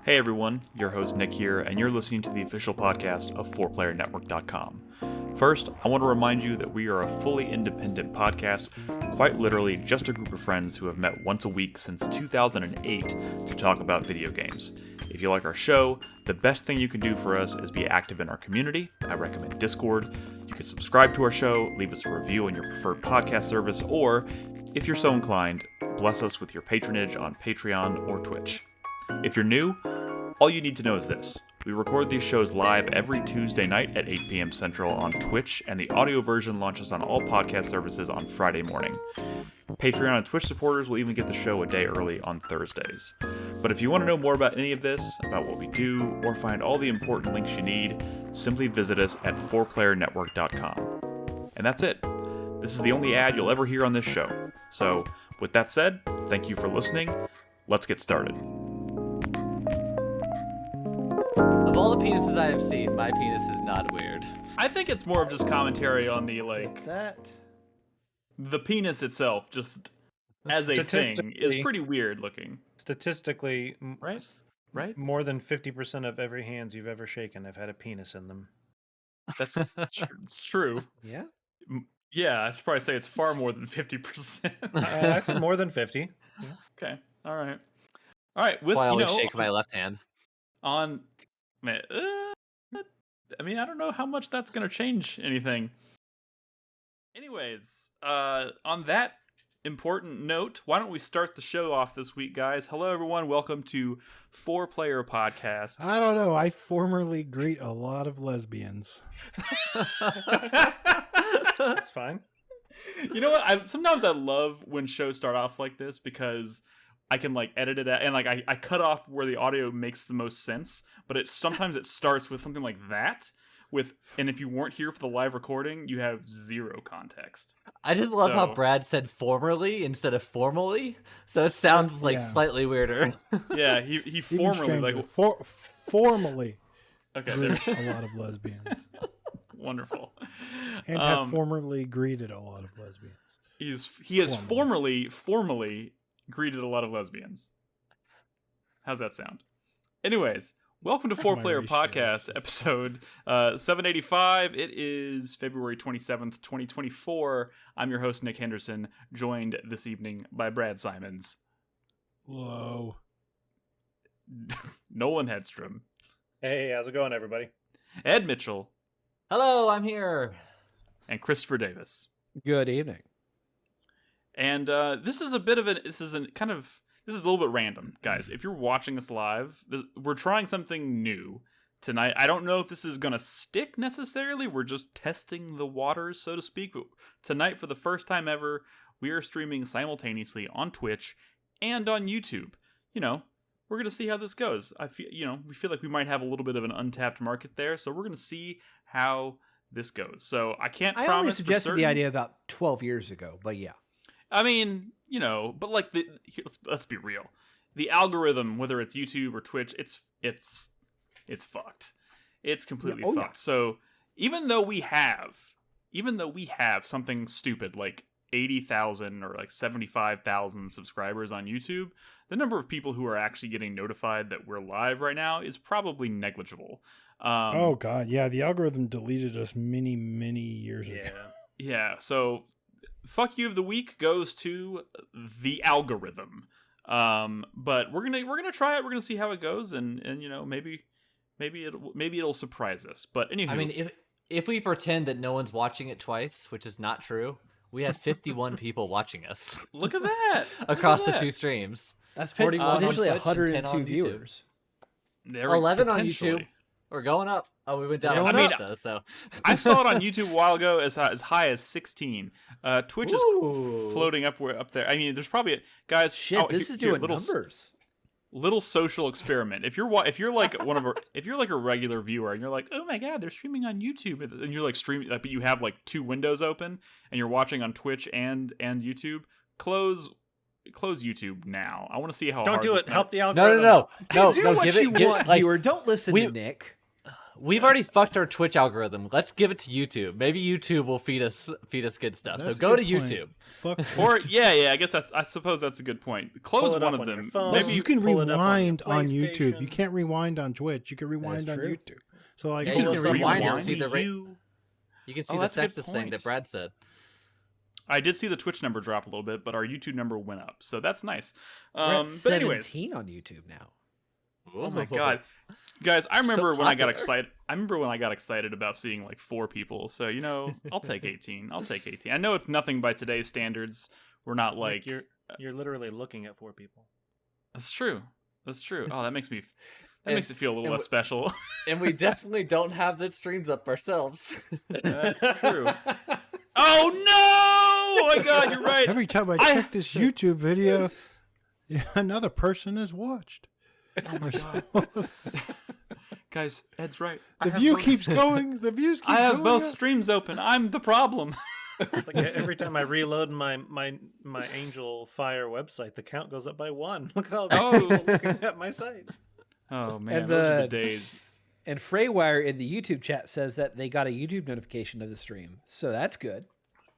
Hey everyone, your host Nick here, and you're listening to the official podcast of 4PlayerNetwork.com. First, I want to remind you that we are a fully independent podcast, quite literally just a group of friends who have met once a week since 2008 to talk about video games. If you like our show, the best thing you can do for us is be active in our community. I recommend Discord. You can subscribe to our show, leave us a review on your preferred podcast service, or, if you're so inclined, bless us with your patronage on Patreon or Twitch. If you're new, all you need to know is this. We record these shows live every Tuesday night at 8 p.m. Central on Twitch, and the audio version launches on all podcast services on Friday morning. Patreon and Twitch supporters will even get the show a day early on Thursdays. But if you want to know more about any of this, about what we do, or find all the important links you need, simply visit us at 4playernetwork.com. And that's it. This is the only ad you'll ever hear on this show. So, with that said, thank you for listening. Let's get started. Of all the penises I have seen, my penis is not weird. I think it's more of just commentary on the, That the penis itself, just as a thing, is pretty weird looking. statistically, Right? Right? more than 50% of every hands you've ever shaken have had a penis in them. That's it's true. Yeah, Yeah, I'd probably say it's far more than 50%. I said more than 50. Okay. All right. With Why I you always know shake my left hand. on man, I mean, I don't know how much that's going to change anything. Anyways, on that important note, why don't we start the show off this week, guys? Hello, everyone. Welcome to 4Player Podcast. I don't know. I formerly greet a lot of lesbians. That's fine. You know what? Sometimes I love when shows start off like this because I can edit it out and I cut off where the audio makes the most sense, but sometimes it starts with something like that and if you weren't here for the live recording, you have zero context. I just love how Brad said formerly instead of formally, so it sounds slightly weirder. Yeah, he formerly formally okay, greet a lot of lesbians. Wonderful. And have formerly greeted a lot of lesbians. He has formally greeted a lot of lesbians. How's that sound? Anyways, welcome to 4Player Podcast, episode 785. It is February 27th, 2024. I'm your host, Nick Henderson, joined this evening by Brad Simons. Hello. Nolan Hedstrom. Hey, how's it going, everybody? Ed Mitchell. Hello, I'm here. And Christopher Davis. Good evening. And this is a little bit random, guys. If you're watching this live, we're trying something new tonight. I don't know if this is going to stick necessarily. We're just testing the waters, so to speak. But tonight, for the first time ever, we are streaming simultaneously on Twitch and on YouTube. You know, we're going to see how this goes. We feel like we might have a little bit of an untapped market there, so we're going to see how this goes. So I can't promise. I only suggested the idea about 12 years ago, but yeah. I mean, but let's be real. The algorithm, whether it's YouTube or Twitch, it's fucked. It's completely fucked. Yeah. So even though we have something stupid like 80,000 or 75,000 subscribers on YouTube, the number of people who are actually getting notified that we're live right now is probably negligible. Oh god, yeah, the algorithm deleted us many years ago. Yeah, so fuck you of the week goes to the algorithm. But we're gonna try it. We're gonna see how it goes, and maybe it'll surprise us. But anywho, I mean, if we pretend that no one's watching it twice, which is not true, we have 51 people watching us. Look at that across the two streams. That's potentially 102 viewers. 11 on YouTube. We're going up. Oh, we went down. Though, so I saw it on YouTube a while ago as high as 16. Twitch is floating up there. I mean, there's probably guys. Shit, this is doing numbers. Little social experiment. If you're like if you're like a regular viewer and you're like, oh my god, they're streaming on YouTube, and you're streaming, but you have two windows open and you're watching on Twitch and YouTube. Close YouTube now. I want to see how. Don't hard do this it. Help the algorithm. No. Do what you want, viewer. Don't listen to Nick. We've already fucked our Twitch algorithm. Let's give it to YouTube. Maybe YouTube will feed us good stuff. That's so go to a good point. YouTube. Fuck. Or I guess I suppose that's a good point. Close one of them. Maybe you can pull it up on your rewind on YouTube. PlayStation. You can't rewind on Twitch. You can rewind on true. YouTube. So like, Yeah, you can rewind and see the You You can see Oh, the that's a good sexist thing point. that Brad said. I did see the Twitch number drop a little bit, but our YouTube number went up, so that's nice. We're at But anyways, 17 on YouTube now. oh my god, guys! I remember So when I got popular. excited. I remember when I got excited about seeing like 4 people. So I'll take 18. I'll take 18. I know it's nothing by today's standards. We're not like You're literally looking at 4 people. That's true. That's true. Oh, that makes it feel a little and less special. And we definitely don't have the streams up ourselves. That's true. Oh no! Oh my god, you're right. every time I check this YouTube video, another person is watched. Oh my god. Guys, Ed's right. The view keeps going. The views keep I have going both up. streams open. I'm the problem. It's like every time I reload my Angel Fire website, the count goes up by 1. Look at all these Oh. people looking at my site. Oh man, And those are the the- days. And Freywire in the YouTube chat says that they got a YouTube notification of the stream. So that's good.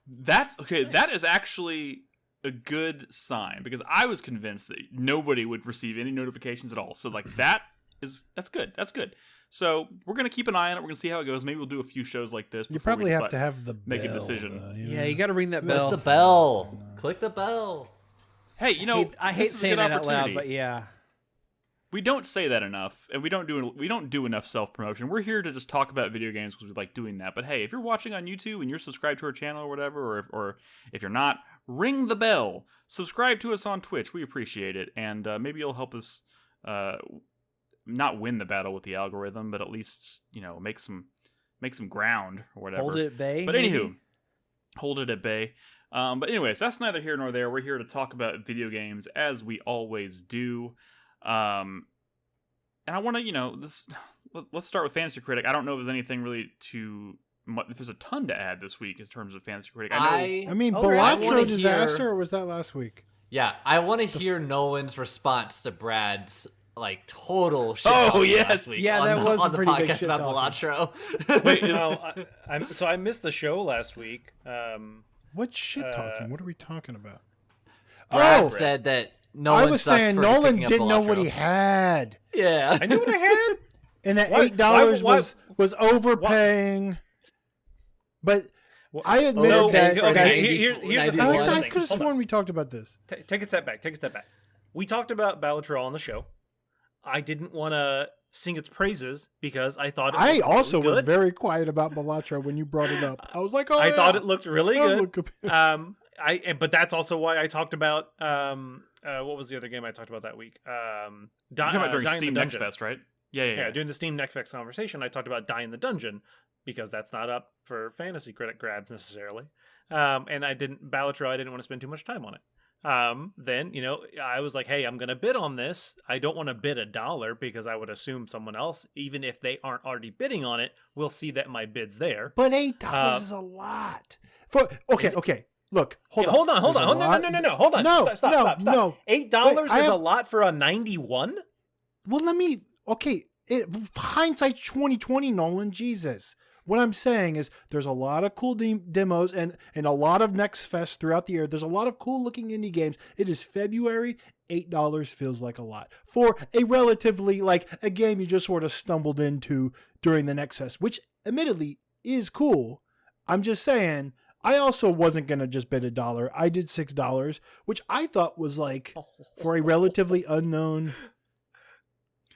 That's okay. That is actually a good sign because I was convinced that nobody would receive any notifications at all. So like that's good. That's good. So we're gonna keep an eye on it. We're gonna see how it goes. Maybe we'll do a few shows like this. You before we probably have decide- to have the make a bell, decision. though, Yeah, you got to ring that Press bell. the bell. Click the bell. Hey, I hate this is a saying good that out loud, opportunity. but yeah. We don't say that enough, and we don't do enough self promotion. We're here to just talk about video games because we like doing that. But hey, if you're watching on YouTube and you're subscribed to our channel or whatever, or if you're not, ring the bell. Subscribe to us on Twitch. We appreciate it, and maybe you'll help us not win the battle with the algorithm, but at least make some ground or whatever. Hold it at bay. But maybe? anywho, hold it at bay. But anyways, that's neither here nor there. We're here to talk about video games as we always do. And I want to, let's start with Fantasy Critic. I don't know if there's anything really if there's a ton to add this week in terms of Fantasy Critic. I know. I mean, Okay, I wanna Balatro disaster, hear- or was that last week? Yeah, I want to hear Nolan's response to Brad's total shit. Oh, talking yes. last week Yeah, on that the, was a on the pretty big podcast shit about talking. Balatro. Wait, so I missed the show last week. What shit talking? What are we talking about? Brad Oh, said that I Nolan was sucks saying for Nolan picking up didn't know what Balatro. he had, Yeah, I knew what I had. and that Why- $8 why- was overpaying. But I admitted So, that. okay, that here's the thing. I I, Here's one the I thing. could have Hold on. sworn we talked about this. Take a step back. We talked about Balatro on the show. I didn't want to sing its praises because I thought it I looked also really was good. very quiet about Balatro when you brought it up. I was like, oh, I yeah. thought it looked really Oh, good. look up- But that's also why I talked about what was the other game I talked about that week? You're talking about during Die in the Steam Next Dungeon. Fest, right? Yeah. During the Steam Next Fest conversation, I talked about Die in the Dungeon because that's not up for Fantasy Critic grabs necessarily. And I didn't want to spend too much time on it. Then, I was like, hey, I'm going to bid on this. I don't want to bid $1 because I would assume someone else, even if they aren't already bidding on it, will see that my bid's there. But $8 is a lot. Okay. Look, hold on. Hold on. There's a lot. No. Hold on. No, Stop. no. $8 Wait, I is a have- lot for a 91? Well, hindsight's 2020, Nolan. Jesus. What I'm saying is there's a lot of cool demos and a lot of Next Fest throughout the year. There's a lot of cool looking indie games. It is February. $8 feels like a lot for a relatively a game you just sort of stumbled into during the Next Fest, which admittedly is cool. I'm just saying, I also wasn't going to just bid $1. I did $6, which I thought was for a relatively unknown.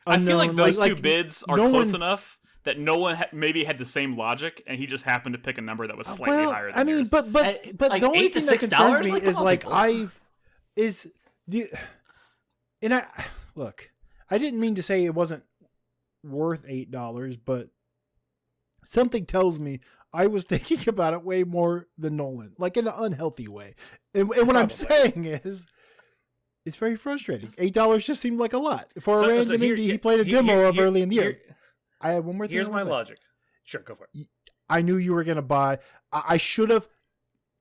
I feel like those like two bids are no close one- enough that Nolan maybe had the same logic, and he just happened to pick a number that was slightly higher than I mean, yours. but Like the only $8 to thing that $6? concerns me Like, is come on, people. I didn't mean to say it wasn't worth $8, but something tells me I was thinking about it way more than Nolan, in an unhealthy way. And what I'm saying is, it's very frustrating. $8 just seemed like a lot for a random indie he played a demo of early in the year. I had one more thing. Here's I my wanna say. logic. Sure, go for it. I knew you were going to buy. I should have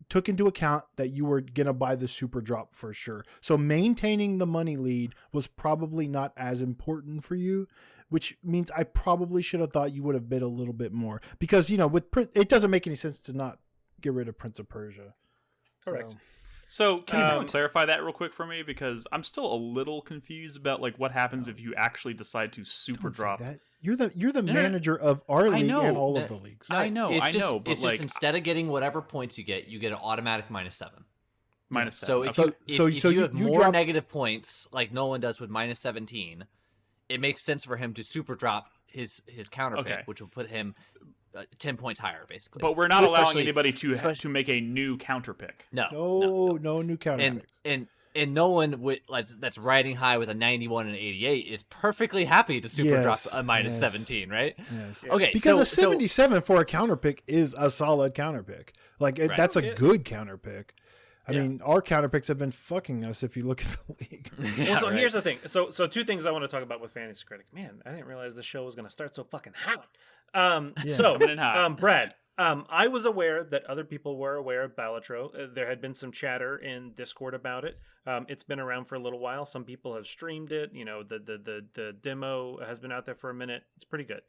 took into account that you were going to buy the super drop for sure. So maintaining the money lead was probably not as important for you. which means I probably should have thought you would have bid a little bit more because with it doesn't make any sense to not get rid of Prince of Persia. Correct. So can you clarify that real quick for me, because I'm still a little confused about like what happens if you actually decide to super Don't say drop. that. You're the manager of our league and all of the leagues. I know, but it's like just instead of getting whatever points you get an automatic -7. -7. So if Okay. you have more drop... negative points, like Nolan does with -17, it makes sense for him to super drop his counter pick, which will put him 10 points higher, basically. But we're not allowing anybody to make a new counter pick. No new counter picks. And Nolan that's riding high with a 91 and 88 is perfectly happy to super drop a -17, right? Yes. Okay, because a 77 for a counter pick is a solid counter pick. Like that's a good counter pick. I mean, our counter picks have been fucking us if you look at the league. Here's the thing. So two things I want to talk about with Fantasy Critic. Man, I didn't realize the show was going to start so fucking hot. Coming in hot. Brad, I was aware that other people were aware of Balatro. There had been some chatter in Discord about it. It's been around for a little while. Some people have streamed it. The demo has been out there for a minute. It's pretty good.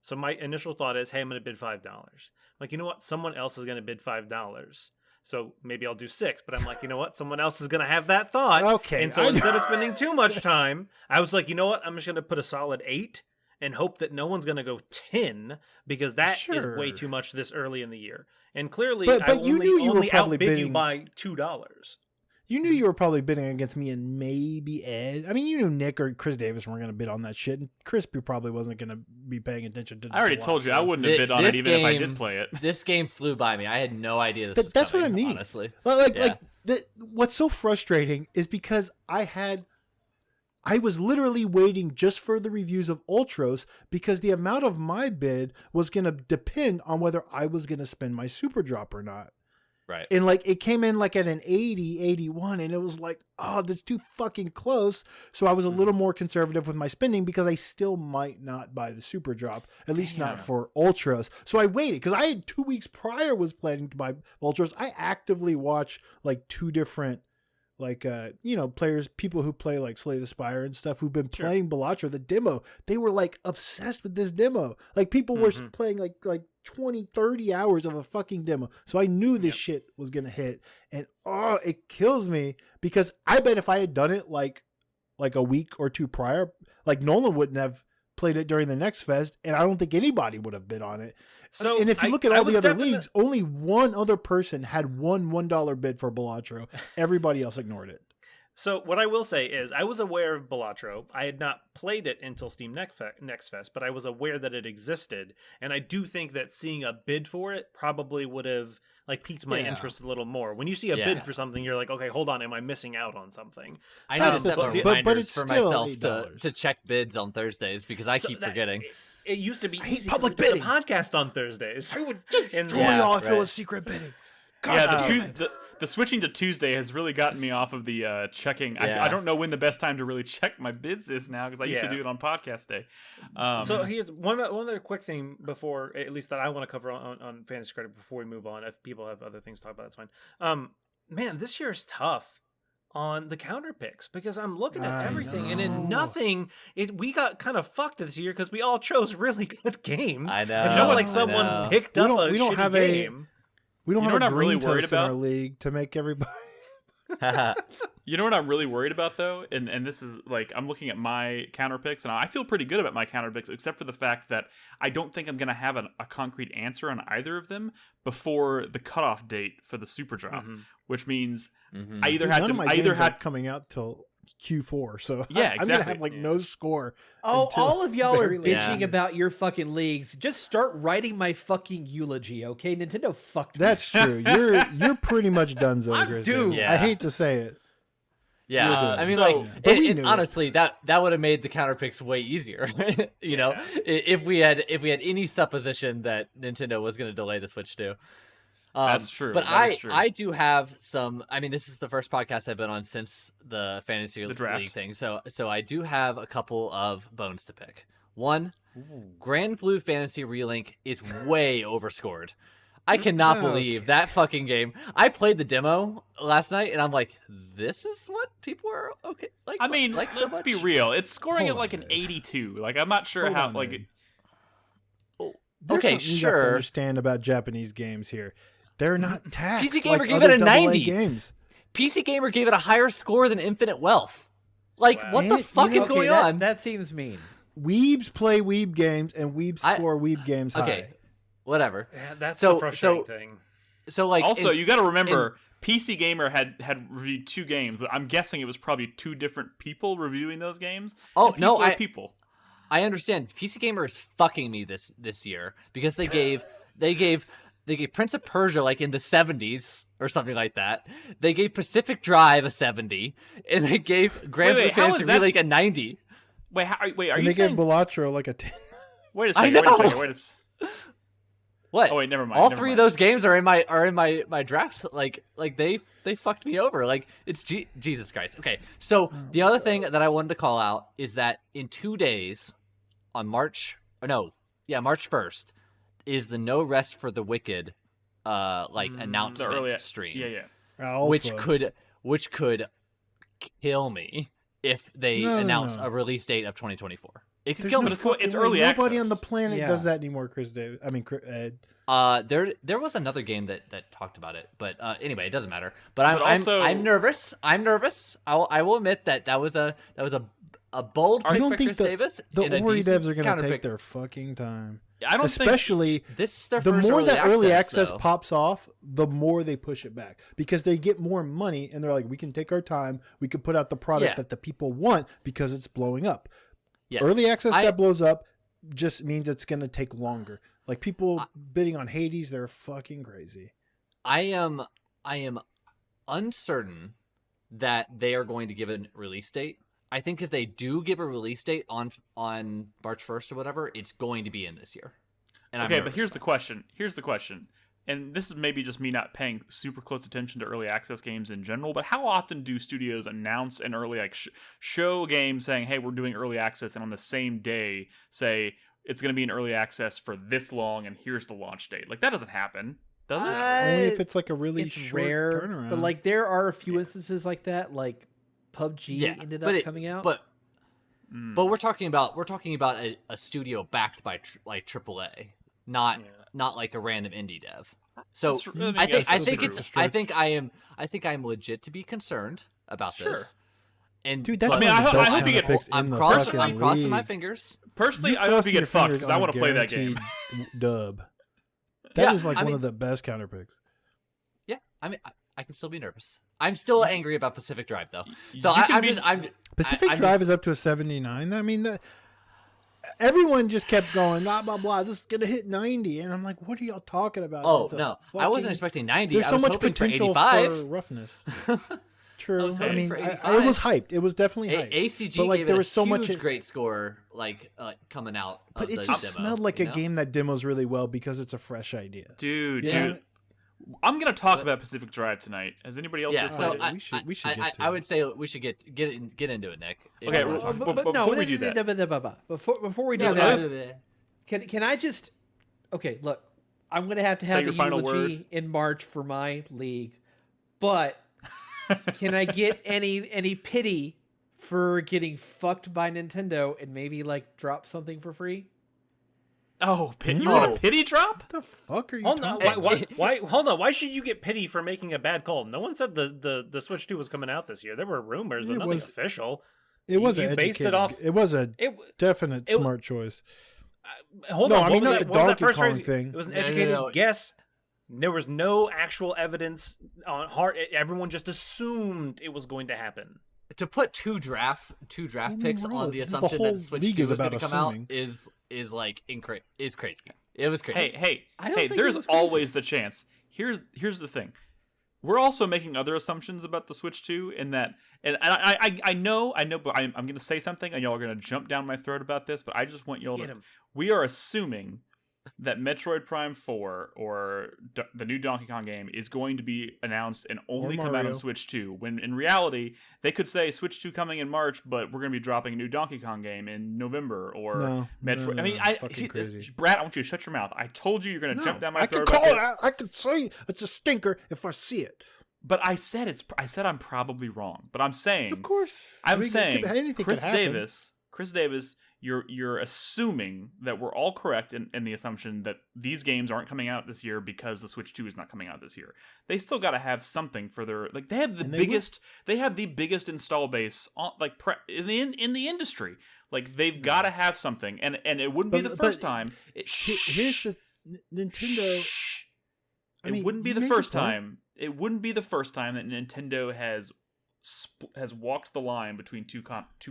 So my initial thought is, hey, I'm going to bid $5. Like, you know what? Someone else is going to bid $5. So maybe I'll do 6, but I'm like, you know what? Someone else is going to have that thought. Okay. And so instead of spending too much time, I was like, you know what? I'm just going to put a solid 8 and hope that no one's going to go 10 because that is way too much this early in the year. And clearly, but I you knew you were only probably outbid you bidding... by $2. You knew you were probably bidding against me and maybe Ed. I mean, you knew Nick or Chris Davis weren't going to bid on that shit, and Crispy probably wasn't going to be paying attention to. I already told you I wouldn't have bid on it even if I did play it. This game flew by me. I had no idea this was That's coming, what I mean. Honestly, what's so frustrating is because I was literally waiting just for the reviews of Ultros because the amount of my bid was going to depend on whether I was going to spend my super drop or not. Right. And like it came in like at an 80, 81, and it was like, oh, that's too fucking close. So I was a little more conservative with my spending because I still might not buy the super drop, at least not for Ultras. So I waited because I had 2 weeks prior was planning to buy Ultras. I actively watch like 2 different players, people who play like Slay the Spire and stuff who've been playing Balatro, the demo. They were like obsessed with this demo. Like people were playing like 20, 30 hours of a fucking demo. So I knew this shit was going to hit. And it kills me because I bet if I had done it like a week or 2 prior, like Nolan wouldn't have played it during the next fest. And I don't think anybody would have bid on it. So, and if you look at all the other leagues, only one other person had one $1 bid for Balatro. Everybody else ignored it. So what I will say is I was aware of Balatro. I had not played it until Steam Next Fest, but I was aware that it existed. And I do think that seeing a bid for it probably would have piqued my interest a little more. When you see a bid for something, you're like, okay, hold on, am I missing out on something? I need to set reminders for myself $8. to check bids on Thursdays because I keep forgetting. It used to be easy public to do bidding. a podcast on Thursdays. I would if it was secret bidding. The switching to Tuesday has really gotten me off of the checking. I don't know when the best time to really check my bids is now because I used to do it on podcast day. So here's one other quick thing before, at least that I want to cover on Fantasy Credit before we move on. If people have other things to talk about, that's fine. Man, this year is tough on the counter picks because I'm looking at everything and in nothing we got kind of fucked this year because we all chose really good games. I know. It's not like someone picked up a shitty game. We don't have a really green worried toast in about our league to make everybody. You know what I'm really worried about though, and this is like I'm looking at my counter picks, and I feel pretty good about my counter picks, except for the fact that I don't think I'm going to have a concrete answer on either of them before the cutoff date for the super drop, which means I either have coming out till Q4, so yeah, exactly. I'm gonna have no score. All of y'all are bitching Yeah. about your fucking leagues. Just start writing my fucking eulogy, okay? Nintendo fucked me. That's true. You're pretty much done, Zogers. due. Yeah. I hate to say it. Yeah, You're I mean, done. But we knew it. honestly, that would have made the counter picks way easier. You know, if we had any supposition that Nintendo was going to delay the Switch too. That's true. But that is true. I do have some. I mean, this is the first podcast I've been on since the Fantasy draft. League thing. So I do have a couple of bones to pick. One, Grand Blue Fantasy Relink is way overscored. I cannot Okay. believe that fucking game. I played the demo last night, and I'm like, this is what people are okay. Like, I mean, like so let's much? be real. It's scoring Hold at like on, an Dave. 82. Like, I'm not sure Hold how. on, Like, Dave. Okay, There's something you have to sure. understand about Japanese games here. They're not taxed. PC Gamer like gave other it a AA 90. games. PC Gamer gave it a higher score than Infinite Wealth. Like, Wow. what the And, fuck you know, is going that, on? That seems mean. Weebs play weeb games, and weebs I- score weeb games Okay, high. whatever. Yeah, that's So- the frustrating so- thing. So, like, also, in- you got to remember, PC Gamer had reviewed 2 games. I'm guessing it was probably 2 different people reviewing those games. Oh, And no, people are people. I understand. PC Gamer is fucking me this year because they gave Prince of Persia like in the 70s or something like that. They gave Pacific Drive a 70, and they gave Grand Wait, Blue how Fantasy is that- Remake a 90. Wait, are And you they gave saying? Balatro like a 10. Wait a I second. Wait a know. second. Wait a second. What? Oh wait, never mind. All never 3 mind. of those games are in my draft. Like they fucked me over. Like it's Jesus Christ. Okay, so the other thing that I wanted to call out is that in 2 days, on March 1st, is the No Rest for the Wicked, announcement The early stream. Yeah. Alpha. which could kill me if they No, no, announce no. a release date of 2024. It could There's kill no me. it's fucking way. early Nobody access. on the planet Yeah. does that anymore, Chris David. I mean, Ed. There was another game that talked about it, but anyway, it doesn't matter. But I'm nervous. I'm nervous. I will admit that was a bold I pick don't for think Chris the Davis. the and a Ori decent devs are going to counterpick. take their fucking time. I don't Especially This is their the first more early that early access access though. pops off, the more they push it back because they get more money and they're like, we can take our time. We can put out the product Yeah. that the people want because it's blowing up. Yes. Early access I- that blows up just means it's going to take longer. Like people bidding on Hades, they're fucking crazy. I am uncertain that they are going to give a release date. I think if they do give a release date on March 1st or whatever, it's going to be in this year. And I'm Okay, but nervous here's the about it. question. And this is maybe just me not paying super close attention to early access games in general, but how often do studios announce an early show a game saying, "Hey, we're doing early access," and on the same day say it's going to be in early access for this long and here's the launch date? Like that doesn't happen, does it? Only if it's like a really It's short rare, turnaround. but like there are a few instances like that. Like PUBG Yeah, ended but up it- coming out. But we're talking about a studio backed by like AAA, not like a random indie dev. So That's- I mean, I think that's think true. it's I think I'm legit to be concerned about Sure. this. And Dude, that's but- I mean, one of the I best hope you get- counterpicks in I'm the crossing fucking I'm crossing my league. fingers. Personally, You I hope crossing you your get fucked fingers because I on want to play that game. guaranteed dub. That Yeah, is like I one mean- of the best counterpicks. Yeah, I mean I can still be nervous. I'm still angry about Pacific Drive though. So You can I'm be- just I'm Pacific I'm Drive just- is up to a 79. I mean, everyone just kept going, blah, blah, blah. This is going to hit 90. And I'm like, what are y'all talking about? Oh It's a no, I fucking- wasn't expecting 90. There's I so was much hoping potential for 85. for roughness. True. was I hoping mean, for it 85. was hyped. It was definitely hyped. ACG But, like, gave there it was a so huge much- great score coming out. But of it the just demo, smelled like you a know? game that demos really well because it's a fresh idea. Dude, Yeah. dude. I'm gonna talk about Pacific Drive tonight. Has anybody else? Yeah, ever so played it? We should get to I it. would say we should get into it, Nick. if Okay, you wanna well, talk but before we do that- before we do about that, it. can I just? Okay, look, I'm gonna have to Say have your a final eulogy word. in March for my league, but can I get any pity for getting fucked by Nintendo and maybe like drop something for free? Oh, you No. want a pity drop? What the fuck are you Hold on, talking about? why? Hold on. Why should you get pity for making a bad call? No one said the Switch 2 was coming out this year. There were rumors, but It nothing was- official. It was You an based it educated- off- It was a It definite it- smart choice. hold No, on. I what mean, was not that, the what was that Donkey first Kong phrase? thing. It was an No, no, educated no. guess. There was no actual evidence on heart. Everyone just assumed it was going to happen. To put two draft picks bro, on the this is the assumption whole that Switch league 2 is was going about to come out assuming. is like is crazy. It was crazy. Hey, I don't hey! think it There's was crazy. always the chance. Here's the thing. We're also making other assumptions about the Switch 2 in that, and I know, but I'm going to say something, and y'all are going to jump down my throat about this. But I just want y'all Get to. him. We are assuming that Metroid Prime 4 or the new Donkey Kong game is going to be announced and only come out Mario. on Switch 2, when in reality they could say Switch 2 coming in March, but we're going to be dropping a new Donkey Kong game in November or Metroid. No, I mean, fucking crazy. Brad, I want you to shut your mouth. I told you you're going to jump down my I throat can about call this. it out. I can say it's a stinker if I see it. But I said I'm probably wrong. But I'm saying, Of course, I'm I mean, saying, anything Chris could happen. Davis, you're assuming that we're all correct in the assumption that these games aren't coming out this year because the Switch 2 is not coming out this year. They still got to have something for their they have the biggest install base on in the industry. Like they've got to have something, and it wouldn't be the first time. Here's the Nintendo. It wouldn't be the first time. It wouldn't be the first time that Nintendo has walked the line between two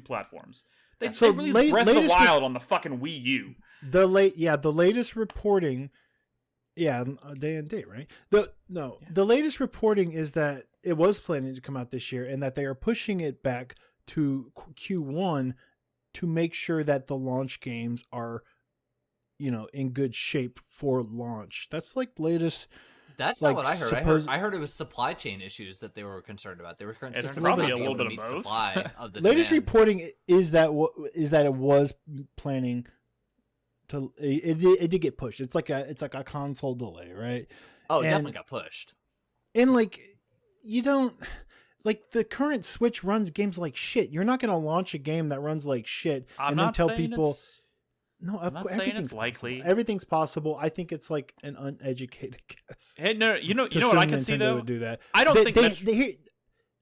platforms. They released Breath of the Wild on the fucking Wii U. The latest reporting, day and date, right? The latest reporting is that it was planning to come out this year, and that they are pushing it back to Q1 to make sure that the launch games are, in good shape for launch. That's like latest. That's not what I heard. I heard it was supply chain issues that they were concerned about. They were concerned It's about probably being a little able to bit meet of both. supply of the Latest demand. reporting is that it was planning to. It did get pushed. It's like a console delay, right? Oh, it And- definitely got pushed. And you don't the current Switch runs games like shit. You're not going to launch a game that runs like shit I'm and then not tell saying people. it's- No, I'm not saying it's likely. Possible. Everything's possible. I think it's like an uneducated guess. Hey, no, you know to what I assume can see Nintendo though. would do that. I don't think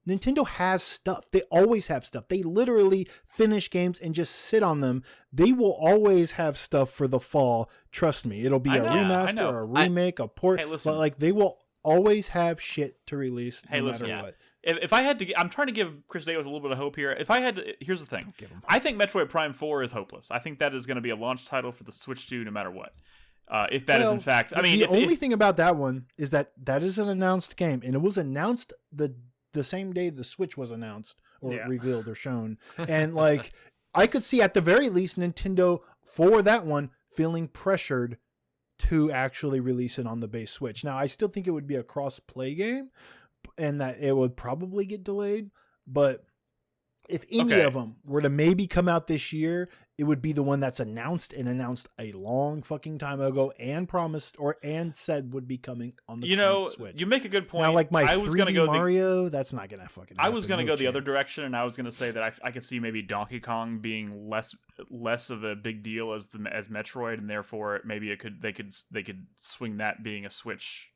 Nintendo has stuff. They always have stuff. They literally finish games and just sit on them. They will always have stuff for the fall. Trust me. It'll be I a know. remaster, I or a remake, a port. Hey, listen. But they will always have shit to release no listen, matter what. If I had to, I'm trying to give Chris Davis a little bit of hope here. If I had to, here's the thing. give him I think Metroid Prime 4 is hopeless. I think that is going to be a launch title for the Switch 2 no matter what. If that is in fact, I mean, the only thing about that one is that is an announced game, and it was announced the same day the Switch was announced or revealed or shown. And I could see at the very least Nintendo for that one feeling pressured to actually release it on the base Switch. Now, I still think it would be a cross-play game and that it would probably get delayed, but if any of them were to maybe come out this year, it would be the one that's announced a long fucking time ago and promised and said would be coming on the Switch. You make a good point. Now, my I was going to go Mario, that's not going to fucking happen. I was going to No go the other chance. direction, and I was going to say that I could see maybe Donkey Kong being less of a big deal as Metroid, and therefore maybe they could swing that being a Switch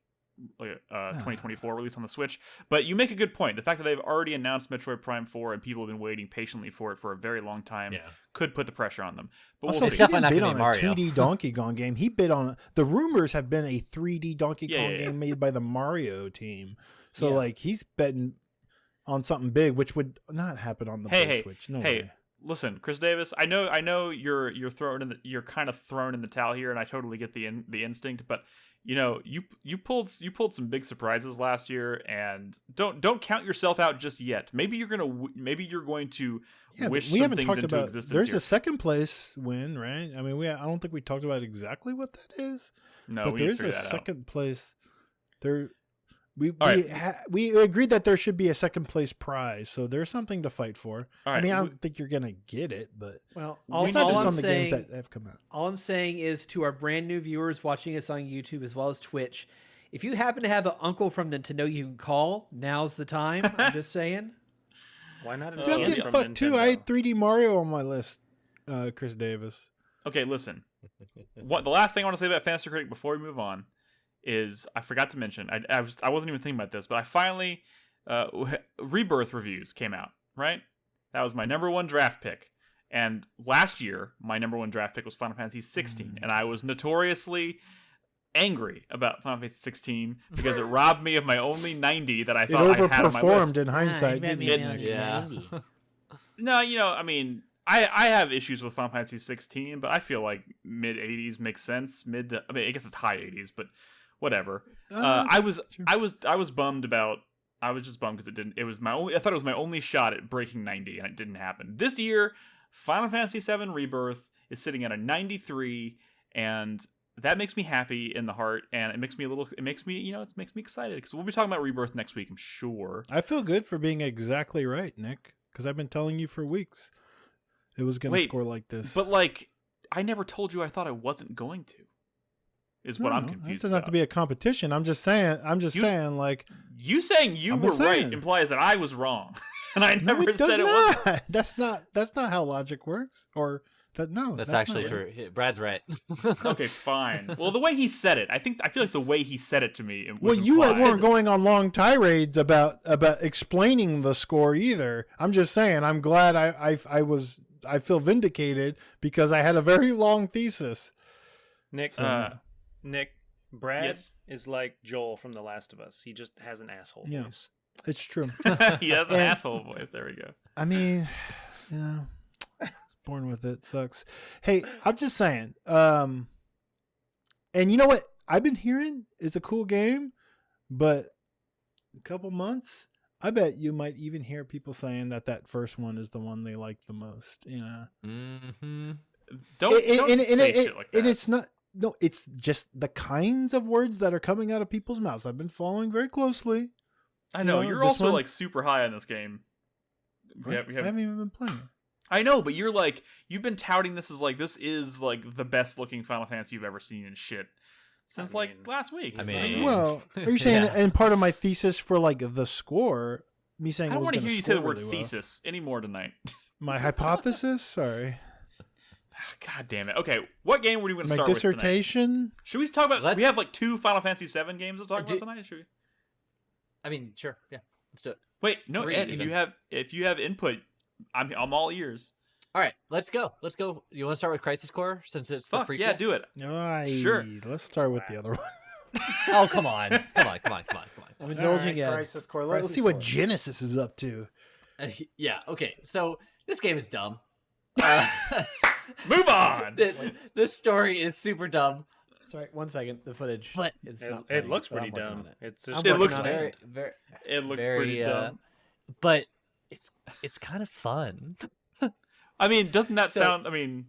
2024 release on the Switch. But you make a good point. The fact that they've already announced Metroid Prime 4 and people have been waiting patiently for it for a very long time could put the pressure on them. But Also, we'll he see. definitely not didn't bid gonna on be a Mario. 2D Donkey Kong game. He bid on the rumors have been a 3D Donkey Kong yeah. game made by the Mario team. So Yeah. he's betting on something big, which would not happen on the base Switch. No way. Listen, Chris Davis. I know you're you're kind of thrown in the towel here, and I totally get the instinct. But you pulled some big surprises last year, and don't count yourself out just yet. Maybe you're going to wish we some haven't things talked into about. existence. There's here. a second place win, right? I mean, I don't think we talked about exactly what that is. No, but we there need is to a figure that out. second place. There, we right. we agreed that there should be a second place prize, so there's something to fight for. All I right, mean, I don't think you're gonna get it, but Well, it's not just all on I'm the saying, games that have come out. all I'm saying is to our brand new viewers watching us on YouTube as well as Twitch, if you happen to have an uncle from Nintendo you can call, now's the time. I'm just saying. Why not? Dude, I'm getting fucked too. I had 3D Mario on my list, Chris Davis. Okay, listen. The last thing I want to say about Fantasy Critic before we move on is I forgot to mention. I wasn't even thinking about this, but I finally Rebirth reviews came out. Right, that was my number one draft pick. And last year, my number one draft pick was Final Fantasy 16, and I was notoriously angry about Final Fantasy 16 because it robbed me of my only 90 that I It thought I had on my list. overperformed in hindsight, didn't it? Yeah. No, I mean, I have issues with Final Fantasy 16, but I feel like mid 80s makes sense. I guess it's high 80s, but whatever. I was bummed about. I was just bummed because I thought it was my only shot at breaking 90, and it didn't happen. This year, Final Fantasy VII Rebirth is sitting at a 93, and that makes me happy in the heart, and it makes me excited because we'll be talking about Rebirth next week, I'm sure. I feel good for being exactly right, Nick, because I've been telling you for weeks it was going to score like this. But like, I never told you I thought I wasn't going to. Is what I'm confused. It doesn't have to be a competition. I'm just saying. Like, you saying you were right implies that I was wrong, and I never said it wasn't. That's not how logic works. Or that no. That's actually true. Brad's right. Okay, fine. Well, the way he said it, I feel like the way he said it to me. Well, you weren't going on long tirades about explaining the score either. I'm just saying. I'm glad I feel vindicated because I had a very long thesis. Nick, Brad is like Joel from The Last of Us. He just has an asshole voice. It's true. He has an asshole voice. There we go. I mean, it's born with it. Sucks. Hey, I'm just saying. And you know what? I've been hearing it's a cool game, but a couple months, I bet you might even hear people saying that first one is the one they like the most. You know. Mm-hmm. Don't say shit like that. And it's not. No, it's just the kinds of words that are coming out of people's mouths. I've been following very closely. I know, you're also like super high on this game. I haven't even been playing it. I know, but you've been touting this as like this is like the best looking Final Fantasy you've ever seen and shit since last week. Well, are you saying? And part of my thesis for like the score, me saying I don't want to hear you say the word thesis anymore tonight. My hypothesis. Sorry. God damn it. Okay, what game were we going to start with tonight? My dissertation? Should we talk about... We have like 2 Final Fantasy VII games to talk about tonight? Should we? I mean, sure. Yeah, let's do it. Wait, no, Ed, if you have input, I'm all ears. All right, let's go. You want to start with Crisis Core since it's the prequel? Yeah, do it. Sure. Let's start with the other one. Oh, come on. I'm indulging in Crisis Core. Let's see what Genesis is up to. Yeah, okay. So this game is dumb. Move on. This story is super dumb. Sorry, 1 second. The footage. But it looks pretty dumb. It looks pretty dumb. But it's kind of fun. I mean, doesn't that sound? I mean,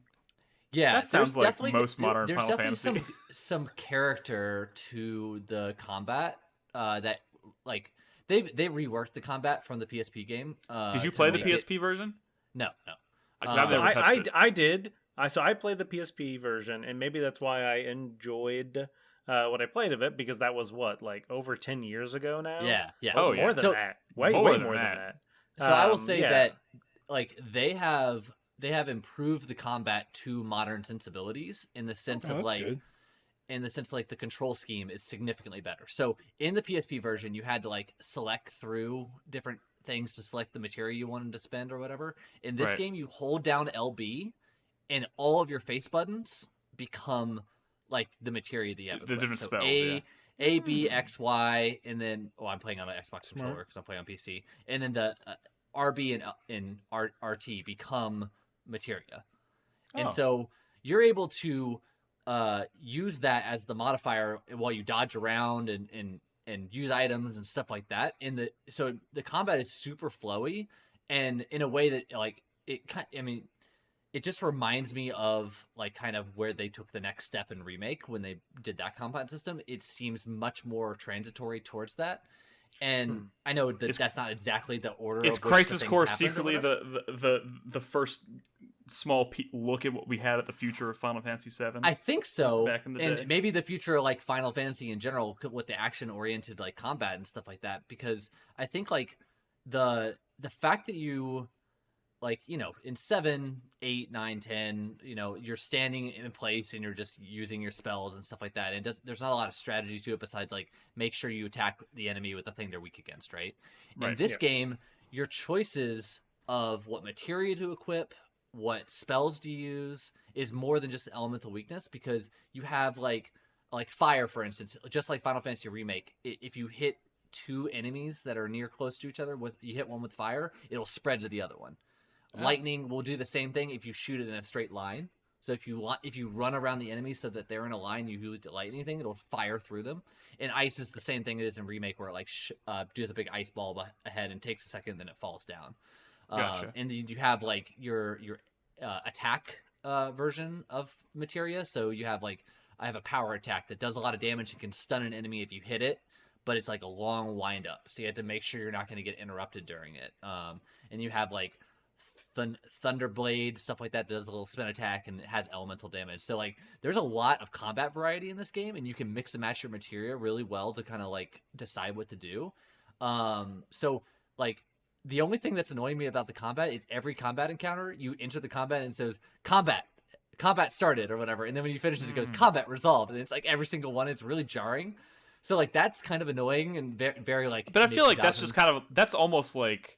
yeah, that sounds like most modern there's Final definitely Fantasy. some character to the combat that like they reworked the combat from the PSP game. Did you play the PSP version? No. I did. So I played the PSP version, and maybe that's why I enjoyed what I played of it, because that was like over 10 years ago now. Yeah. Oh, more than that. Way more than that. So I will say that like they have improved the combat to modern sensibilities in the sense of like good. In the sense like the control scheme is significantly better. So in the PSP version, you had to like select through different things to select the material you wanted to spend or whatever. In this game, you hold down LB and all of your face buttons become like the material that you have. The different so spells. A, B, X, Y, and then I'm playing on an Xbox controller because I'm playing on PC. And then the RB and RT become materia. And so you're able to use that as the modifier while you dodge around and use items and stuff like that. So the combat is super flowy, and in a way that like it just reminds me of like kind of where they took the next step in Remake when they did that combat system. It seems much more transitory towards that. And I know that that's not exactly the order. Is Crisis Core secretly the first small look at what we had at the future of Final Fantasy VII? I think so. Back in the and day. Maybe the future of like Final Fantasy in general with the action-oriented like combat and stuff like that. Because I think like the fact that you like, you know, in 7, 8, 9, 10, you know, you're standing in place and you're just using your spells and stuff like that. And there's not a lot of strategy to it besides like make sure you attack the enemy with the thing they're weak against, right? In this game, your choices of what materia to equip, what spells to use is more than just elemental weakness, because you have like fire, for instance, just like Final Fantasy Remake. If you hit 2 enemies that are near close to each other, you hit one with fire, it'll spread to the other one. Lightning will do the same thing if you shoot it in a straight line. So if you run around the enemies so that they're in a line, you use the lightning thing, it'll fire through them. And ice is the same thing it is in Remake, where it like does a big ice ball ahead and takes a second, then it falls down. Gotcha. And then you have like your attack version of materia. So you have like I have a power attack that does a lot of damage and can stun an enemy if you hit it, but it's like a long wind up, so you have to make sure you're not going to get interrupted during it. And you have like Thunderblade, stuff like that does a little spin attack and it has elemental damage. So like there's a lot of combat variety in this game, and you can mix and match your materia really well to kind of like decide what to do. So like the only thing that's annoying me about the combat is every combat encounter, you enter the combat and it says combat started or whatever, and then when you finish it goes combat resolved, and it's like every single one. It's really jarring. So like that's kind of annoying and very, very like. But I feel like that's just kind of almost like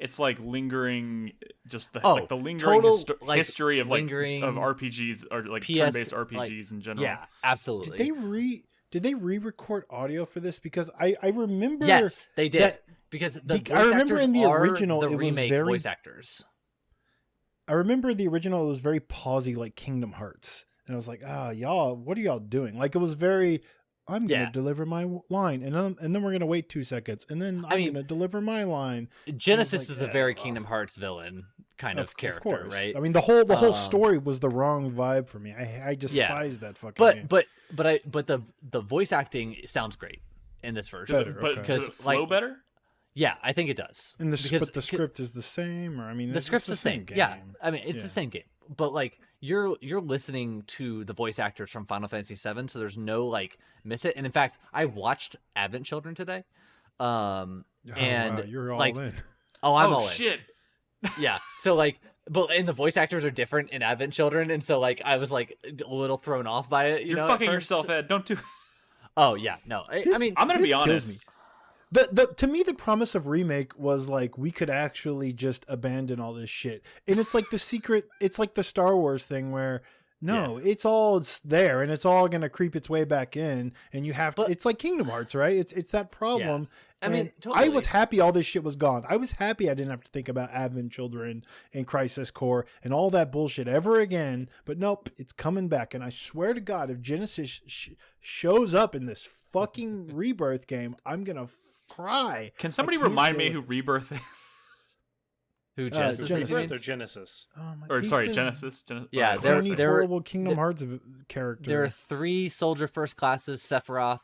it's like lingering, just the like the lingering history of lingering, like of RPGs or like turn-based RPGs like, in general. Yeah, absolutely. Did they re-record audio for this? Because I remember. Yes, they did. Because the voice I remember actors in the original, the it remake was very, voice actors. I remember the original, it was very pausey, like Kingdom Hearts, and I was like, y'all, what are y'all doing? Like it was very. I'm gonna deliver my line, and then we're gonna wait 2 seconds, and then I'm gonna deliver my line. Genesis is a very Kingdom Hearts villain kind of character, right? I mean, the whole story was the wrong vibe for me. I despise that fucking game. But the voice acting sounds great in this version. Does it flow better? Yeah, I think it does. And but the script is the same, or I mean, the script's the same. Game. Yeah, I mean, it's the same game, but like you're listening to the voice actors from Final Fantasy VII, so there's no like miss it. And in fact, I watched Advent Children today, and wow, you're all like, in. Oh, I'm all in. Shit. Yeah, so like, and the voice actors are different in Advent Children, and so like I was like a little thrown off by it. You're fucking yourself, Ed. Don't do. Oh yeah, no. I mean, I'm gonna be honest. To me, the promise of remake was like we could actually just abandon all this shit, and it's like the secret. It's like the Star Wars thing where it's there and it's all gonna creep its way back in, and you have to. It's like Kingdom Hearts, right? It's that problem. Yeah. I mean, I was happy all this shit was gone. I was happy I didn't have to think about Advent Children and Crisis Core and all that bullshit ever again. But nope, it's coming back, and I swear to God, if Genesis shows up in this fucking Rebirth game, I'm gonna cry. Can somebody remind me who Rebirth is? Who Genesis? Rebirth or Genesis? Genesis. Yeah, they're horrible Kingdom Hearts character. There are 3 soldier first classes: Sephiroth,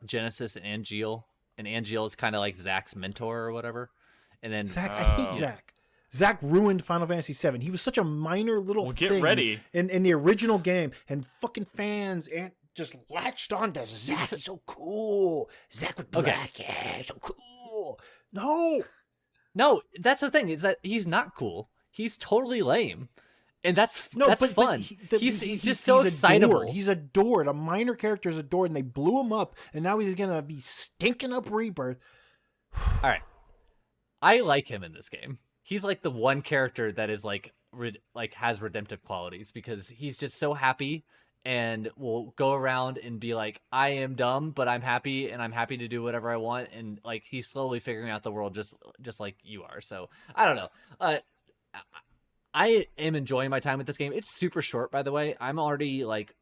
Genesis, and Angeal. And Angeal is kind of like Zack's mentor or whatever. And then Zack, I hate Zack. Zack ruined Final Fantasy VII. He was such a minor little thing get ready in the original game, and fucking fans just latched on to Zack. He's so cool. Zack with black hair, so cool. No, that's the thing, is that he's not cool. He's totally lame, and that's fun. But he's just so excitable. He's adored. A minor character is adored, and they blew him up, and now he's gonna be stinking up Rebirth. All right, I like him in this game. He's like the one character that is like has redemptive qualities, because he's just so happy and will go around and be like, I am dumb, but I'm happy, and I'm happy to do whatever I want. And like, he's slowly figuring out the world just like you are. So I don't know. I am enjoying my time with this game. It's super short, by the way. I'm already like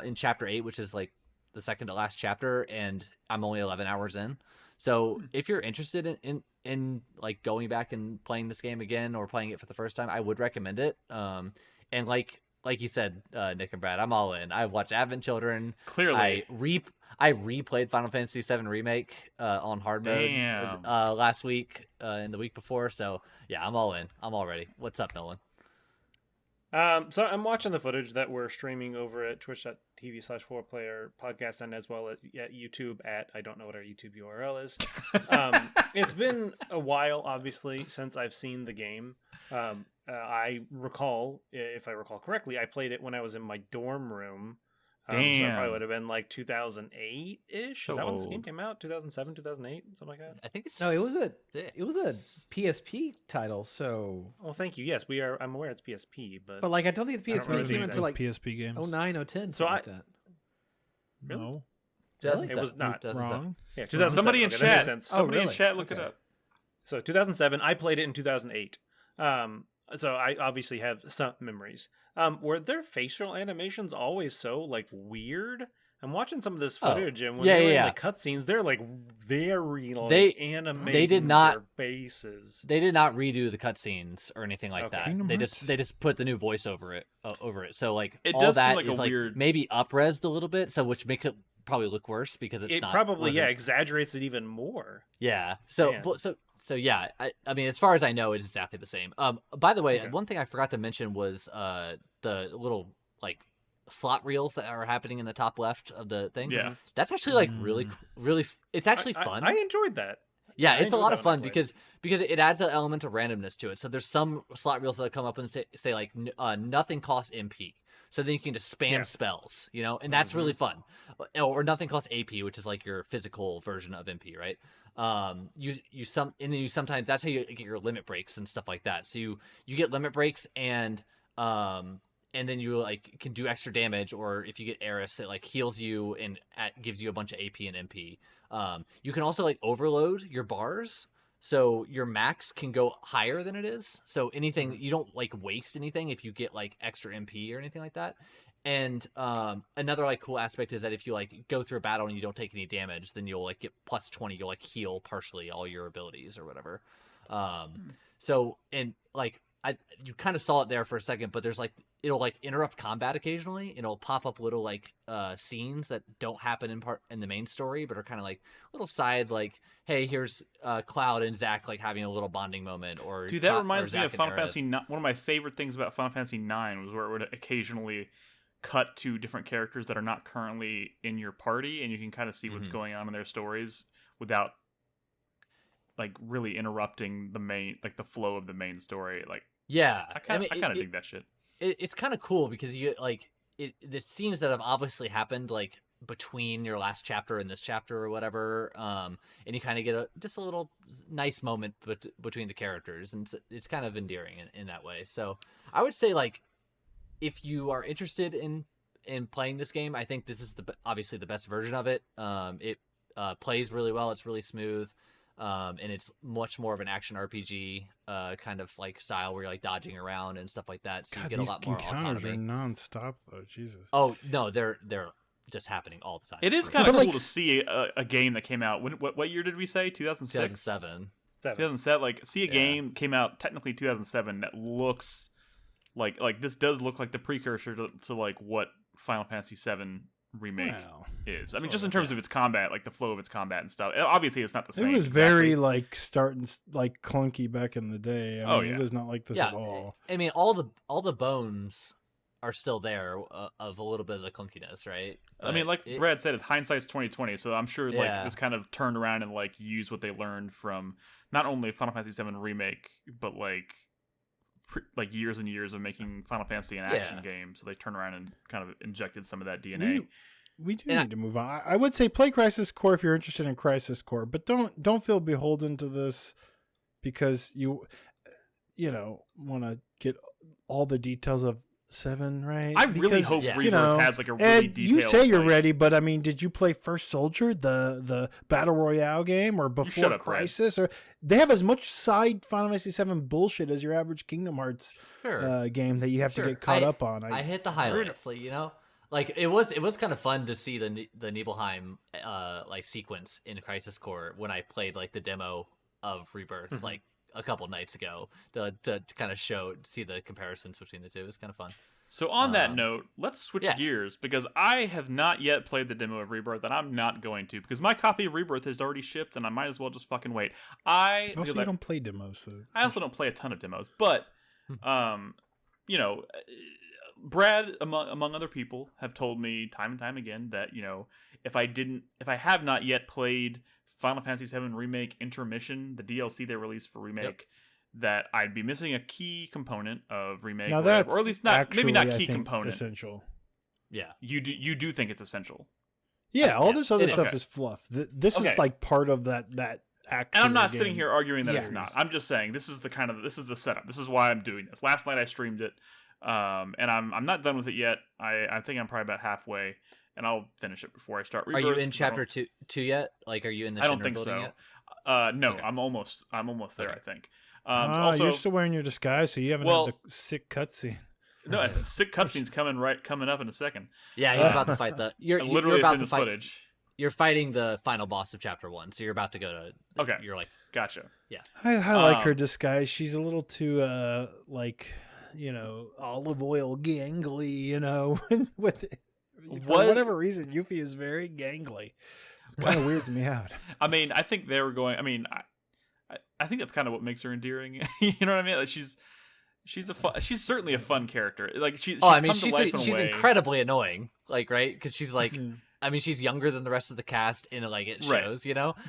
in chapter 8, which is like the second to last chapter, and I'm only 11 hours in. So if you're interested in like going back and playing this game again, or playing it for the first time, I would recommend it. And like you said, Nick and Brad, I'm all in. I watched Advent Children. Clearly, I replayed Final Fantasy VII Remake on hard mode last week and the week before. So yeah, I'm all in. I'm all ready. What's up, Nolan? So I'm watching the footage that we're streaming over at twitch.tv/4Player podcast, and as well as at YouTube at, I don't know what our YouTube URL is. It's been a while, obviously, since I've seen the game. I recall, if I recall correctly, I played it when I was in my dorm room. So it probably would have been like 2008-ish. Is that when this game came out? 2007, 2008, something like that? I think it's... No, it was a PSP title, so... Oh, thank you. Yes, I'm aware it's PSP, but... But like, I don't think the PSP came until like PSP games. 09, 010, so like that. Really? No. Really? It was not. Wrong. Yeah, 2007. Somebody in chat. Somebody in really? chat, look it up. So 2007, I played it in 2008. So I obviously have some memories. Were their facial animations always so like weird? I'm watching some of this Oh, footage, and when yeah, they're yeah, in the cutscenes, they're like very like They animated. did not- their faces. They did not redo the cutscenes or anything like Okay. that. Kingdom They Hearts? just put the new voice over it. So like It all does seem that like is a like weird- maybe up-resed a little bit, so which makes it probably look worse because it's It not. probably wasn't- exaggerates it even more. Yeah. So Man. so yeah. I mean, as far as I know, it's exactly the same. By the way, Okay. one thing I forgot to mention was the little like slot reels that are happening in the top left of the thing. Yeah. That's actually like really. It's actually I- fun. I enjoyed that. Yeah, I it's a enjoyed lot that of when I fun played. because it adds an element of randomness to it. So there's some slot reels that come up and say like nothing costs MP. So then you can just spam Yeah. spells, and that's really fun. Or nothing costs AP, which is like your physical version of MP, right? And then you sometimes that's how you get your limit breaks and stuff like that. So you get limit breaks and then you like can do extra damage, or if you get Eris, it like heals you and gives you a bunch of AP and MP. You can also like overload your bars, so your max can go higher than it is. So anything you don't like waste anything if you get like extra MP or anything like that. And another like cool aspect is that if you like go through a battle and you don't take any damage, then you'll like get plus 20. You'll like heal partially all your abilities or whatever. So and like you kind of saw it there for a second, but there's like it'll like interrupt combat occasionally, and it'll pop up little like scenes that don't happen in the main story, but are kind of like little side like, hey, here's Cloud and Zack like having a little bonding moment, or Dude, that or reminds me Zack of and Final Aerith. Fantasy. One of my favorite things about Final Fantasy IX was where it would occasionally cut to different characters that are not currently in your party, and you can kind of see what's going on in their stories without like really interrupting the flow of the main story. Like, Yeah, I kind of it- dig that shit. it's kind of cool because you like the scenes that have obviously happened like between your last chapter and this chapter or whatever, and you kind of get just a little nice moment between the characters, and it's kind of endearing in that way. So I would say like if you are interested in playing this game, I think this is obviously the best version of it. It plays really well. It's really smooth. And it's much more of an action RPG kind of like style where you're like dodging around and stuff like that. So God, you get a these lot more encounters autonomy. are non-stop though. Jesus. Oh no, they're just happening all the time. It is For kind But, of cool like- to see a game that came out. What year did we say? 2006? 2007. 2007. Like, see a Yeah. game came out technically 2007 that looks like this does look like the precursor to like what Final Fantasy VII Remake Wow. is. I mean, just in terms of its combat, like the flow of its combat and stuff. Obviously, it's not the It same. was exactly. very like like clunky back in the day. I Oh, mean, yeah. it was not like this Yeah, at all. I mean all the bones are still there of a little bit of the clunkiness, right? I mean, like But Brad said, it's hindsight's 2020. So I'm sure like Yeah. this kind of turned around and like used what they learned from not only Final Fantasy VII Remake, but like like years and years of making Final Fantasy an action Yeah. game. So they turned around and kind of injected some of that DNA. We do And need to move on. I would say play Crisis Core if you're interested in Crisis Core, but don't feel beholden to this because you want to get all the details of 7, right? I really Because, hope yeah. Rebirth has like a really and detailed. you say you're like- ready, but I mean, did you play First Soldier, the battle royale game, or before shut up, Brad. Crisis? Or they have as much side Final Fantasy VII bullshit as your average Kingdom Hearts sure. game that you have Sure. to get caught up on. I hit the highlights, like like it was kind of fun to see the Nibelheim like sequence in Crisis Core when I played like the demo of Rebirth like a couple nights ago to kind of see the comparisons between the two. It was kind of fun. So on that note, let's switch yeah. gears because I have not yet played the demo of Rebirth, and I'm not going to because my copy of Rebirth has already shipped, and I might as well just fucking wait. Also, because you don't play demos, so I also don't play a ton of demos, but Brad, among other people, have told me time and time again that if I have not yet played Final Fantasy VII Remake Intermission, the DLC they released for Remake, that I'd be missing a key component of Remake, now or whatever, that's or at least not maybe not actually, I key think, component. essential. Yeah. You do think it's essential, Yeah, all this other it stuff is. is fluff. This Okay. is like part of that actual. and I'm not game. sitting here arguing that it's Yeah. not. I'm just saying this is the setup. This is why I'm doing this. Last night I streamed it, and I'm not done with it yet. I think I'm probably about halfway, and I'll finish it before I start. Are Rebirth, you in 'cause I don't- chapter two yet? Like, are you in the? I don't Shinra think building so. Yet? No, Okay. I'm almost there. Okay. I think. Ah, Also, you're still wearing your disguise, so you haven't Well- had the sick cutscene. No, it's sick cutscenes coming up in a second. Yeah, he's about to fight the. You're Literally, about it's in to this fight. footage. You're fighting the final boss of chapter 1, so you're about to go to. Okay. You're like, Gotcha. I like her disguise. She's a little too like, olive oil gangly. For whatever reason, Yuffie is very gangly. It's kind of weirds me out. I mean, I think they were going. I mean, I think that's kind of what makes her endearing. You know what I mean? Like she's certainly a fun character. Like she's come to life in a she's way. incredibly annoying. Like, right? Because she's like. I mean, she's younger than the rest of the cast, and like it shows,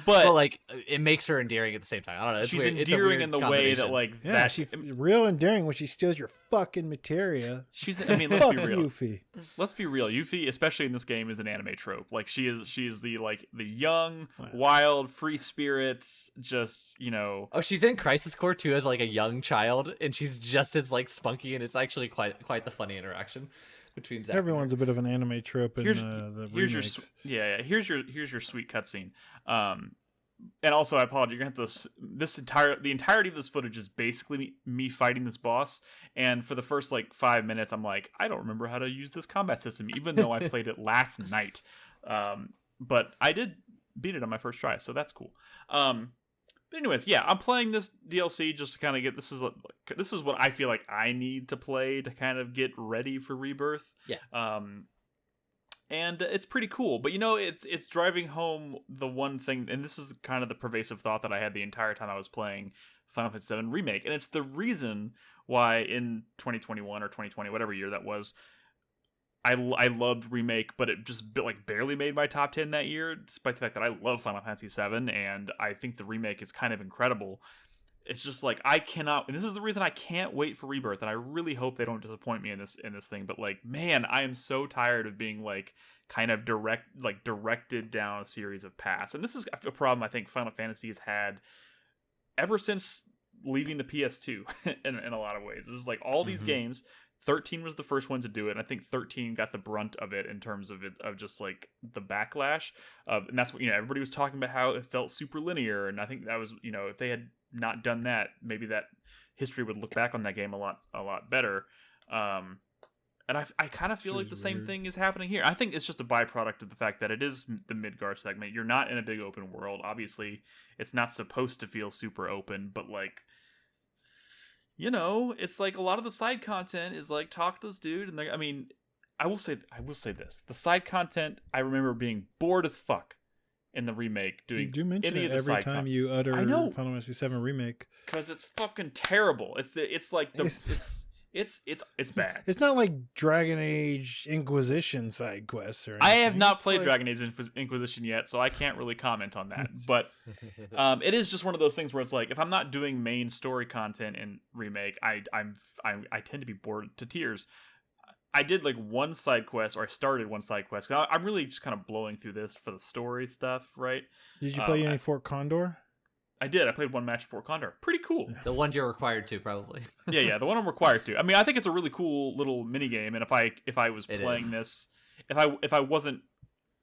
But like, it makes her endearing at the same time. I don't know. It's she's weird. endearing in the way that like she's real endearing when she steals your fucking materia. I mean, let's be real. Yuffie. Let's be real. Yuffie, especially in this game, is an anime trope. Like she is the young, wild, free spirits. Just Oh, she's in Crisis Core too as like a young child, and she's just as like spunky, and it's actually quite the funny interaction. Between Zach Everyone's a bit of an anime trope in the remakes. Here's your sweet cutscene. And also I apologize. You're gonna have the entirety of this footage is basically me fighting this boss. And for the first like 5 minutes, I'm like, I don't remember how to use this combat system, even though I played it last night. But I did beat it on my first try, so that's cool. But anyways, yeah, I'm playing this DLC just to kind of get this is what I feel like I need to play to kind of get ready for Rebirth. Yeah. And it's pretty cool, but it's driving home the one thing, and this is kind of the pervasive thought that I had the entire time I was playing Final Fantasy VII Remake, and it's the reason why in 2021 or 2020, whatever year that was, I loved Remake, but it just barely made my top 10 that year, despite the fact that I love Final Fantasy VII, and I think the remake is kind of incredible. It's just like, I cannot, and this is the reason I can't wait for Rebirth, and I really hope they don't disappoint me in this thing, but like, man, I am so tired of being like, kind of directed down a series of paths, and this is a problem I think Final Fantasy has had ever since leaving the PS2 in a lot of ways. This is like all these games. 13 was the first one to do it, and I think 13 got the brunt of it in terms of just like the backlash. And that's what everybody was talking about, how it felt super linear, and I think that was if they had not done that, maybe that history would look back on that game a lot better. And I kind of feel like the same thing is happening here. I think it's just a byproduct of the fact that it is the Midgar segment. You're not in a big open world. Obviously, it's not supposed to feel super open, but like, it's like a lot of the side content is like, talk to this dude, and I will say this: the side content, I remember being bored as fuck in the remake. Doing you do mention any it of the every side time you utter Final Fantasy VII Remake, because it's fucking terrible. It's bad. It's not like Dragon Age Inquisition side quests or anything. I have not played Dragon Age Inquisition yet, so I can't really comment on that. But it is just one of those things where it's like, if I'm not doing main story content in Remake, I tend to be bored to tears. I did like one side quest, or I started one side quest. I'm really just kind of blowing through this for the story stuff, right? Did you play any Fort Condor? I did. I played one match for Condor. Pretty cool. The one you're required to, probably. yeah, the one I'm required to. I mean, I think it's a really cool little mini game, and if I was playing this, if I wasn't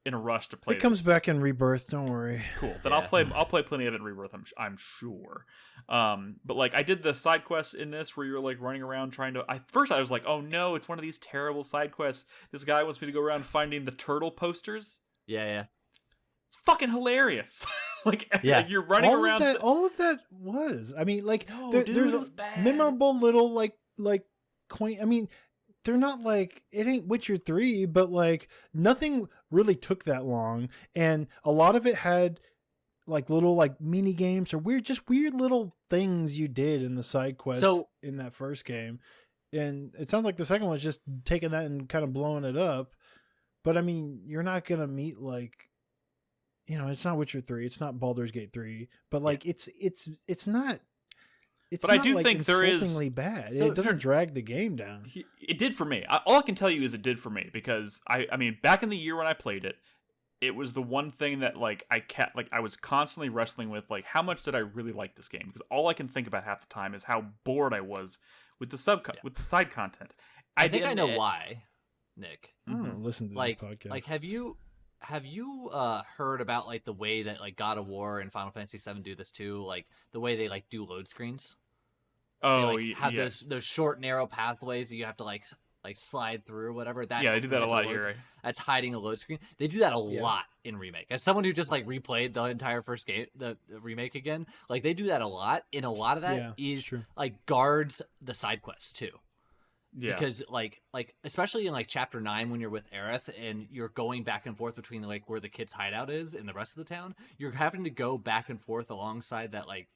in a rush to play, it comes back in Rebirth. Don't worry. Cool. Then I'll play plenty of it in Rebirth. I'm sure. But like, I did the side quests in this where you're like running around trying to. First I was like, oh no, it's one of these terrible side quests. This guy wants me to go around finding the turtle posters. Yeah. It's fucking hilarious. Like you're running around. All of that was. I mean, like there's it was bad. Memorable little like quaint. I mean, they're not like, it ain't Witcher 3, but like nothing really took that long, and a lot of it had like little like mini games or weird little things you did in the side quests in that first game. And it sounds like the second one's just taking that and kind of blowing it up. But I mean, you're not gonna meet like, it's not Witcher 3, it's not Baldur's Gate 3, but like it's not. It's but not I do like think there is insultingly bad. So it doesn't drag the game down. It did for me. All I can tell you is it did for me, because I mean, back in the year when I played it, it was the one thing that like I was constantly wrestling with, like, how much did I really like this game? Because all I can think about half the time is how bored I was with the with the side content. I think I know why, Nick. I don't listen to this podcast. Like, have you heard about like the way that like God of War and Final Fantasy VII do this too? Like the way they like do load screens. Oh, they, like, have those short narrow pathways that you have to like like slide through or whatever. That's Yeah, they do that a lot load, here. That's hiding a load screen. They do that a lot in Remake. As someone who just like replayed the entire first game, the Remake again, like they do that a lot. And a lot of that is like guards the side quests too. Yeah. Because like especially in like chapter 9 when you're with Aerith and you're going back and forth between like where the kids' hideout is and the rest of the town, you're having to go back and forth alongside that like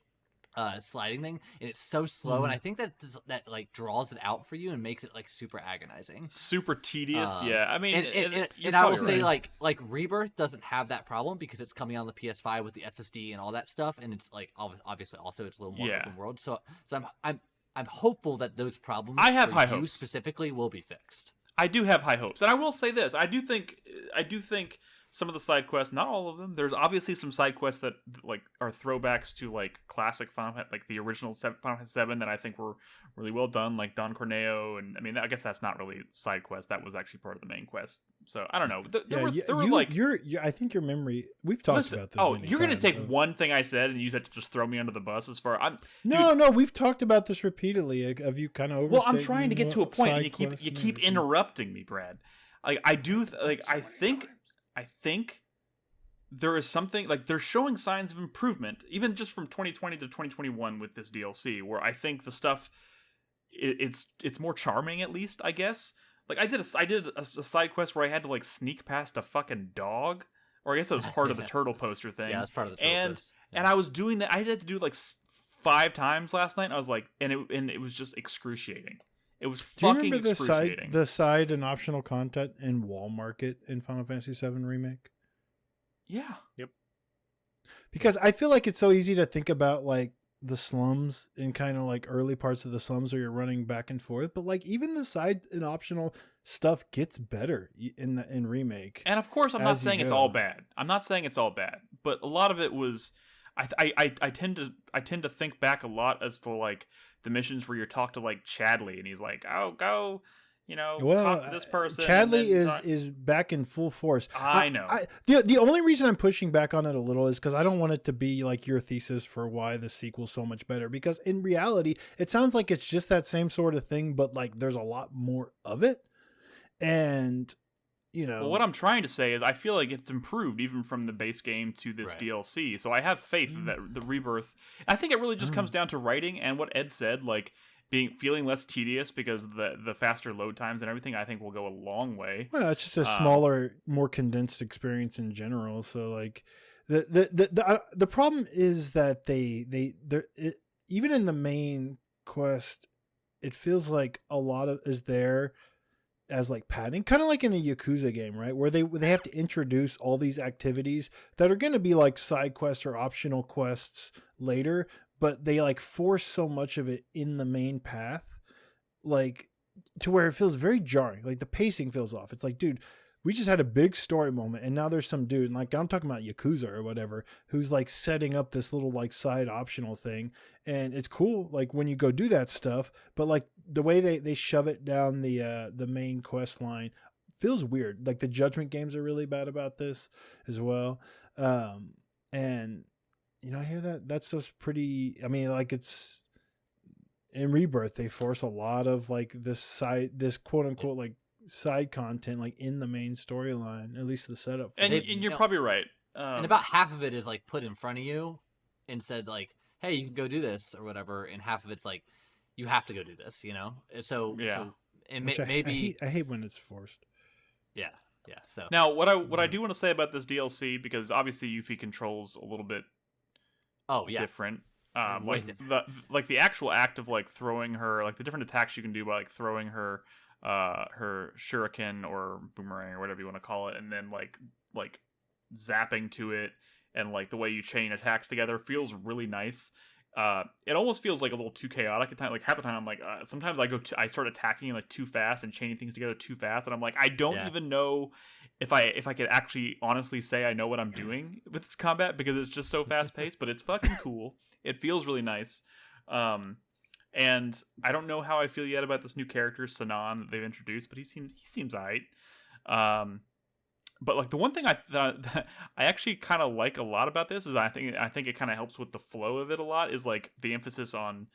sliding thing, and it's so slow, and I think that like draws it out for you and makes it like super agonizing, super tedious. I mean, and I will say like Rebirth doesn't have that problem because it's coming on the PS5 with the SSD and all that stuff, and it's like obviously also it's a little more open world. So I'm hopeful that those problems I have for high you hopes specifically will be fixed. I do have high hopes, and I will say this: I do think some of the side quests, not all of them. There's obviously some side quests that like are throwbacks to like classic Final, like the original Final Fantasy VII that I think were really well done, like Don Corneo, and I mean I guess that's not really side quest. That was actually part of the main quest. So I don't know. There were like I think your memory. We've talked about this. Oh, you're gonna take one thing I said and use it to just throw me under the bus. As far No, we've talked about this repeatedly. Of you kind of overstating. Well, I'm trying to get to a point, and you keep interrupting me, Brad. Like I do. I think there is something like they're showing signs of improvement, even just from 2020 to 2021 with this DLC, where I think the stuff it's more charming, at least, I guess. Like I did a side quest where I had to like sneak past a fucking dog, or I guess that was part of the turtle poster thing. Yeah, that's part of the turtle post. And I was doing that. I had to do like 5 times last night. And I was like, and it was just excruciating. It was fucking excruciating. The side and optional content in Wall Market in Final Fantasy VII Remake? Yeah. Yep. Because I feel like it's so easy to think about like the slums and kind of like early parts of the slums where you're running back and forth, but like even the side and optional stuff gets better in Remake. And of course, I'm not saying it's all bad. I'm not saying it's all bad, but a lot of it was. I tend to think back a lot as to like the missions where you're talk to like Chadley and he's like, oh, go, talk to this person. Chadley is back in full force. I know. The only reason I'm pushing back on it a little is because I don't want it to be like your thesis for why the sequel's so much better. Because in reality, it sounds like it's just that same sort of thing, but like there's a lot more of it. And well, what I'm trying to say is I feel like it's improved even from the base game to this DLC. So I have faith that the Rebirth. I think it really just comes down to writing and what Ed said, like feeling less tedious because the faster load times and everything. I think will go a long way. Well, it's just a smaller, more condensed experience in general. So like the problem is that even in the main quest, it feels like a lot of is there as like padding, kind of like in a Yakuza game, right? Where they have to introduce all these activities that are going to be like side quests or optional quests later, but they like force so much of it in the main path, like to where it feels very jarring. Like the pacing feels off. It's like, dude, we just had a big story moment and now there's some dude, and like I'm talking about Yakuza or whatever, who's like setting up this little like side optional thing, and it's cool like when you go do that stuff, but like the way they shove it down the main quest line feels weird. Like the Judgment games are really bad about this as well. And I hear that's just pretty, I mean, like it's in Rebirth, they force a lot of like this quote unquote like side content like in the main storyline, at least the setup. And you're probably right. And about half of it is like put in front of you and said like, hey, you can go do this or whatever. And half of it's like, you have to go do this, So, and maybe I hate when it's forced. Yeah. So now what I do want to say about this DLC, because obviously Yuffie controls a little bit different. Like the actual act of like throwing her, like the different attacks you can do by like throwing her shuriken or boomerang or whatever you want to call it, and then like zapping to it, and like the way you chain attacks together feels really nice. It almost feels like a little too chaotic at times. Like half the time I'm like, sometimes I start attacking like too fast and chaining things together too fast, and I'm like, I don't even know if I could actually honestly say I know what I'm doing with this combat, because it's just so fast paced. But it's fucking cool. It feels really nice. And I don't know how I feel yet about this new character Sinan that they've introduced, but he seems alright. But like the one thing that I actually kind of like a lot about this is I think it kind of helps with the flow of it a lot, is like the emphasis on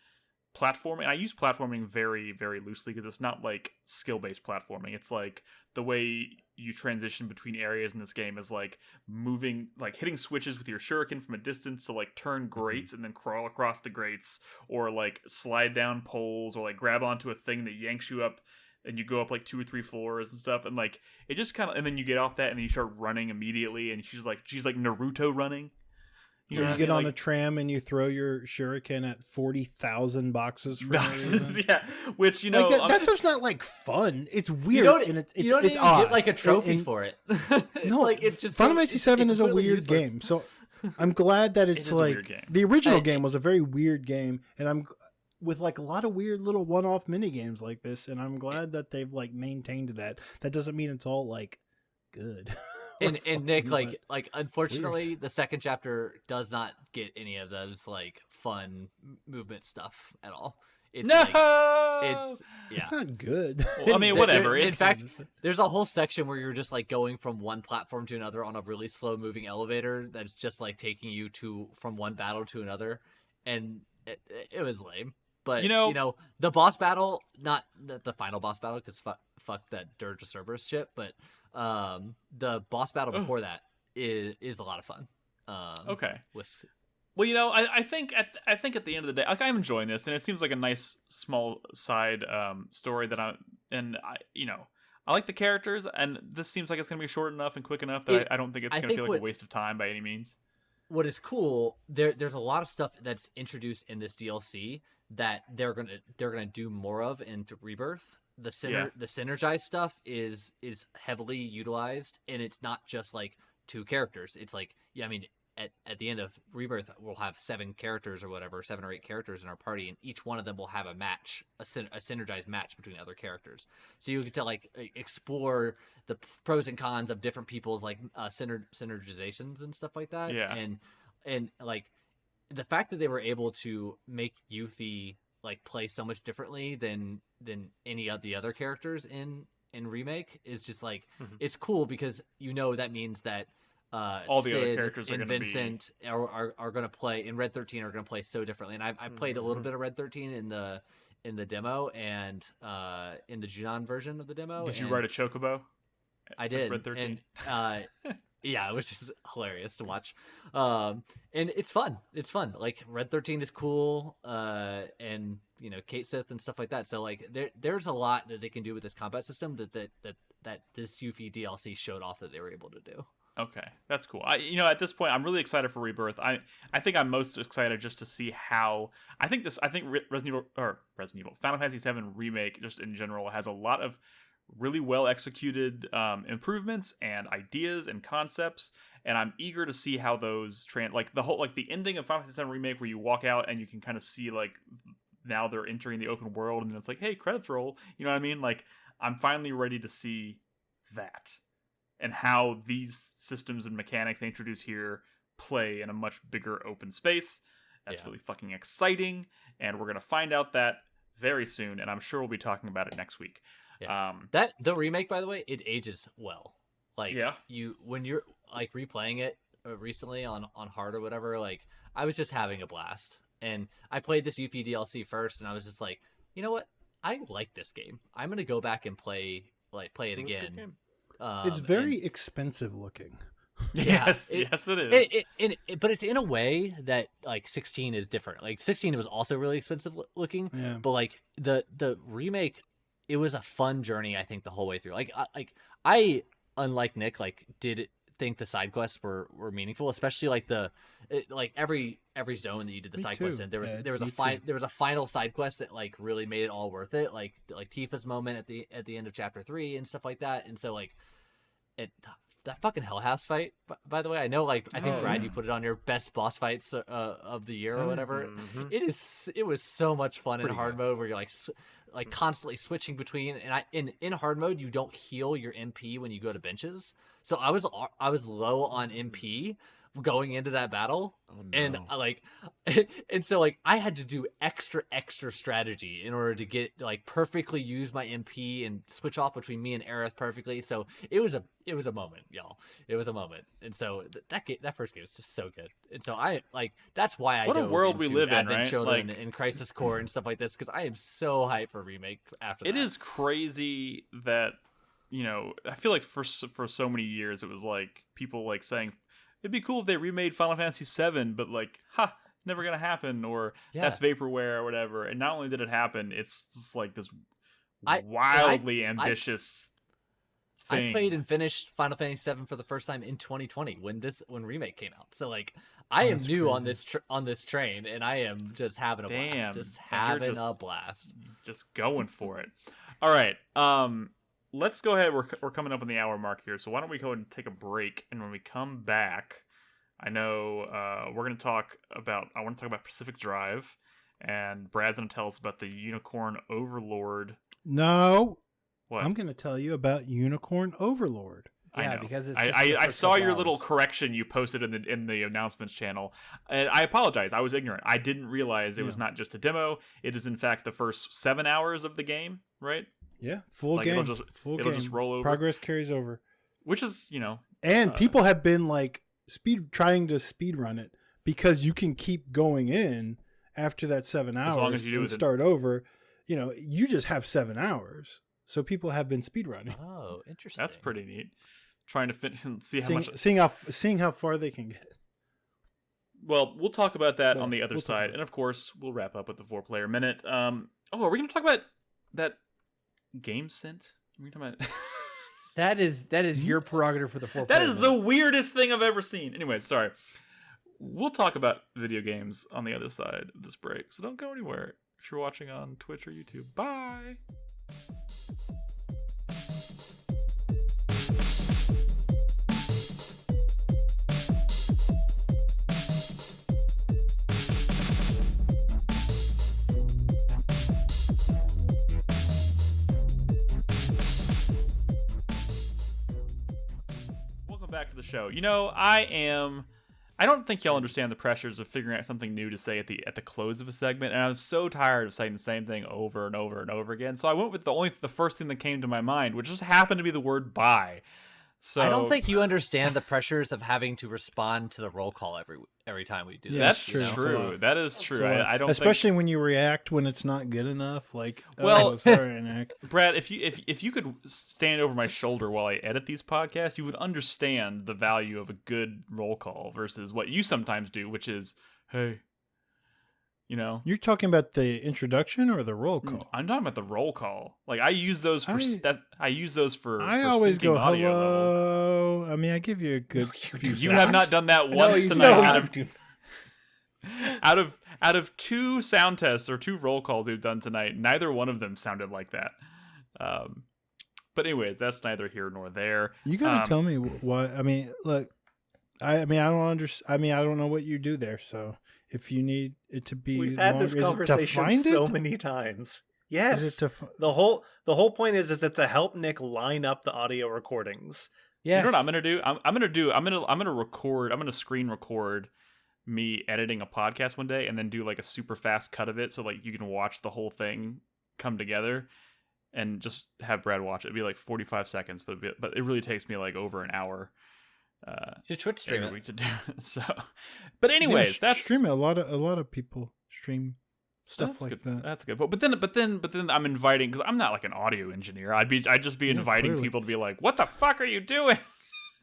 platforming. I use platforming very, very loosely because it's not like skill-based platforming. It's like the way you transition between areas in this game is like moving, like hitting switches with your shuriken from a distance to like turn grates and then crawl across the grates, or like slide down poles, or like grab onto a thing that yanks you up and you go up like 2 or 3 floors and stuff. And like it just kind of, and then you get off that and then you start running immediately, and she's like Naruto running. You get on a tram and you throw your shuriken at 40,000 boxes for no reason. Yeah, which that stuff's not like fun. It's weird, and it's you don't even odd. get like a trophy for it. It's just Final Fantasy VII is a weird useless. game, so I'm glad that it's like the original game was a very weird game, and I'm with like a lot of weird little one-off mini games like this, and I'm glad that they've like maintained that. That doesn't mean it's all like good. And Nick, like unfortunately, the second chapter does not get any of those like fun movement stuff at all. It's it's not good. Well, I mean, whatever. In fact, there's a whole section where you're just like going from one platform to another on a really slow moving elevator that's just like taking you from one battle to another, and it was lame. But the boss battle, not the final boss battle, because fuck that Dirge of Cerberus shit, but the boss battle before that is a lot of fun. Okay. Well, I think at the end of the day, like, I'm enjoying this, and it seems like a nice small side story that I like the characters, and this seems like it's gonna be short enough and quick enough that I don't think it's gonna feel like a waste of time by any means. What is cool, there's a lot of stuff that's introduced in this DLC that they're gonna do more of in Rebirth. The synergized stuff is heavily utilized, and it's not just like 2 characters. It's like, at the end of Rebirth, we'll have 7 characters or whatever, 7 or 8 characters in our party, and each one of them will have a match, a synergized match between other characters. So you get to like explore the pros and cons of different people's like synergizations and stuff like that. Yeah. And like the fact that they were able to make Yuffie like play so much differently than any of the other characters in Remake is just like it's cool, because that means that all the Sid other characters and Vincent are going to play in Red 13 are going to play so differently. And I played a little bit of Red 13 in the demo and in the Junon version of the demo. Did you ride a chocobo? I did. Red 13. And yeah, which is hilarious to watch. And it's fun. It's fun. Like Red 13 is cool. And Kate Sith and stuff like that. So like there's a lot that they can do with this combat system that this Yuffie DLC showed off that they were able to do. Okay, that's cool. At this point, I'm really excited for Rebirth. I think I'm most excited just to see how. I think Final Fantasy VII Remake, just in general, has a lot of really well executed improvements and ideas and concepts, and I'm eager to see how those the ending of Final Fantasy VII Remake, where you walk out and you can kind of see like now they're entering the open world, and then it's like, hey, credits roll. You know what I mean? Like, I'm finally ready to see that. And how these systems and mechanics they introduce here play in a much bigger open space. That's really fucking exciting. And we're going to find out that very soon. And I'm sure we'll be talking about it next week. Yeah. The remake, by the way, it ages well. Like, when you're like replaying it recently on hard or whatever, like, I was just having a blast. And I played this Yuffie DLC first, and I was just like, you know what? I like this game. I'm going to go back and play it again. It's very expensive looking. Yes, it is. But it's in a way that like 16 is different. Like 16 was also really expensive looking, but like the remake, it was a fun journey. I think the whole way through. I unlike Nick, like did think the side quests were meaningful, especially like every zone that you did the side quest in. There was a final side quest that like really made it all worth it. Like Tifa's moment at the end of chapter 3 and stuff like that. And so like that fucking Hell House fight, by the way, I know, like, I think Brad, you put it on your best boss fights of the year or whatever. It was so much fun in hard mode, where you're like constantly switching between, and in hard mode you don't heal your MP when you go to benches. So I was low on MP going into that battle. Oh, And no. like, and so like I had to do extra strategy in order to get like perfectly use my MP and switch off between me and Aerith perfectly. So it was a moment, y'all. It was a moment. And so that first game was just so good. And so I like that's why I What a dove world we into live in, Advent right? Children Like- and Crisis Core and stuff like this because I am so hyped for Remake after that. It is crazy that, I feel like for so many years it was like people like saying it'd be cool if they remade Final Fantasy VII, but like, never gonna happen, or that's vaporware or whatever. And not only did it happen, it's just like this wildly ambitious thing. I played and finished Final Fantasy VII for the first time in 2020 when Remake came out. So like I am new on this train, and I am just having a blast. Just having a blast. Just going for it. All right. Let's go ahead. We're coming up on the hour mark here, so why don't we go ahead and take a break? And when we come back, I know we're going to talk about. I want to talk about Pacific Drive, and Brad's going to tell us about the Unicorn Overlord. No, What? I'm going to tell you about Unicorn Overlord. I Yeah, know. because it's I saw your little hours. correction you posted in the announcements channel, and I apologize. I was ignorant. I didn't realize it was not just a demo. It is in fact the first 7 hours of the game, right? Yeah, full Like, game. it'll just roll over. Progress carries over. Which is, And people have been like trying to speed run it because you can keep going in after that 7 hours As long as you do and it in- start over. You just have 7 hours. So people have been speed running. Oh, interesting. that's pretty neat. Trying to finish and see how much. Seeing how far they can get. Well, we'll talk about that on the other we'll talk side, about and of course, we'll wrap up with the 4-player minute. Are we going to talk about that game sent? Are we talking about? That is your prerogative for the 4 That is the weirdest thing I've ever seen. Anyway, sorry. We'll talk about video games on the other side of this break, so don't go anywhere if you're watching on Twitch or YouTube. Bye. Welcome back to the show. I don't think y'all understand the pressures of figuring out something new to say at the close of a segment, and I'm so tired of saying the same thing over and over and over again. So I went with the first thing that came to my mind, which just happened to be the word "bye." So I don't think you understand the pressures of having to respond to the roll call every time we do Yeah, this. that's true. true. That is true. I don't. Especially when you react when it's not good enough. Like, Well- sorry, Nick. think, Brad, if you could stand over my shoulder while I edit these podcasts, you would understand the value of a good roll call versus what you sometimes do, which is, hey, You're talking about the introduction or the roll call? I'm talking about the roll call. Like I use those for I for always syncing go audio levels. hello. I mean, I give you a good. You have not done that once you tonight. don't. Out of two sound tests or two roll calls we've done tonight, neither one of them sounded like that. But anyways, that's neither here nor there. You gotta tell me why. I mean, look. I don't know what you do there. So if you need it to be, We've had this is it to conversation find so it? many times. Is Yes. it to fi- The whole point is it to help Nick line up the audio recordings. Yes. You know what I'm gonna do? I'm gonna screen record me editing a podcast one day and then do like a super fast cut of it so like you can watch the whole thing come together and just have Brad watch it. It'd be like 45 seconds, but it really takes me like over an hour. You Twitch stream every it. week to do it. So, but anyways, that's stream it. A lot of people stream stuff that's like good. that. That's good. But then I'm inviting, because I'm not like an audio engineer. I'd just be inviting clearly. people to be like, "What the fuck are you doing?"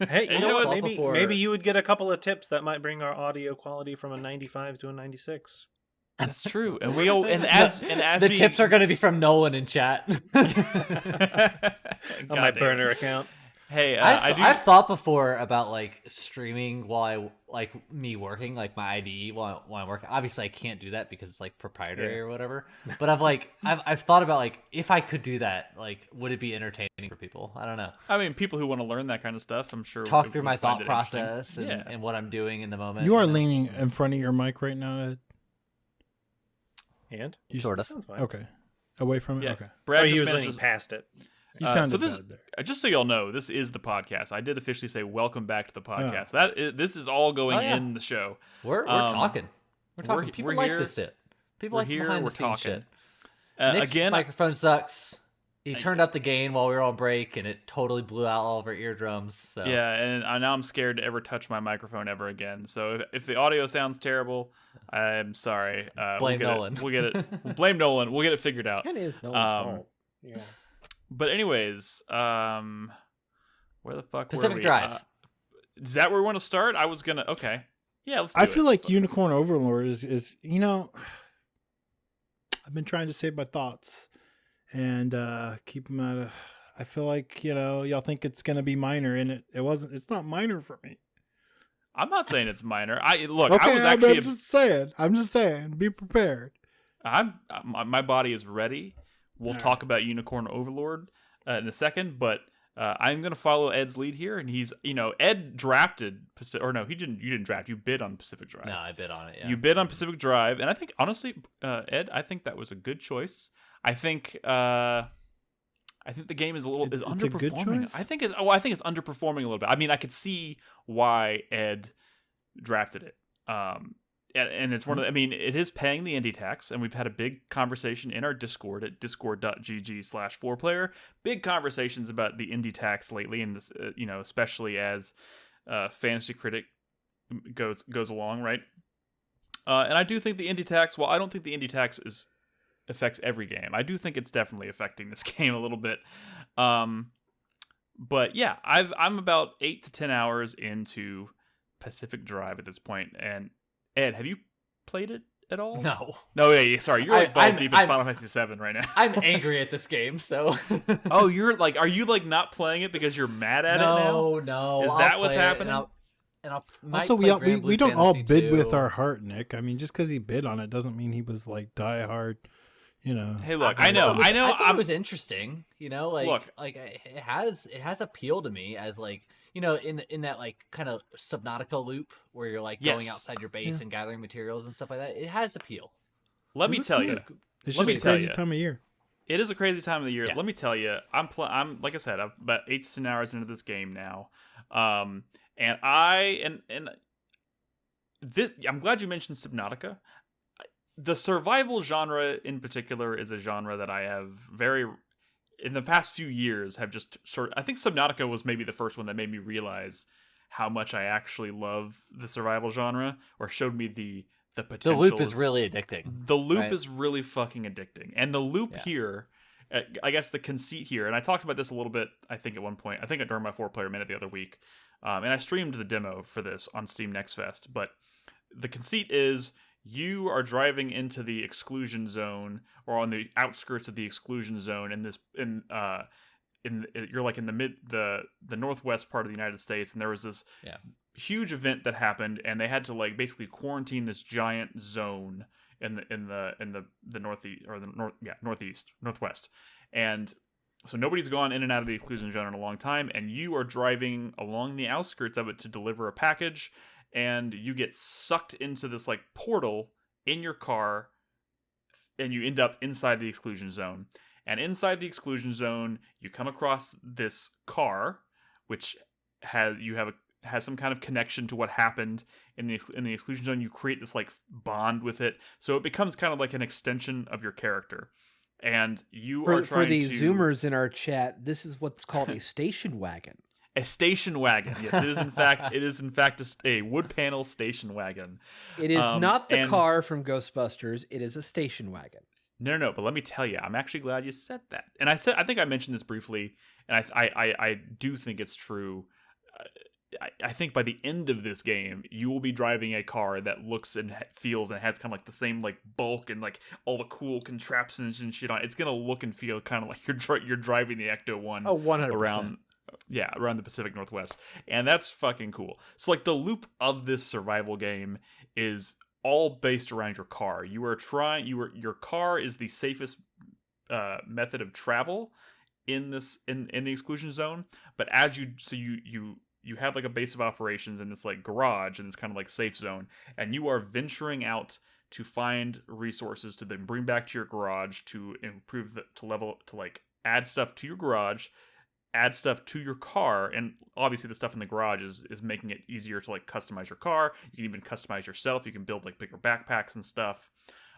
Hey, you You know know what? what's Maybe you would get a couple of tips that might bring our audio quality from a 95 to a 96. That's true. And The tips are going to be from Nolan in chat. On my burner account. Hey, I've thought before about like streaming while me working, like my IDE while I'm working. Obviously, I can't do that because it's like proprietary or whatever. But I've thought about like if I could do that, like would it be entertaining for people? I don't know. I mean, people who want to learn that kind of stuff, I'm sure Talk would through my find thought it interesting. process and what I'm doing in the moment. You are know? leaning in front of your mic right now, Ed. And? You Sort of. Sounds fine. Okay. Away from it. Yeah. Okay. Brad Oh, he just was leaning manages. past it. You sounded so this, bad there. just so y'all know, this is the podcast. I did officially say welcome back to the podcast. This is all going in the show. We're talking. We're talking. People we're like here. this shit. People We're like here. behind We're the scenes talking. shit. Nick's Again, microphone sucks. He turned up the gain while we were on break, and it totally blew out all of our eardrums. So. yeah, and now I'm scared to ever touch my microphone ever again. So if the audio sounds terrible, I'm sorry. Blame Nolan. We'll get it. Blame Nolan. We'll get it figured out. It is Nolan's fault. Yeah. But anyways, where the fuck Pacific were we? Drive. Is that where we want to start? I was gonna. Okay. Yeah, let's. I feel like Unicorn Overlord is I've been trying to save my thoughts and keep them out of. I feel like y'all think it's gonna be minor, and it wasn't. It's not minor for me. I'm not saying it's minor. Look. Okay, I was actually. I'm just saying. Be prepared. My body is ready. We'll talk about Unicorn Overlord in a second, but I'm going to follow Ed's lead here, and he's, Ed drafted, or no, he didn't. You didn't draft. You bid on Pacific Drive. No, I bid on it. Yeah. You bid on Pacific Drive, and I think honestly, Ed, I think that was a good choice. I think the game is is underperforming. A good choice? I think it's underperforming a little bit. I mean, I could see why Ed drafted it. And it's one of the, I mean, it is paying the indie tax, and we've had a big conversation in our Discord at discord.gg/4Player. Big conversations about the indie tax lately, and especially as Fantasy Critic goes along, right? And I do think the indie tax. Well, I don't think the indie tax affects every game. I do think it's definitely affecting this game a little bit. But yeah, I'm about 8 to 10 hours into Pacific Drive at this point, and Ed, have you played it at all? No. No, yeah, sorry. You're like balls deep in Final Fantasy VII right now. I'm angry at this game, so. Oh, are you like not playing it because you're mad at it now? No. Is that what's happening? Also, we don't all bid with our heart, Nick. I mean, just because he bid on it doesn't mean he was like die hard. Hey, look, I know. I thought it was interesting. Look, it has appeal to me as like. In that like kind of Subnautica loop where you're like going outside your base and gathering materials and stuff like that, it has appeal. Let me tell you, it's just a crazy time of year. It is a crazy time of the year. Yeah. Let me tell you, I'm like I said, I'm about 8 to 10 hours into this game now, and I'm glad you mentioned Subnautica. The survival genre in particular is a genre that I have in the past few years have just I think Subnautica was maybe the first one that made me realize how much I actually love the survival genre, or showed me the potential. The loop is really addicting. The loop is really fucking addicting. And the loop here, I guess the conceit here, and I talked about this a little bit, I think at one point, I think during my 4-player minute the other week, and I streamed the demo for this on Steam Next Fest, but the conceit is you are driving into the exclusion zone, or on the outskirts of the exclusion zone, you're like in the northwest part of the United States, and there was this huge event that happened, and they had to like basically quarantine this giant zone in the northwest, and so nobody's gone in and out of the exclusion zone in a long time, and you are driving along the outskirts of it to deliver a package. And you get sucked into this like portal in your car, and you end up inside the exclusion zone. And inside the exclusion zone, you come across this car, which has some kind of connection to what happened in the exclusion zone. You create this like bond with it, so it becomes kind of like an extension of your character. And you are trying for the Zoomers in our chat. This is what's called a station wagon. A station wagon. Yes, it is in fact a wood panel station wagon. It is not the car from Ghostbusters. It is a station wagon. No. But let me tell you, I'm actually glad you said that. And I think I mentioned this briefly, and I do think it's true. I think by the end of this game, you will be driving a car that looks and feels and has kind of like the same like bulk and like all the cool contraptions and shit on it. It's gonna look and feel kind of like you're driving the Ecto-1 100%. around the Pacific Northwest, and that's fucking cool. So like the loop of this survival game is all based around your car. Your car is the safest method of travel in the exclusion zone, but as you have like a base of operations in this like garage and this kind of like safe zone, and you are venturing out to find resources to then bring back to your garage to improve to add stuff to your garage, add stuff to your car, and obviously the stuff in the garage is making it easier to like customize your car. You can even customize yourself. You can build like bigger backpacks and stuff.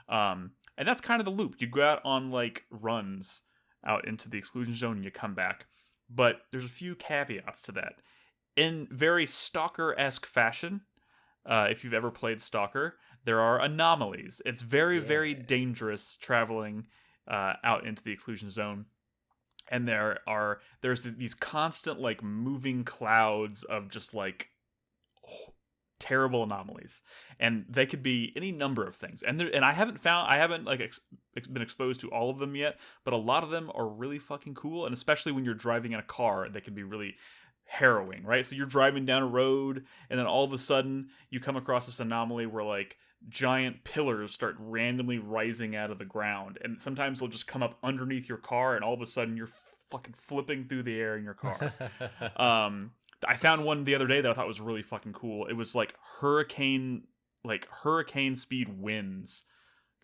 And that's kind of the loop. You go out on like runs out into the exclusion zone and you come back. But there's a few caveats to that. In very Stalker-esque fashion, if you've ever played Stalker, there are anomalies. It's very, very dangerous traveling out into the exclusion zone. And there's these constant like moving clouds of just like terrible anomalies, and they could be any number of things. And I haven't like been exposed to all of them yet, but a lot of them are really fucking cool. And especially when you're driving in a car, they can be really harrowing, right? So you're driving down a road, and then all of a sudden you come across this anomaly where like giant pillars start randomly rising out of the ground, and sometimes they'll just come up underneath your car, and all of a sudden you're fucking flipping through the air in your car. I found one the other day that I thought was really fucking cool. It was like hurricane speed winds.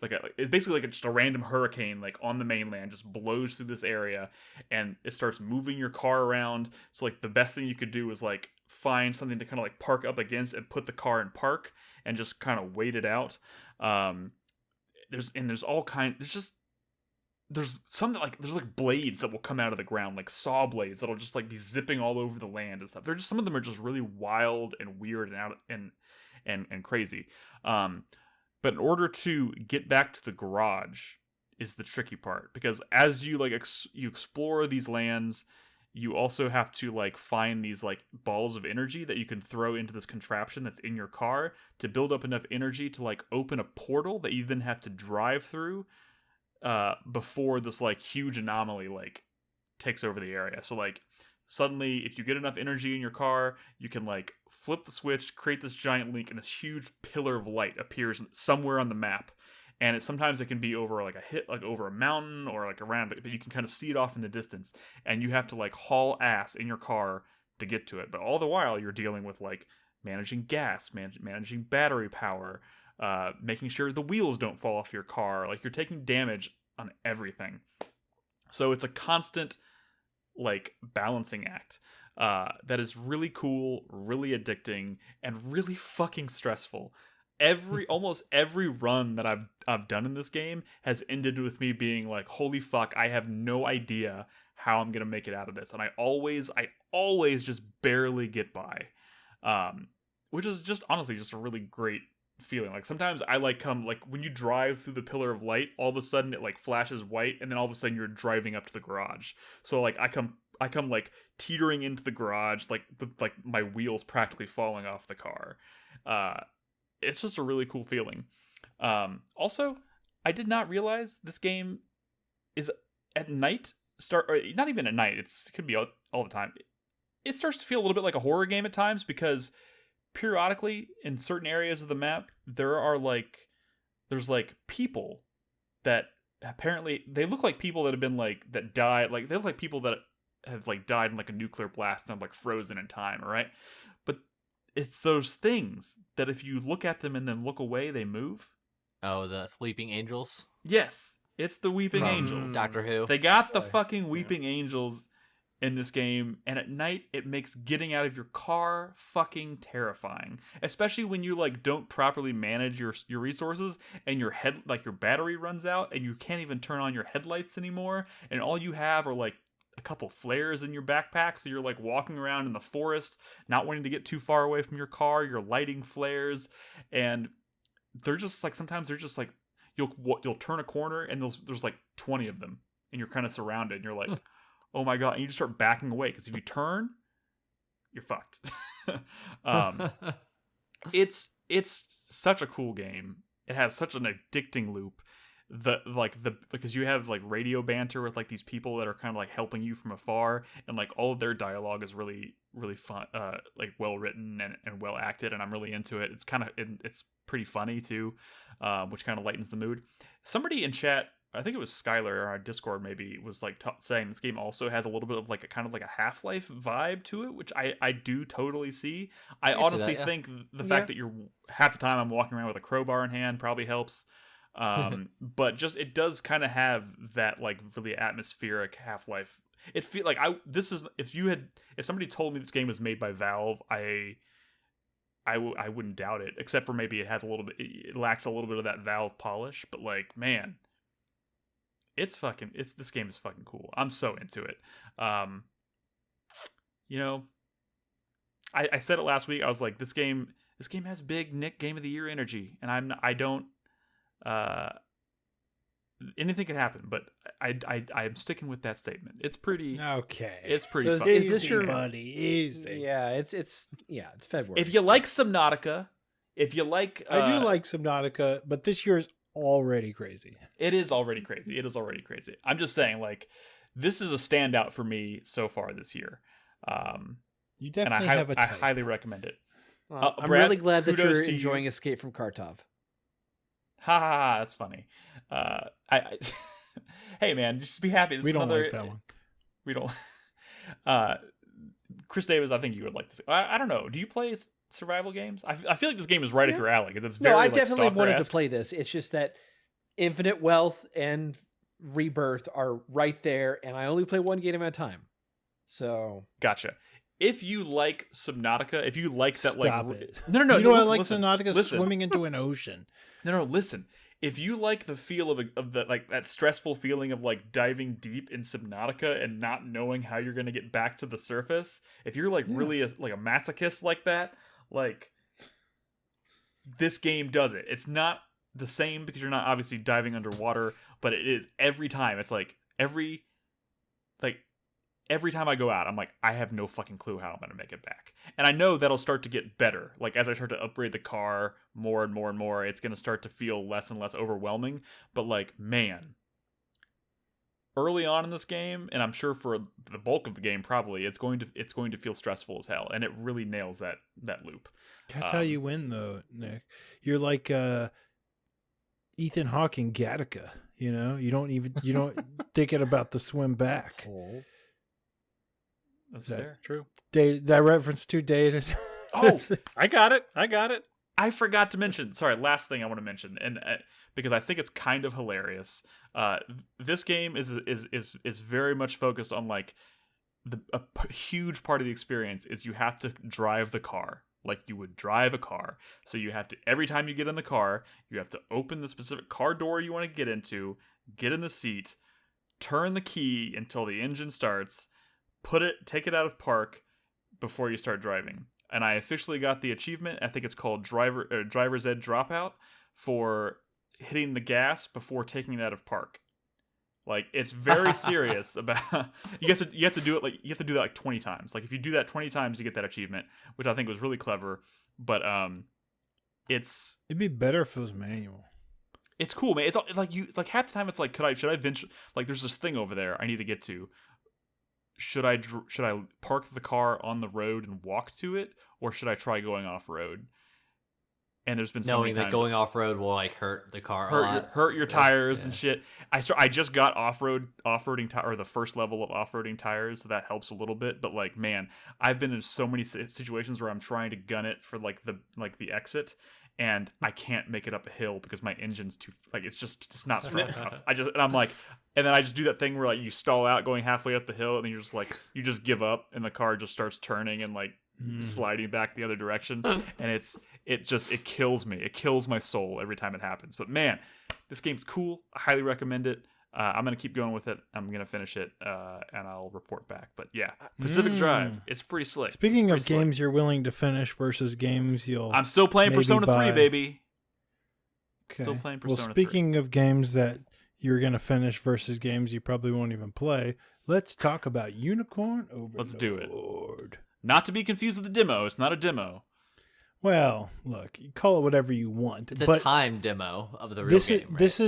It's basically like just a random hurricane like on the mainland just blows through this area, and it starts moving your car around. So like the best thing you could do is like find something to kind of like park up against and put the car in park and just kind of wait it out. There's some that like there's like blades that will come out of the ground, like saw blades that'll just like be zipping all over the land and stuff. Some of them are just really wild and weird and out and crazy. But in order to get back to the garage is the tricky part, because as you like you explore these lands, you also have to like find these like balls of energy that you can throw into this contraption that's in your car to build up enough energy to like open a portal that you then have to drive through before this like huge anomaly like takes over the area. So like suddenly if you get enough energy in your car, you can like flip the switch, create this giant link, and this huge pillar of light appears somewhere on the map. And sometimes it can be over like over a mountain or like around it, but you can kind of see it off in the distance, and you have to like haul ass in your car to get to it. But all the while you're dealing with like managing gas, managing battery power, making sure the wheels don't fall off your car. Like you're taking damage on everything. So it's a constant like balancing act that is really cool, really addicting, and really fucking stressful. Almost every run that I've done in this game has ended with me being like, holy fuck, I have no idea how I'm gonna make it out of this. And I always just barely get by. Which is just honestly just a really great feeling. Like sometimes I like when you drive through the pillar of light, all of a sudden it like flashes white, and then all of a sudden you're driving up to the garage. So like I come like teetering into the garage, like with like my wheels practically falling off the car. It's just a really cool feeling. Also, I did not realize this game is at night. Or not even at night. It could be all the time. It starts to feel a little bit like a horror game at times, because periodically in certain areas of the map there's like people that apparently they look like people that have been like that died. Like they look like people that have like died in like a nuclear blast and are like frozen in time. All right, but it's those things that if you look at them and then look away, they move. Oh, the Weeping Angels? Yes, it's the Weeping Angels. Doctor Who. They got the fucking Weeping Angels in this game, and at night it makes getting out of your car fucking terrifying. Especially when you like don't properly manage your resources, and your battery runs out and you can't even turn on your headlights anymore, and all you have are like a couple flares in your backpack. So you're like walking around in the forest, not wanting to get too far away from your car. You're lighting flares, and they're just like sometimes they're just like you'll turn a corner and there's like 20 of them, and you're kind of surrounded, and you're like, oh my god, and you just start backing away, because if you turn, you're fucked. It's such a cool game. It has such an addicting loop. Because you have like radio banter with like these people that are kind of like helping you from afar, and like all of their dialogue is really really fun, like well written and well acted, and I'm really into it. It's pretty funny too, which kind of lightens the mood. Somebody in chat, I think it was Skylar or our Discord maybe, was like saying this game also has a little bit of like a kind of like a Half-Life vibe to it, which I do totally see. I honestly think the fact that you're half the time I'm walking around with a crowbar in hand probably helps. But just it does kind of have that like really atmospheric Half-Life. It feel like if somebody told me this game was made by Valve, I wouldn't doubt it, except for maybe it lacks a little bit of that Valve polish. But like, man, this game is fucking cool. I'm so into it. I said it last week. I was like, this game has big Nick Game of the Year energy, and anything can happen, but I'm sticking with that statement. It's pretty Okay. It's pretty So fun. is this your buddy? Easy. Yeah, it's February. If you like Subnautica, if you like, I do like Subnautica, but this year is already crazy. It is already crazy. I'm just saying, like, this is a standout for me so far this year. You definitely have a I type. highly recommend it. I'm Brad, really glad that kudos you're to you. enjoying Escape from Kartov. Ha ha ha! That's funny. Hey man, just be happy. This We is don't another, like that one. We don't. Chris Davis, I think you would like this. I don't know. Do you play survival games? I feel like this game is right up your alley because it's very. No, I like, definitely wanted to Stalker-esque. play this. It's just that Infinite Wealth and Rebirth are right there, and I only play one game at a time. So Gotcha. If you like Subnautica, if you like that, Stop like it. no, You know, I listen, like listen, Subnautica listen. swimming into an ocean. No, listen. If you like the feel of the like that stressful feeling of like diving deep in Subnautica and not knowing how you're gonna get back to the surface, if you're like really like a masochist like that, like this game does it. It's not the same because you're not obviously diving underwater, but it is every time. It's like every time I go out, I'm like, I have no fucking clue how I'm going to make it back. And I know that'll start to get better. Like, as I start to upgrade the car more and more and more, it's going to start to feel less and less overwhelming. But, like, man, early on in this game, and I'm sure for the bulk of the game probably, it's going to feel stressful as hell. And it really nails that loop. That's how you win, though, Nick. You're like Ethan Hawke in Gattaca. You know, you don't thinking about the swim back. That's That- fair. True. That reference to dated. Oh, I got it. I forgot to mention. Sorry, last thing I want to mention, and because I think it's kind of hilarious. This game is very much focused on like huge part of the experience is you have to drive the car like you would drive a car. So you have to, every time you get in the car, you have to open the specific car door you want to get into, get in the seat, turn the key until the engine starts, take it out of park before you start driving. And I officially got the achievement. I think it's called driver's ed dropout for hitting the gas before taking it out of park. Like, it's very serious about you have to do it like you have to do that like 20 times. Like, if you do that 20 times, you get that achievement, which I think was really clever. But it'd be better if it was manual. It's cool, man. It's like half the time it's like, should I venture? Like, there's this thing over there I need to get to. Should I park the car on the road and walk to it, or should I try going off road? And there's been so many times that going off road will like hurt the car a lot. hurt your tires and shit. I just got off-roading or the first level of off-roading tires, so that helps a little bit. But like, man, I've been in so many situations where I'm trying to gun it for like the exit, and I can't make it up a hill because my engine's too it's not strong enough. And then I just do that thing where like you stall out going halfway up the hill, and then you're just like you just give up, and the car just starts turning and like sliding back the other direction, and it kills me. It kills my soul every time it happens. But man, this game's cool. I highly recommend it. I'm gonna keep going with it. I'm gonna finish it, and I'll report back. But yeah, Pacific Drive. It's pretty slick. Speaking of games you're willing to finish versus games I'm still playing Persona 3, baby. Okay. Still playing Persona 3. Well, speaking of games that you're gonna finish versus games you probably won't even play, let's talk about Unicorn Overlord. Let's do it. Not to be confused with the demo. It's not a demo. Well, look, you call it whatever you want. It's a but time demo of the real game. Right? This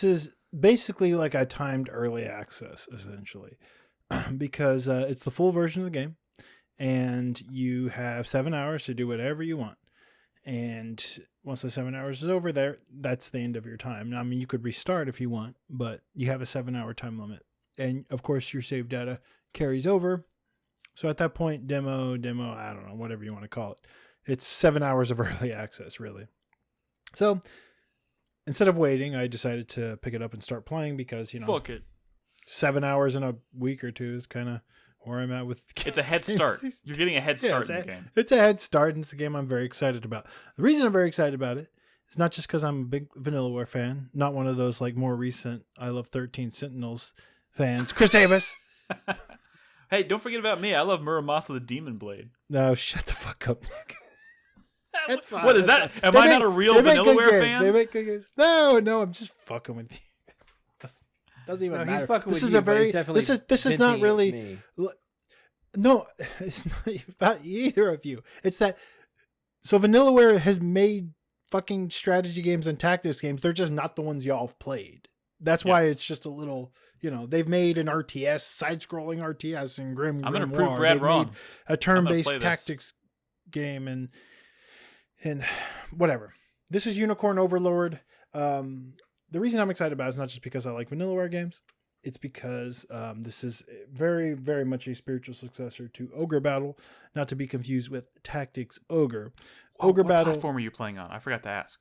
is basically like a timed early access, essentially, because it's the full version of the game, and you have 7 hours to do whatever you want. And once the 7 hours is over, that's the end of your time. Now, I mean, you could restart if you want, but you have a 7-hour time limit, and of course, your save data carries over. So at that point, demo, I don't know, whatever you want to call it. It's 7 hours of early access, really. So instead of waiting, I decided to pick it up and start playing because, Fuck it. 7 hours in a week or two is kind of where I'm at with It's a head start. You're getting a head start in the game. It's a head start, and it's a game I'm very excited about. The reason I'm very excited about it is not just because I'm a big Vanillaware fan, not one of those like more recent I Love 13 Sentinels fans. Chris Davis! Hey, don't forget about me. I love Muramasa the Demon Blade. No, shut the fuck up, Nick. It's fine. What is that? Am I not a real Vanillaware fan? They make good games. No, I'm just fucking with you. Doesn't even matter. He's fucking This with is you, a but he's very definitely this is not venting really against me. no, it's not about either of you. It's that so Vanillaware has made fucking strategy games and tactics games. They're just not the ones y'all have played. That's why it's just a little, they've made an RTS, side-scrolling RTS in Grim I'm gonna Grimoire. prove Brad They've wrong. made a turn-based tactics game and whatever. This is Unicorn Overlord. The reason I'm excited about it is not just because I like Vanillaware games. It's because this is very, very much a spiritual successor to Ogre Battle, not to be confused with Tactics Ogre. Ogre what Battle. platform are you playing on? I forgot to ask.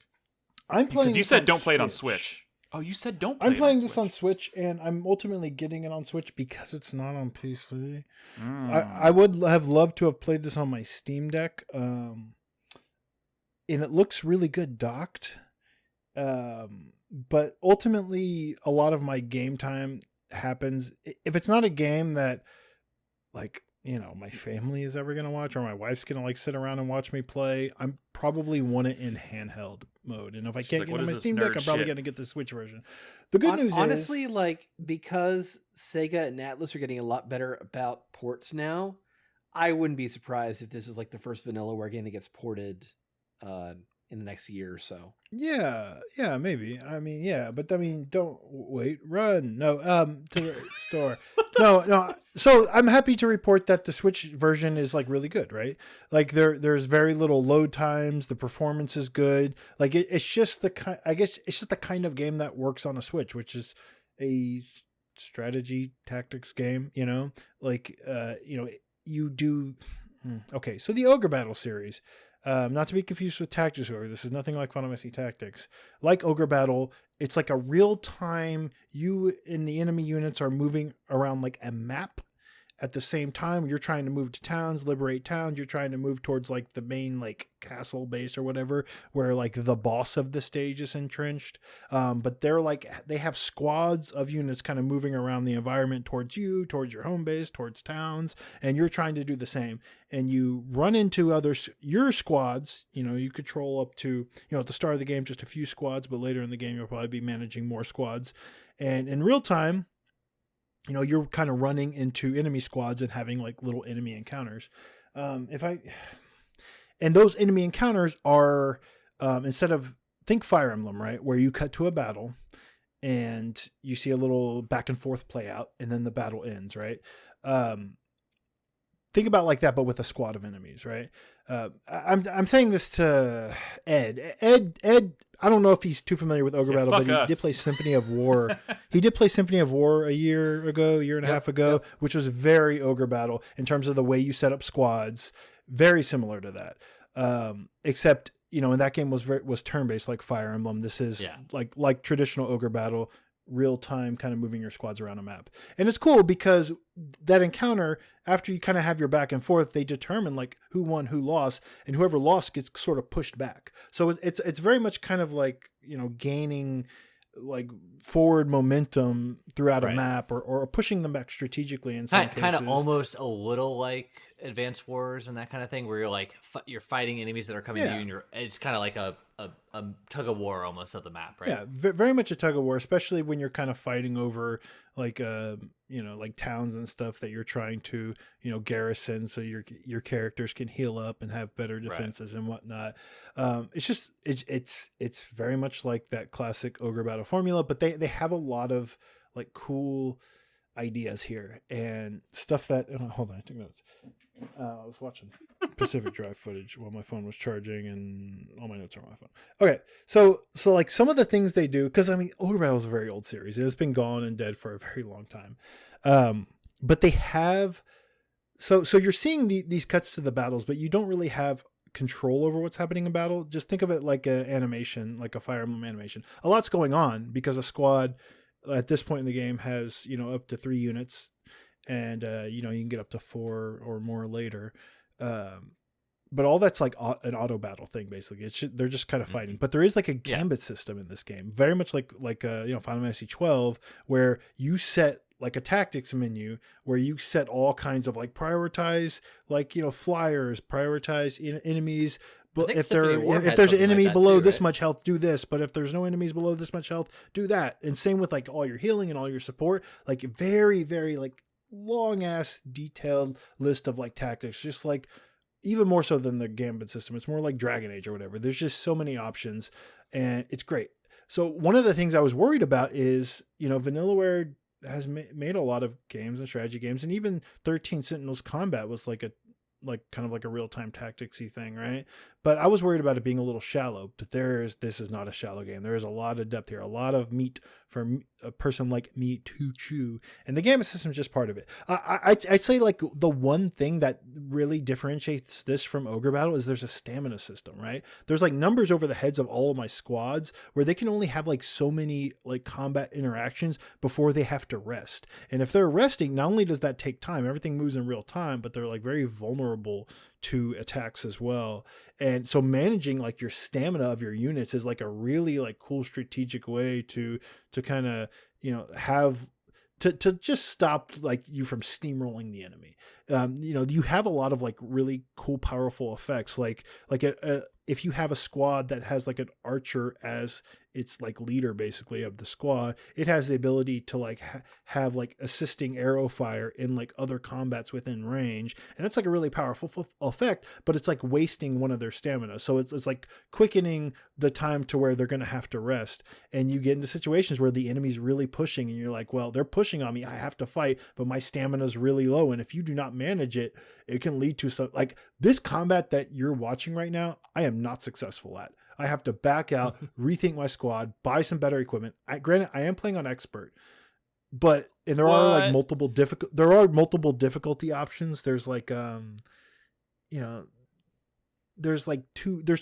I'm playing. Because you this said on don't play it on Switch. Switch. Oh, you said don't play I'm it playing on this Switch. on Switch, and I'm ultimately getting it on Switch because it's not on PC. Mm. I would have loved to have played this on my Steam Deck, and it looks really good docked. But ultimately, a lot of my game time happens if it's not a game that, like, my family is ever going to watch, or my wife's going to like sit around and watch me play. I'm probably want it in handheld mode. And if I can't like, get what it on is my this Steam Deck, nerd I'm probably shit? going to get the Switch version. The good news Honestly, is, like, because Sega and Atlas are getting a lot better about ports now, I wouldn't be surprised if this is like the first Vanillaware game that gets ported in the next year or so. yeah, maybe. Don't wait, run. No, to the store. No. So I'm happy to report that the Switch version is like really good, right? Like there's very little load times. The performance is good. Like it's just I guess it's just the kind of game that works on a Switch, which is a strategy tactics game. You do. Okay, so the Ogre Battle series. Not to be confused with Tactics Ogre. This is nothing like Final Fantasy Tactics. Like Ogre Battle, it's like a real time. You and the enemy units are moving around like a map. At the same time, you're trying to move to towns, liberate towns. You're trying to move towards like the main like castle base or whatever, where like the boss of the stage is entrenched. But they have squads of units kind of moving around the environment towards you, towards your home base, towards towns, and you're trying to do the same. And you run into your squads. You control up to at the start of the game just a few squads, but later in the game you'll probably be managing more squads. And in real time, you're kind of running into enemy squads and having like little enemy encounters. And those enemy encounters are, instead of think Fire Emblem, right? Where you cut to a battle and you see a little back and forth play out and then the battle ends, right? Think about like that, but with a squad of enemies, right? I'm saying this to Ed. Ed, I don't know if he's too familiar with Ogre Battle, but he did play Symphony of War. He did play Symphony of War a year and a half ago, which was very Ogre Battle in terms of the way you set up squads. Very similar to that, except in that game was turn based like Fire Emblem. This is like traditional Ogre Battle, real time kind of moving your squads around a map. And it's cool because that encounter, after you kind of have your back and forth, they determine like who won, who lost, and whoever lost gets sort of pushed back. So it's very much kind of like, gaining like forward momentum throughout a map or pushing them back strategically in some cases. Kind of almost a little like Advanced Wars and that kind of thing, where you're like you're fighting enemies that are coming to you, and it's kind of like a tug of war almost of the map, right? Yeah, very much a tug of war, especially when you're kind of fighting over like like towns and stuff that you're trying to garrison, so your characters can heal up and have better defenses and whatnot. It's very much like that classic Ogre Battle formula, but they have a lot of like cool ideas here and stuff that hold on, I took notes. I was watching Pacific Drive footage while my phone was charging, and all my notes are on my phone. Okay, so like some of the things they do, because Ogre Battle is a very old series. It has been gone and dead for a very long time. But they have so you're seeing these cuts to the battles, but you don't really have control over what's happening in battle. Just think of it like an animation, like a Fire Emblem animation. A lot's going on because a squad at this point in the game has, up to 3 units, and you can get up to 4 or more later. But all that's like an auto battle thing, basically. They're just kind of fighting. But there is like a gambit system in this game, very much like Final Fantasy 12, where you set like a tactics menu where you set all kinds of like prioritize, like, flyers, prioritize enemies. But if there's an enemy below this much health, do this. But if there's no enemies below this much health, do that. And same with like all your healing and all your support, like very, very like long ass detailed list of like tactics, just like even more so than the gambit system. It's more like Dragon Age or whatever. There's just so many options and it's great. So one of the things I was worried about is, Vanillaware has made a lot of games and strategy games, and even 13 Sentinels Combat was like kind of like a real-time tactics-y thing, right? But I was worried about it being a little shallow, but this is not a shallow game. There is a lot of depth here, a lot of meat for a person like me to chew, and the gambit system is just part of it. I'd say like the one thing that really differentiates this from Ogre Battle is there's a stamina system, right? There's like numbers over the heads of all of my squads where they can only have like so many like combat interactions before they have to rest. And if they're resting, not only does that take time, everything moves in real time, but they're like very vulnerable to attacks as well. And so managing like your stamina of your units is like a really like cool strategic way to kind of, have to just stop like you from steamrolling the enemy. You have a lot of like really cool, powerful effects. Like if you have a squad that has like an archer as its like leader basically of the squad, it has the ability to like have like assisting arrow fire in like other combats within range. And that's like a really powerful effect, but it's like wasting one of their stamina. So it's like quickening the time to where they're going to have to rest. And you get into situations where the enemy's really pushing and you're like, well, they're pushing on me. I have to fight, but my stamina is really low. And if you do not manage it, it can lead to some like this combat that you're watching right now. I am not successful at. I have to back out, rethink my squad, buy some better equipment. Granted, I am playing on expert, and there are like multiple difficulty options. There's like, there's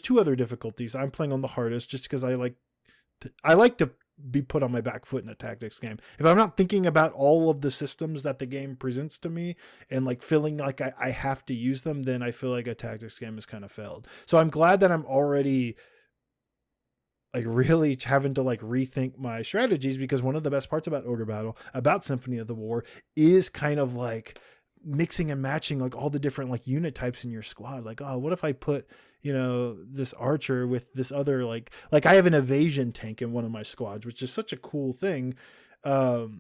two other difficulties. I'm playing on the hardest just because I like to be put on my back foot in a tactics game. If I'm not thinking about all of the systems that the game presents to me and like feeling like I have to use them, then I feel like a tactics game has kind of failed. So I'm glad that I'm already like really having to like rethink my strategies, because one of the best parts about Ogre Battle, about Symphony of the War, is kind of like mixing and matching like all the different like unit types in your squad. Like, oh, what if I put, this archer with this other like I have an evasion tank in one of my squads, which is such a cool thing. The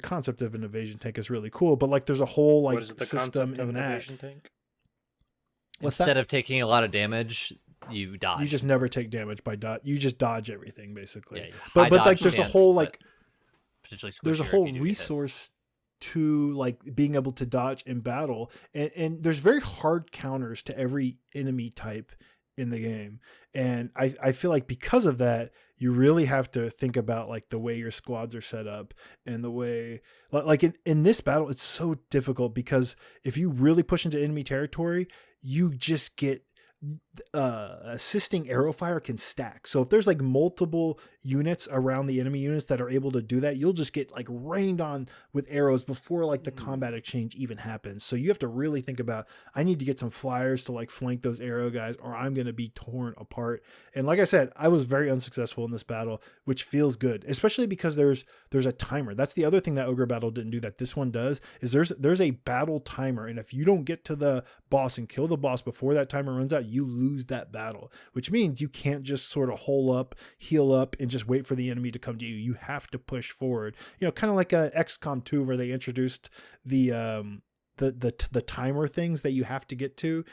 concept of an evasion tank is really cool, but like there's a whole like system in that. Evasion tank? Instead of taking a lot of damage, you dodge. You just never take damage by dodge. You just dodge everything basically. Yeah, but like there's a whole like potentially there's a whole resource to like being able to dodge in battle, and there's very hard counters to every enemy type in the game, and I feel like because of that you really have to think about like the way your squads are set up and the way like in this battle it's so difficult, because if you really push into enemy territory you just get assisting arrow fire can stack. So if there's like multiple units around the enemy units that are able to do that, you'll just get like rained on with arrows before like the combat exchange even happens. So you have to really think about, I need to get some flyers to like flank those arrow guys or I'm going to be torn apart. And like I said, I was very unsuccessful in this battle, which feels good, especially because there's a timer. That's the other thing that Ogre Battle didn't do that this one does, is there's a battle timer. And if you don't get to the boss and kill the boss before that timer runs out, you lose that battle, which means you can't just sort of hole up, heal up, and just wait for the enemy to come to you. You have to push forward. Kind of like a XCOM 2 where they introduced the timer things that you have to get to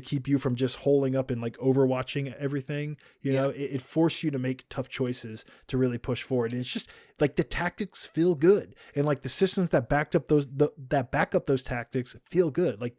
keep you from just holding up and like overwatching everything. It forced you to make tough choices to really push forward. And it's just like the tactics feel good, and like the systems that back up those tactics feel good. Like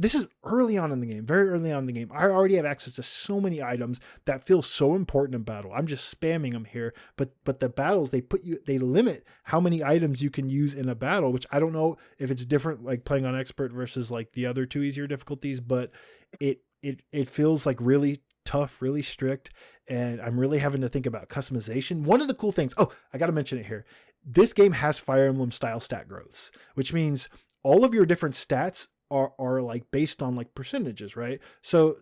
this is early on in the game, very early on in the game. I already have access to so many items that feel so important in battle. I'm just spamming them here, but the battles, they limit how many items you can use in a battle, which I don't know if it's different like playing on expert versus like the other two easier difficulties, but it feels like really tough, really strict, and I'm really having to think about customization. One of the cool things, I got to mention it here. This game has Fire Emblem style stat growths, which means all of your different stats are like based on like percentages, right? So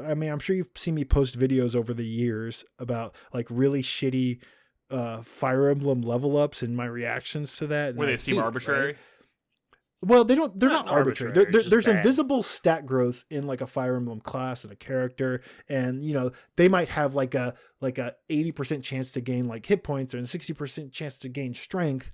I mean, I'm sure you've seen me post videos over the years about like really shitty Fire Emblem level ups and my reactions to that. Where they seem arbitrary. Right? Well, they're not arbitrary. There's bad. invisible stat growths in like a Fire Emblem class and a character, and you know they might have like a 80% chance to gain like hit points and a 60% chance to gain strength,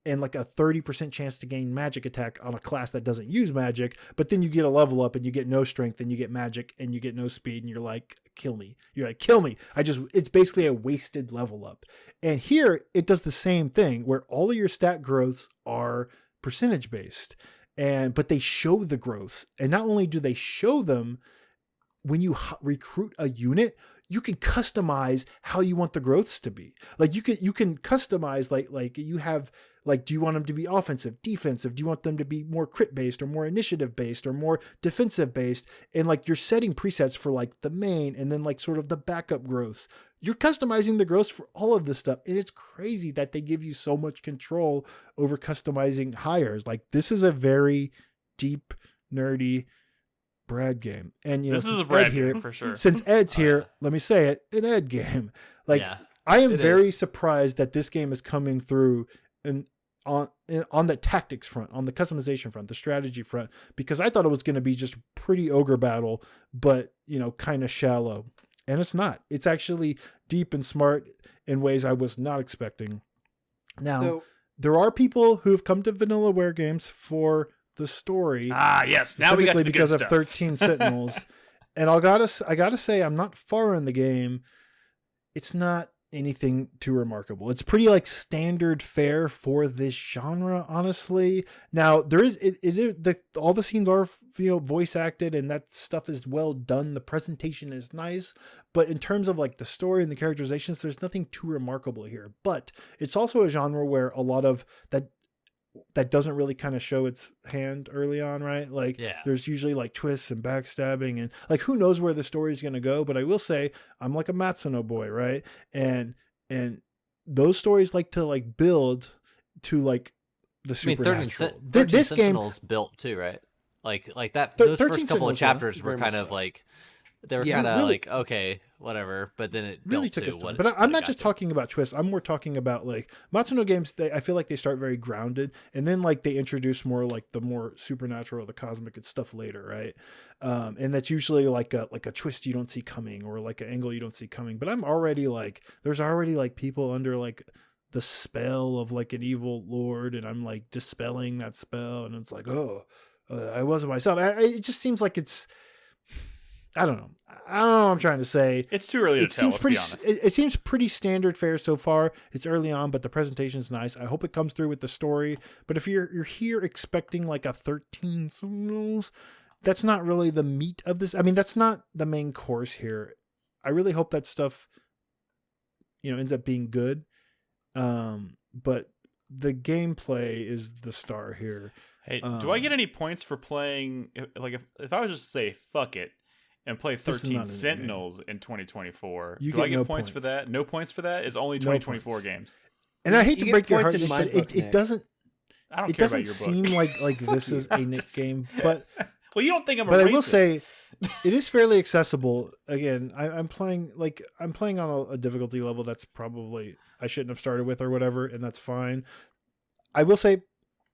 and like a 30% chance to gain magic attack on a class that doesn't use magic. But then you get a level up and you get no strength and you get magic and you get no speed and you're like, kill me. You're like, kill me. It's basically a wasted level up. And here it does the same thing where all of your stat growths are percentage based, but they show the growths. And not only do they show them, when you recruit a unit, you can customize how you want the growths to be. Like you can customize like you have like, do you want them to be offensive, defensive? Do you want them to be more crit based or more initiative based or more defensive based? And like you're setting presets for like the main and then like sort of the backup growths. You're customizing the growths for all of this stuff. And it's crazy that they give you so much control over customizing hires. Like this is a very deep, nerdy Brad game. And you know, this is a Brad here, game for sure. Since Ed's here, let me say it, an Ed game. Like I am very surprised that this game is coming through and on the tactics front, on the customization front, the strategy front, because I thought it was going to be just pretty ogre battle, but you know, kind of shallow. And it's not. It's actually deep and smart in ways I was not expecting. Now, there are people who have come to Vanillaware games for the story. Yes. Now we got to the because good of stuff. 13 Sentinels. And I gotta say, I'm not far in the game. It's not anything too remarkable. It's pretty like standard fare for this genre, honestly. Now there is all the scenes are, you know, voice acted and that stuff is well done. The presentation is nice, but in terms of like the story and the characterizations, there's nothing too remarkable here. But it's also a genre where a lot of that doesn't really kind of show its hand early on, right? Like there's usually like twists and backstabbing and like who knows where the story is going to go. But I will say I'm like a Matsuno boy, right? And those stories like to like build to like the supernatural. 13 This game Sentinels built too, right? Like that. Those first couple of chapters were kind of like they were kind of like okay, whatever. But then it really took us. But I'm not just talking about twists. I'm more talking about like Matsuno games. I feel like they start very grounded, and then like they introduce more like the more supernatural, the cosmic and stuff later, right? And that's usually like a twist you don't see coming, or like an angle you don't see coming. But I'm already like, there's already like people under like the spell of like an evil lord, and I'm like dispelling that spell, and it's like, I wasn't myself. It just seems like it's. I don't know what I'm trying to say. It's too early to tell, let's be honest. It seems pretty standard fare so far. It's early on, but the presentation's nice. I hope it comes through with the story. But if you're here expecting like a 13 Sentinels, that's not really the meat of this. I mean, that's not the main course here. I really hope that stuff, you know, ends up being good. But the gameplay is the star here. Hey, do I get any points for playing? Like, if I was just to say fuck it and play 13 Sentinels in 2024, do I get points for that? No points for that. It's only 2024 games. And I hate to break your heart, but it doesn't. I don't it care doesn't about your seem book. like this is a Nick game, but well, you don't think I'm a but racist. I will say it is fairly accessible. Again, I'm playing on a difficulty level that's probably I shouldn't have started with or whatever, and that's fine. I will say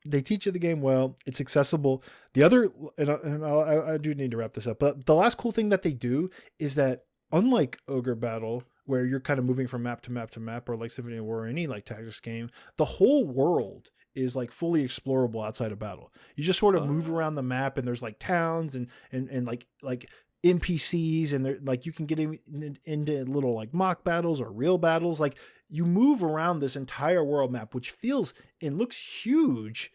they teach you the game well. It's accessible. The other, and I do need to wrap this up, but the last cool thing that they do is that unlike Ogre Battle, where you're kind of moving from map to map to map, or like Symphony of War or any like tactics game, the whole world is like fully explorable outside of battle. You just sort of move around the map, and there's like towns and like NPCs, and they're like you can get into little like mock battles or real battles. Like you move around this entire world map, which feels and looks huge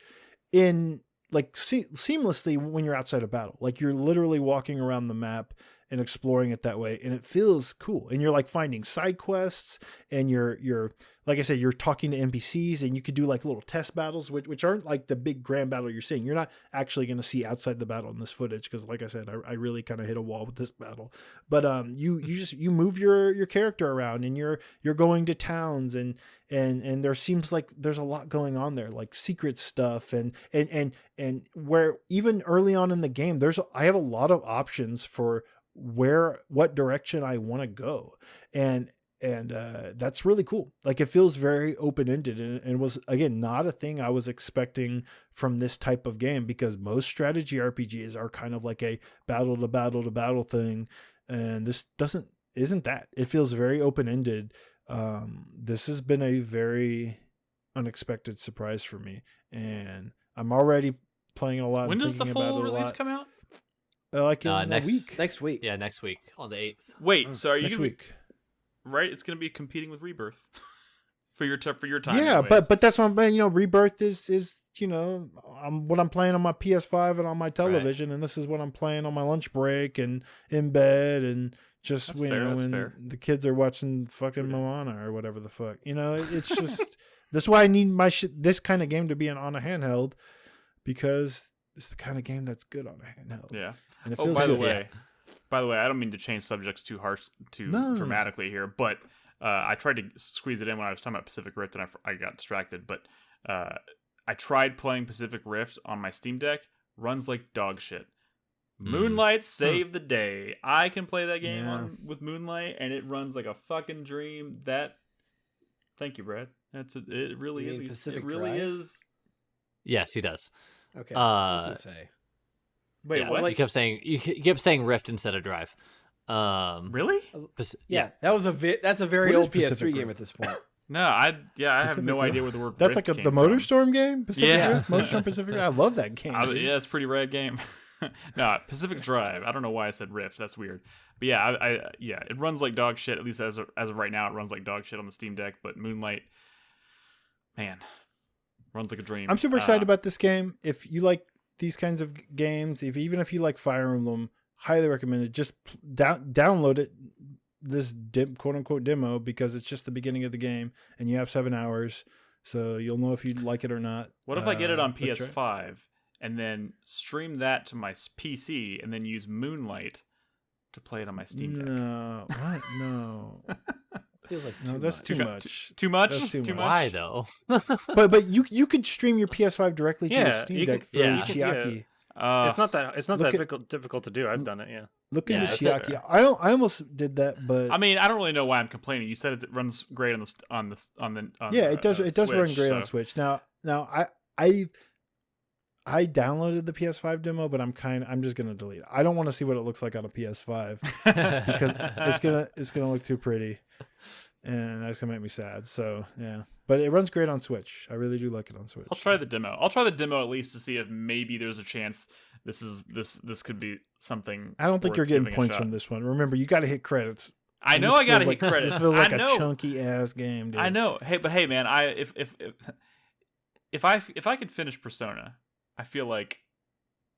in like seamlessly when you're outside of battle. Like you're literally walking around the map and exploring it that way, and it feels cool. And you're like finding side quests, and you're like I said, you're talking to NPCs, and you could do like little test battles, which aren't like the big grand battle you're seeing. You're not actually going to see outside the battle in this footage, because like I said, I really kind of hit a wall with this battle. But you move your character around, and you're going to towns, and there seems like there's a lot going on there, like secret stuff, and where even early on in the game, I have a lot of options for what direction I want to go. And that's really cool. Like it feels very open-ended, and was, again, not a thing I was expecting from this type of game, because most strategy RPGs are kind of like a battle to battle to battle thing. And this isn't that. It feels very open-ended. This has been a very unexpected surprise for me, and I'm already playing it a lot. When does the full release come out? Like in a week. Next week. Yeah, next week on the 8th. Wait, so are you next gonna week? Right, it's going to be competing with Rebirth for your time. Yeah, anyways. but that's what I'm. Rebirth is what I'm playing on my PS5 and on my television, and this is what I'm playing on my lunch break and in bed, and just That's when fair. the kids are watching fucking Moana or whatever the fuck. It's just that's why I need this kind of game to be on a handheld, because it's the kind of game that's good on a handheld. Yeah. And it feels by good. the way, I don't mean to change subjects too dramatically here, but I tried to squeeze it in when I was talking about Pacific Rift, and I got distracted. But I tried playing Pacific Rift on my Steam Deck. Runs like dog shit. Moonlight saved the day. I can play that game with Moonlight, and it runs like a fucking dream. Thank you, Brad. It really You is. mean Pacific It really Drive? is. Yes, he does. Okay. I was gonna say. Wait, Yeah, what? You kept saying Rift instead of Drive. Really? Yeah, that's a very What is old PS3 Pacific game Rift? at this point. No, I have Pacific no Rift. idea where the word That's Rift like the came from. MotorStorm game. Pacific Yeah. Rift, MotorStorm Pacific Rift. I love that game. Yeah, it's a pretty rad game. No, Pacific Drive. I don't know why I said Rift. That's weird. But yeah, it runs like dog shit. At least as of right now, it runs like dog shit on the Steam Deck. But Moonlight, man, runs like a dream. I'm super excited about this game. If you like these kinds of games, even if you like Fire Emblem, highly recommend it. Just download it, this quote unquote demo, because it's just the beginning of the game, and you have 7 hours, so you'll know if you like it or not. What if I get it on but try- PS5 and then stream that to my PC and then use Moonlight to play it on my Steam Deck? No, what? No, Feels like no, that's too much. Too much? That's too much. Why though? But you could stream your PS5 directly to your Yeah, Steam you Deck could- through yeah. Chiaki. It's not that Look difficult to do. I've done it. Yeah. Look Yeah, into that's Chiaki. fair. I almost did that, but I mean, I don't really know why I'm complaining. You said it runs great on the yeah, it does. It does run Switch, great so. on Switch. Now I downloaded the PS5 demo, but I'm just gonna delete it. I don't want to see what it looks like on a PS5 because it's gonna look too pretty, and that's gonna make me sad. So yeah, but it runs great on Switch. I really do like it on Switch. I'll try the demo. I'll try the demo at least to see if maybe there's a chance this could be something. I don't think worth you're getting giving a points shot. from this one. Remember, you got to hit credits. I And know this I gotta feels hit credits. This feels like I a know. chunky ass game, dude. I know. Hey, but hey, man, if I could finish Persona, I feel like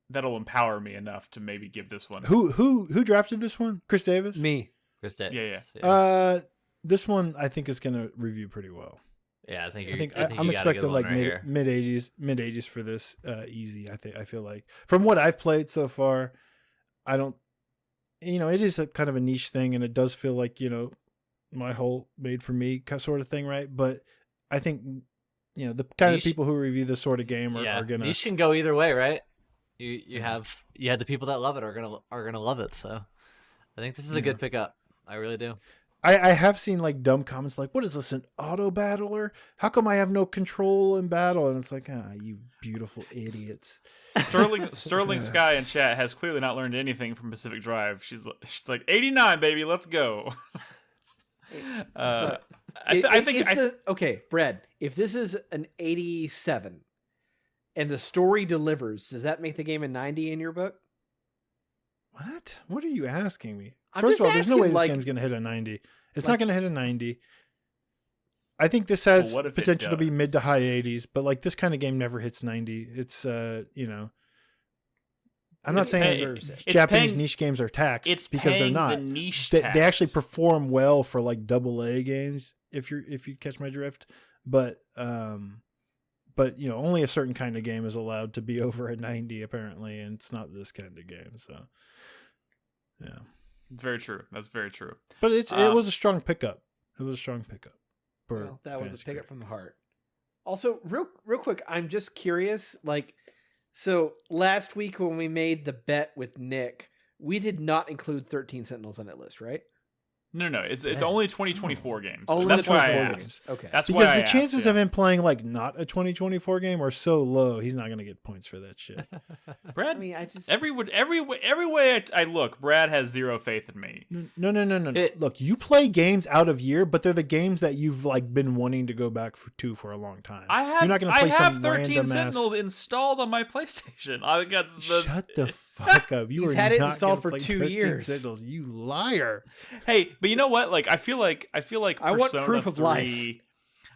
that'll empower me enough to maybe give this one. Who drafted this one? Chris Davis. Me. Chris Davis. Yeah. This one I think is gonna review pretty well. Yeah, I think I'm you got a good expecting one like right here. mid 80s for this easy. I feel like from what I've played so far, I don't. It is a kind of a niche thing, and it does feel like my whole made for me sort of thing, right? But I think the kind Niche- of people who review this sort of game are gonna. Niche can go either way, right? You have the people that love it are gonna love it. So I think this is a good pickup. I really do. I have seen like dumb comments like, "What is this, an auto battler? How come I have no control in battle?" And it's like, you beautiful idiots. Sterling Sky in chat has clearly not learned anything from Pacific Drive. She's like 89, baby, let's go. Okay, Brad. If this is an 87, and the story delivers, does that make the game a 90 in your book? What? What are you asking me? I'm First just of all, there's no way asking, this like- game's gonna hit a 90. It's not gonna hit a 90. I think this has Well, what if it potential to be does? mid to high 80s, but like this kind of game never hits 90. It's I'm not saying deserves it. Japanese paying- niche games are taxed It's because they're paying not. the niche They tax. actually perform well for like AA games if you catch my drift, but only a certain kind of game is allowed to be over a 90 apparently, and it's not this kind of game. So yeah, Very true. That's very true. but it was a strong pickup. It was a strong pickup. For Well, that was a Fantasy pickup Critic. from the heart. Also, real quick, I'm just curious. Like, so last week when we made the bet with Nick, we did not include 13 Sentinels on that list, right? No. It's Yeah. only 2024 games. Only That's the why I 24 asked. games. Okay. That's Because why the I chances asked, of him playing like not a 2024 game are so low, he's not going to get points for that shit. Brad. I mean, I just Every way I look, Brad has zero faith in me. No. It- Look, you play games out of year, but they're the games that you've like been wanting to go back to for a long time. You're not going to play have some 13 random Sentinels ass. installed on my PlayStation. I got the Shut the fuck up! You He's are had it not installed gonna for play 2 13 years. Sentinels, you liar! Hey, but you know what? Like I feel like I want Persona proof of 3, life.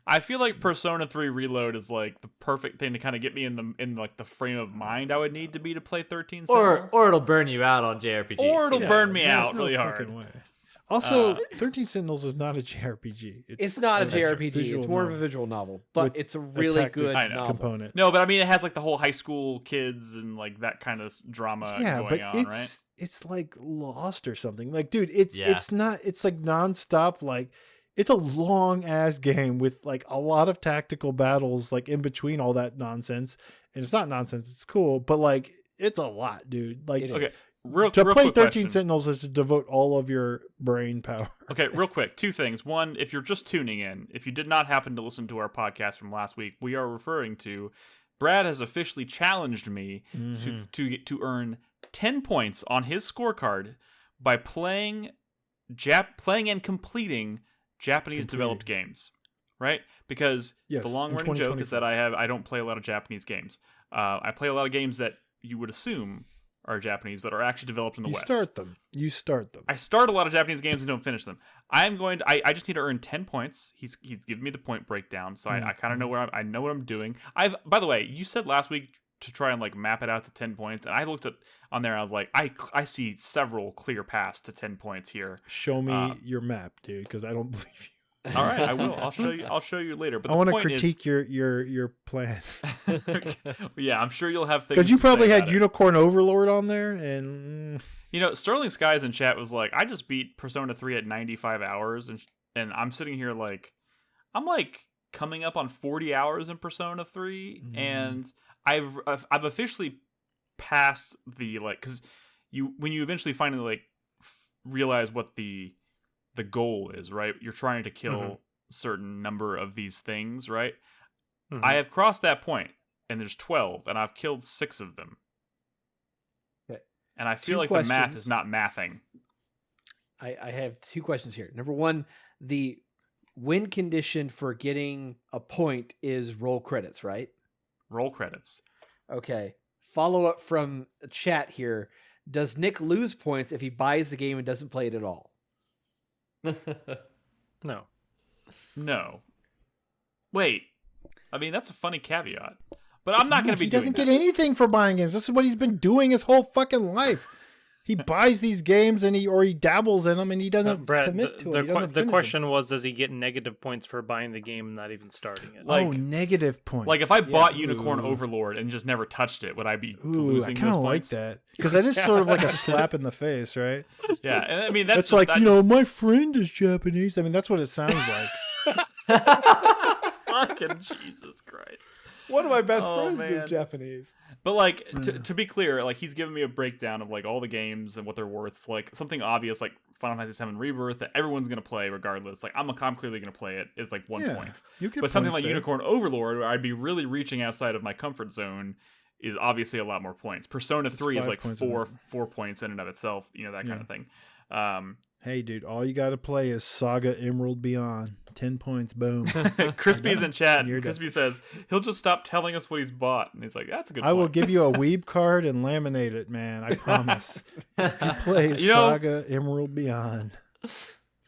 I feel like Persona 3 Reload is like the perfect thing to kind of get me in like the frame of mind I would need to be to play 13 Sentinels. Or it'll burn you out on JRPG. Or it'll Yeah. burn me There's out no really fucking hard. way. Also, Uh, 13 Sentinels is not a JRPG. it's not a That's true. JRPG. It's Visual more of a novel. visual novel, but With it's a really tactics good I know. novel. component. No, but I mean it has like the whole high school kids and like that kind of drama Yeah, going but on, right? it's like Lost or something. Like, dude, it's Yeah. not. It's like nonstop. Like, it's a long ass game with like a lot of tactical battles like in between all that nonsense. And it's not nonsense. It's cool, but like it's a lot, dude. Like It Okay, is. real to real play quick 13 question. Sentinels is to devote all of your brain power. Okay, real quick, two things. One, if you're just tuning in, if you did not happen to listen to our podcast from last week, we are referring to Brad has officially challenged me Mm-hmm. to earn 10 points on his scorecard by playing and completing Japanese developed games, right? Because Yes, the long in running joke is 2024. that I don't play a lot of Japanese games. I play a lot of games that you would assume are Japanese, but are actually developed in the You West. start them. I start a lot of Japanese games and don't finish them. I just need to earn 10 points. He's given me the point breakdown, so I kind of know where I know what I'm doing. By the way, you said last week to try and like map it out to 10 points, and I looked on there and I was like, I see several clear paths to 10 points here. Show me your map, dude, because I don't believe you. All right, I will. I'll show you later. But I want to point critique your plan is, yeah, I'm sure you'll have things. because you to say probably had about it. Unicorn Overlord on there, and You know, Sterling Skies in chat was like, I just beat Persona 3 at 95 hours, and I'm sitting here like, I'm like coming up on 40 hours in Persona 3, and I've officially passed the like, because when you eventually finally like realize what the goal is, right? You're trying to kill a certain number of these things, right? I have crossed that point, and there's 12, and I've killed 6 of them. Okay. And I feel Two like the math questions. is not mathing. I have 2 questions here. Number one, the win condition for getting a point is roll credits, right? Roll credits. Okay. Follow up from chat here. Does Nick lose points if he buys the game and doesn't play it at all? No. No. Wait. I mean, that's a funny caveat. But I'm not going to be he doing doesn't that. get anything for buying games. This is what he's been doing his whole fucking life. He buys these games and he dabbles in them and he doesn't Brad, commit to the, it. He doesn't the finish question was, does he get negative points for buying the game and not even starting it? them. negative points. Like, if I bought Ooh. Unicorn Overlord and just never touched it, would I be Ooh, losing I kind those of like points? that because that is sort of like a slap in the face, right? Yeah, and I mean, that's It's just, like, that you know, just- my friend is Japanese. I mean, that's what it sounds like. Fucking Jesus Christ. One of my best Oh, friends man. is Japanese. But like to be clear, like he's given me a breakdown of like all the games and what they're worth. Like something obvious like Final Fantasy VII Rebirth that everyone's gonna play regardless. Like I'm clearly gonna play it is like 1 Yeah, point. you get But something points like there. Unicorn Overlord, where I'd be really reaching outside of my comfort zone, is obviously a lot more points. Persona 3 is 5 like points in four points in and of itself. You know, that kind of thing. Hey, dude, all you got to play is Saga Emerald Beyond. 10 points, boom. Crispy's in chat. You're Crispy says he'll just stop telling us what he's bought, and he's like, "That's a good." I will point." give you a Weeb card and laminate it, man. I promise. If you play You know- Saga Emerald Beyond.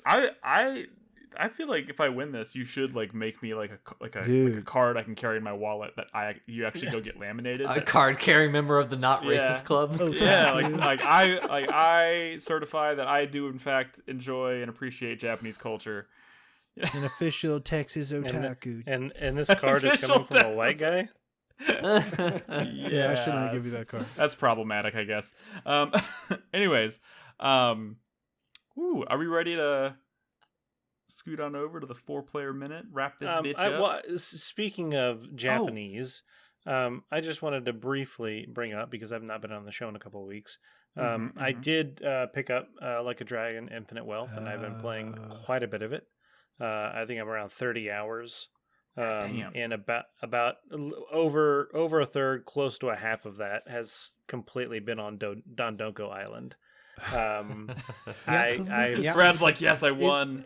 I I feel like if I win this, you should like make me like a Dude. card I can carry in my wallet that you actually go get laminated. A card-carrying member of the Not Racist Club. Oh, Yeah, Otaku. I certify that I do in fact enjoy and appreciate Japanese culture. An official Texas otaku. And this card is coming from a white guy. Yeah, I should not give you that card. That's problematic, I guess. Anyways, are we ready to scoot on over to the 4-player minute? Wrap this bitch up. Speaking of Japanese, I just wanted to briefly bring up, because I've not been on the show in a couple of weeks. I did pick up Like a Dragon Infinite Wealth, and I've been playing quite a bit of it. I think I'm around 30 hours. And about over a third, close to a half of that has completely been on Dondoko Island. Brad's like, yes, I won.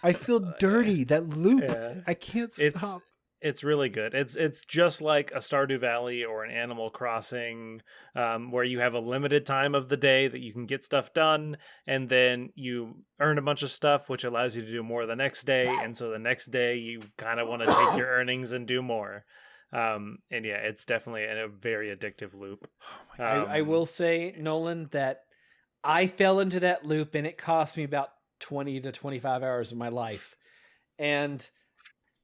I feel dirty. That loop. Yeah. I can't stop. It's really good. It's just like a Stardew Valley or an Animal Crossing, where you have a limited time of the day that you can get stuff done, and then you earn a bunch of stuff, which allows you to do more the next day. And so the next day you kind of want to take your earnings and do more. And yeah, it's definitely a very addictive loop. I will say, Nolan, that I fell into that loop, and it cost me about 20 to 25 hours of my life. And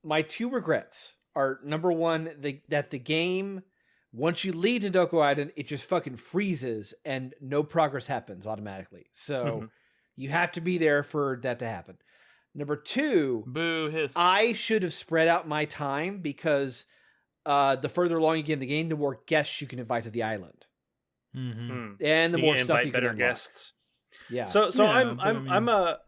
my two regrets are, number one, that the game, once you leave Dondoko Island, it just fucking freezes and no progress happens automatically. So you have to be there for that to happen. Number two, boo hiss. I should have spread out my time, because the further along you get in the game, the more guests you can invite to the island. Mm-hmm. And the more stuff invite you can better unlock. guests. Yeah. So Yeah,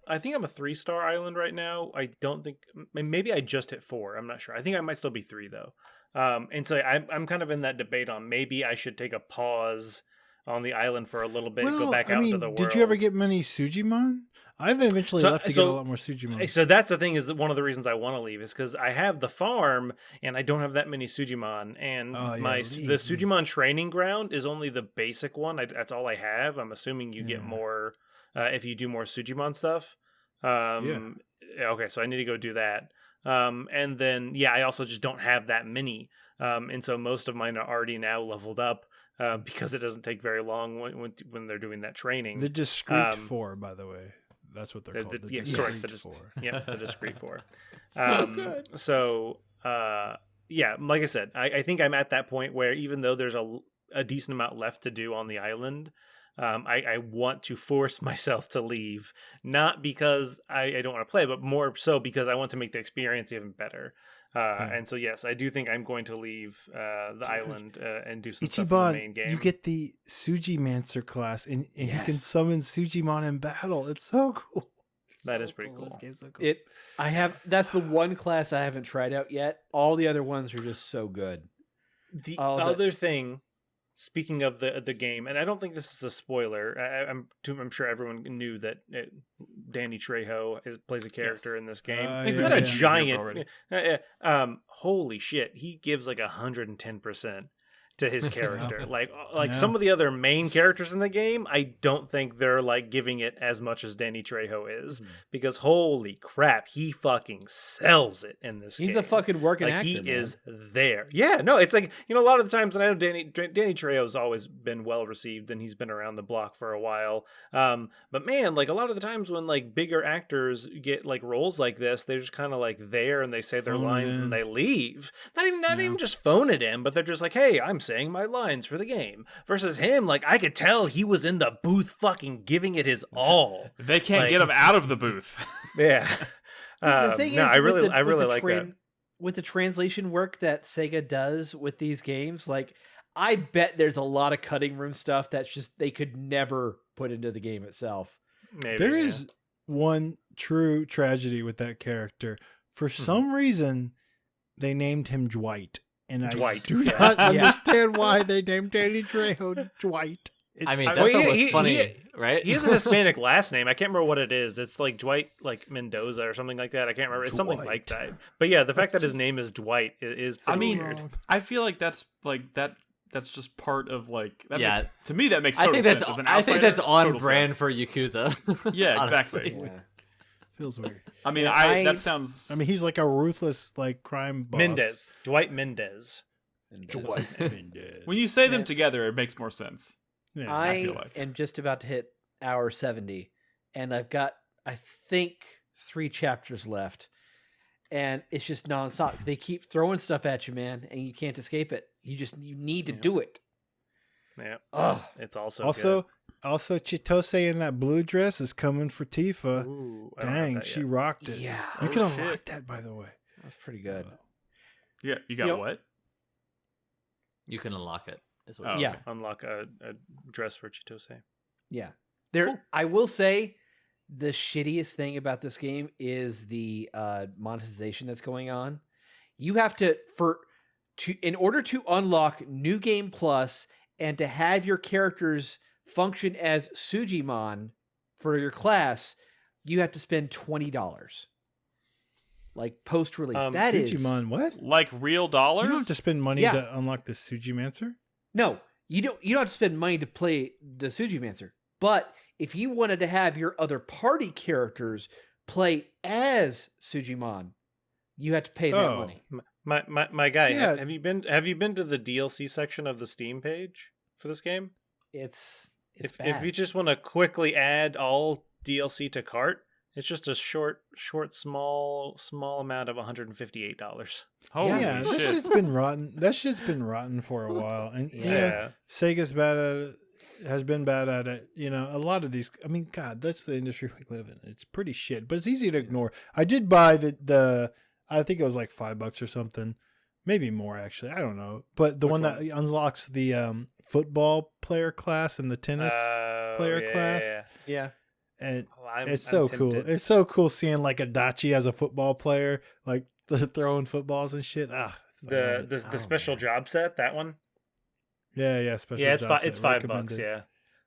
I think I'm a 3-star island right now. I don't think, maybe I just hit 4. I'm not sure. I think I might still be 3 though. And so I'm kind of in that debate on maybe I should take a pause on the island for a little bit and go back out into the world. Did you ever get many Sujimon? I've eventually left to get a lot more Sujimon. So that's the thing, is that one of the reasons I want to leave is because I have the farm and I don't have that many Sujimon, and the Sujimon training ground is only the basic one. That's all I have. I'm assuming you get more if you do more Sujimon stuff. Okay, so I need to go do that. And then I also just don't have that many. And so most of mine are already now leveled up. Because it doesn't take very long when they're doing that training. The discrete 4, by the way. That's what they're called. The discrete 4. Yeah, the discrete 4. Good. So, like I said, I think I'm at that point where even though there's a decent amount left to do on the island, I want to force myself to leave. Not because I don't want to play, but more so because I want to make the experience even better. And so, yes, I do think I'm going to leave the island and do some stuff in the main game. You get the Sujimancer class, and you can summon Sujimon in battle. It's so cool. That is pretty cool. This game's so cool. That's the one class I haven't tried out yet. All the other ones are just so good. The other thing, speaking of the game, and I don't think this is a spoiler. I'm sure everyone knew that Danny Trejo plays a character in this game. Not a giant. Holy shit, he gives like 110% to his character. Like some of the other main characters in the game, I don't think they're like giving it as much as Danny Trejo is, because holy crap, he fucking sells it in this game. He's a fucking working actor. He is there. Yeah, no, it's like, a lot of the times, and I know Danny Trejo's always been well received and he's been around the block for a while. But man, like a lot of the times when like bigger actors get like roles like this, they're just kind of like there and they say their lines and they leave. Not even just phone it in, but they're just like, hey, I'm saying my lines for the game. Versus him, like I could tell he was in the booth fucking giving it his all. They can't get him out of the booth. Yeah. The thing is, I really like that. With the translation work that Sega does with these games, like I bet there's a lot of cutting room stuff that's just they could never put into the game itself. Maybe, there is one true tragedy with that character. For some reason, they named him Dwight. And I do not understand why they named Danny Trejo Dwight. That's almost funny, right? He has a Hispanic last name. I can't remember what it is. It's like Dwight, like Mendoza or something like that. I can't remember. It's something like that. But yeah, the fact that his name is Dwight is pretty weird. I feel like that's like that. That's just part of like. To me, that makes I total think sense. I think that's on brand sense. for Yakuza. Yeah, exactly. Feels weird. I mean, that sounds. I mean, he's like a ruthless like crime boss. Dwight Mendez. Dwight Mendez. When you say them together, it makes more sense. Yeah. I feel like. am just about to hit hour 70, and I've got, I think, 3 chapters left, and it's just nonstop. They keep throwing stuff at you, man, and you can't escape it. You need to do it. Yeah. Ugh. It's also Chitose in that blue dress is coming for Tifa. Ooh, I don't have Dang, that she yet. rocked it. Yeah. You can unlock shit. that, by the way. That's pretty good. Yeah, you got You know- what? You can unlock it. Is what Oh, Yeah. okay. Unlock a dress for Chitose. Yeah. I will say the shittiest thing about this game is the monetization that's going on. You have to in order to unlock New Game Plus and to have your characters function as Sujimon for your class, you have to spend $20. Like post-release. That is Sujimon, what? Like real dollars? You don't have to spend money Yeah. to unlock the Sujimancer? No, you don't have to spend money to play the Sujimancer. But if you wanted to have your other party characters play as Sujimon, you have to pay that money. My guy, Yeah. have you been to the DLC section of the Steam page for this game? It's If bad. you just want to quickly add all DLC to cart, it's just a short, small amount of $158. Holy Yeah, that shit. shit's been rotten. That shit's been rotten for a while. And yeah, Sega's bad at it, has been bad at it. You know, a lot of these, I mean, God, that's the industry we live in. It's pretty shit, but it's easy to ignore. I did buy the I think it was like $5 or something. Maybe more, actually. I don't know. But the one that unlocks the football player class and the tennis player class. Yeah. And I'm so cool. tempted. It's so cool seeing like Adachi as a football player, like throwing footballs and shit. The special job set, that one. Yeah, special. Yeah, job it's set, $5. Yeah.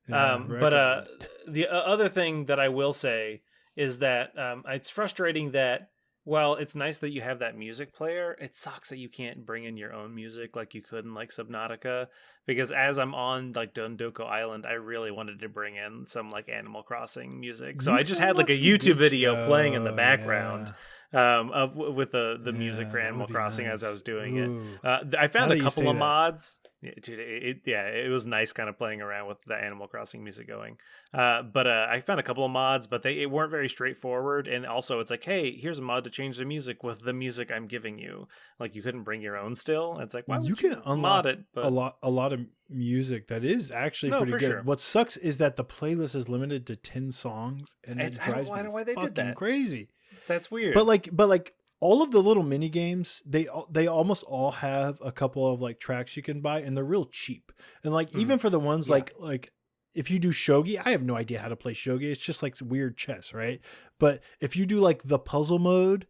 recommended. But the other thing that I will say is that it's frustrating that while it's nice that you have that music player, it sucks that you can't bring in your own music like you could in like Subnautica. Because as I'm on like Dondoko Island, I really wanted to bring in some like Animal Crossing music. So You I just can had like a unlock some YouTube good video stuff. playing in the background. Yeah. With the music Yeah, for that Animal would be Crossing as I nice. was doing Ooh. it. I found Now a that you couple say of that. mods. Yeah, dude, it was nice kind of playing around with the Animal Crossing music going. But I found a couple of mods, but they weren't very straightforward. And also, it's like, hey, here's a mod to change the music with the music I'm giving you. Like, you couldn't bring your own still. It's like, why would You can unlock mod it? But a lot of music that is actually No, pretty for good. sure. What sucks is that the playlist is limited to 10 songs, and it I don't drives know me why they did fucking that. crazy. that's weird. But like all of the little mini games, they almost all have a couple of like tracks you can buy, and they're real cheap. And like even for the ones Yeah. like if you do shogi, I have no idea how to play shogi. It's just like weird chess, right? But if you do like the puzzle mode,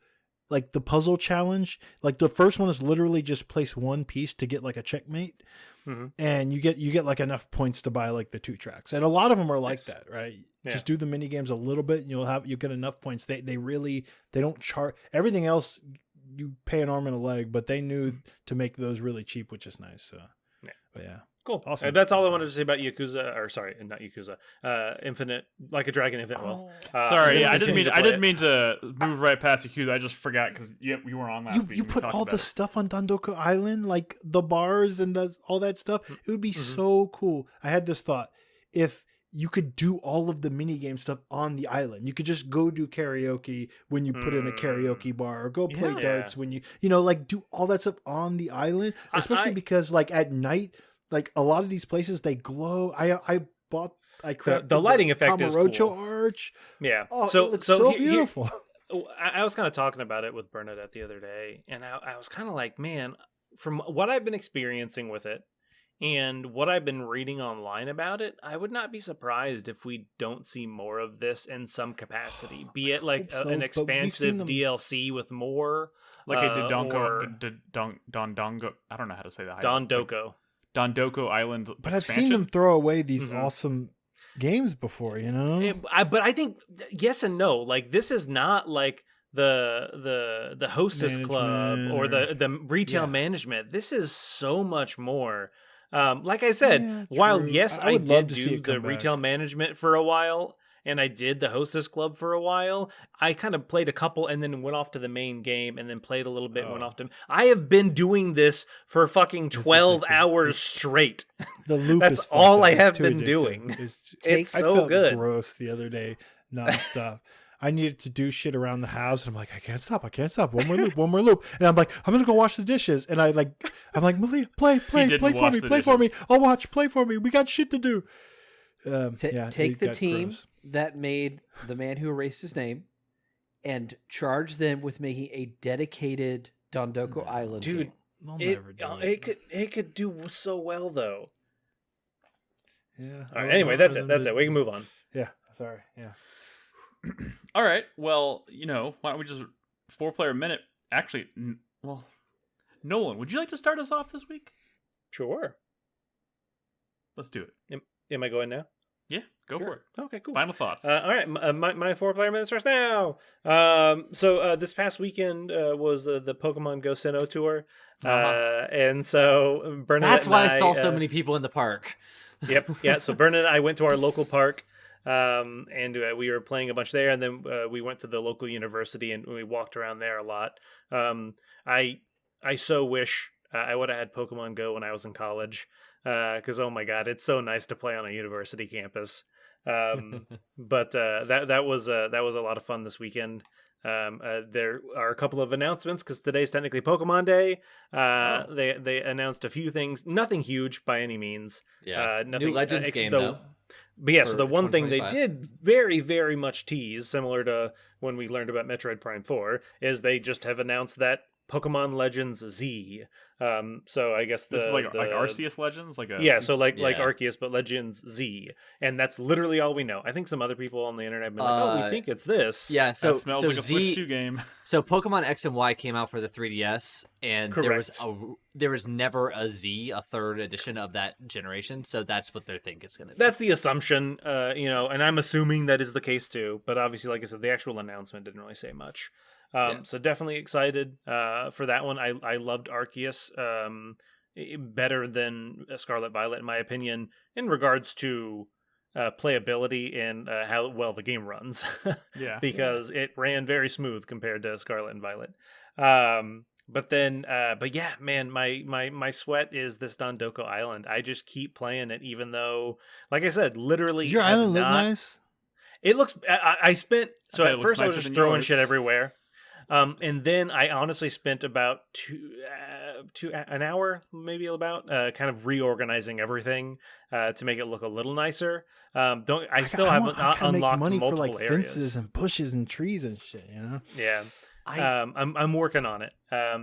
like the puzzle challenge, like the first one is literally just place one piece to get like a checkmate. Mhm. And you get like enough points to buy like the 2 tracks. And a lot of them are like Nice. that, right? Yeah. Just do the mini games a little bit and you'll get enough points. They don't charge everything else. You pay an arm and a leg, but they knew to make those really cheap, which is nice. So, Yeah. but yeah. Cool. Awesome. That's all I wanted to say about Yakuza, or sorry, not Yakuza. Infinite, like a Dragon Infinite Wealth. Sorry, I'm I just didn't mean continuing to play it. move right past Yakuza. I just forgot because you weren't on last week. You and we put talked all about the it. stuff on Dondoko Island, like the bars and all that stuff. It would be so cool. I had this thought: if you could do all of the mini game stuff on the island, you could just go do karaoke when you put in a karaoke bar, or go play Yeah. darts when like do all that stuff on the island. Especially because like at night, like a lot of these places they glow. I crafted The lighting effect is Kamurocho cool. Arch. Yeah. Oh, it looks so beautiful. I was kind of talking about it with Bernadette the other day, and I was kind of like, man, from what I've been experiencing with it and what I've been reading online about it, I would not be surprised if we don't see more of this in some capacity, be it like hope so, an but we've seen expansive them- DLC with more. Like a or Dondongo. I don't know how to say that. Dondoko. Dondoko Island. But I've expansion? seen them throw away these Mhm. awesome games before, you know? But I think yes and no. Like, this is not like the hostess club Management or the retail yeah. management. This is so much more. Like I said, Yeah, while true. yes, I I would love did to see do it the come retail back. management for a while, and I did the Hostess Club for a while. I kind of played a couple and then went off to the main game and then played a little bit and went off to... I have been doing this for fucking 12 hours straight. The loop That's is all fucked I up. have It's too been addictive. doing. It's I so felt good. gross the other day, nonstop. I needed to do shit around the house, and I'm like, I can't stop. One more loop. And I'm like, I'm gonna go wash the dishes. And I'm like, Malia, play for me. I'll watch, play for me. We got shit to do. Take the team that made The Man Who Erased His Name and charge them with making a dedicated Dondoko Island Dude, game. it could do so well though. Yeah. All right, anyway, that's it. We can move on. Yeah. Sorry. Yeah. All right. Well, why don't we just 4-player minute? Actually, Nolan, would you like to start us off this week? Sure. Let's do it. Am I going now? Yeah, go for it. Okay, cool. Final thoughts. All right, my 4-player minute starts now. So this past weekend was the Pokemon Go Sinnoh tour, and so Bernadette. That's why and I saw so many people in the park. Yep, yeah. So Bernadette and I went to our local park, and we were playing a bunch there, and then we went to the local university and we walked around there a lot. I so wish I would have had Pokemon Go when I was in college. Because oh my god, it's so nice to play on a university campus. But that was a lot of fun this weekend. There are a couple of announcements because today's technically Pokemon Day. They announced a few things, nothing huge by any means. Yeah, nothing, new Legends game though. But yeah, so the one thing they 2025. did very, very much tease, similar to when we learned about Metroid Prime 4, is they just have announced that Pokemon Legends Z. So I guess this is like Arceus Legends, like Arceus, but Legends Z, and that's literally all we know. I think some other people on the internet have been like, "Oh, we think it's this." Yeah, so that smells like a Switch 2 game. So Pokemon X and Y came out for the 3DS, and Correct. there was never a Z, a third edition of that generation. So that's what they think it's going to be. That's the assumption, and I'm assuming that is the case too. But obviously, like I said, the actual announcement didn't really say much. So definitely excited for that one. I loved Arceus better than Scarlet Violet, in my opinion, in regards to playability and how well the game runs. Yeah, because it ran very smooth compared to Scarlet and Violet. But yeah, man, my sweat is this Dondoko Island. I just keep playing it, even though, like I said, literally, Does your island look nice? It looks. I spent so at first I was nicer just than throwing yours. shit everywhere. And then I honestly spent about an hour, maybe about, kind of reorganizing everything to make it look a little nicer. I still haven't unlocked money multiple for like areas. fences and bushes and trees and shit. Yeah. I'm working on it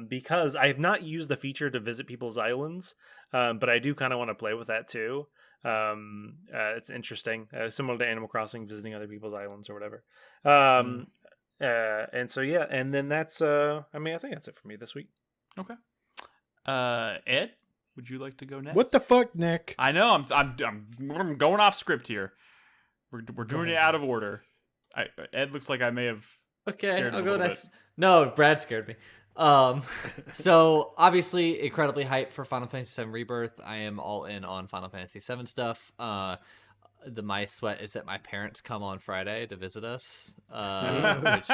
because I have not used the feature to visit people's islands, but I do kind of want to play with that too. It's interesting, similar to Animal Crossing, visiting other people's islands or whatever. And so yeah, and then that's I think that's it for me this week. Okay. Ed, would you like to go next? What the fuck, Nick? I know I'm going off script here. We're doing it out of order. Ed looks like I may have. Okay, I'll go next. No, Brad scared me. So obviously incredibly hyped for Final Fantasy VII Rebirth. I am all in on Final Fantasy VII stuff. My sweat is that my parents come on Friday to visit us, which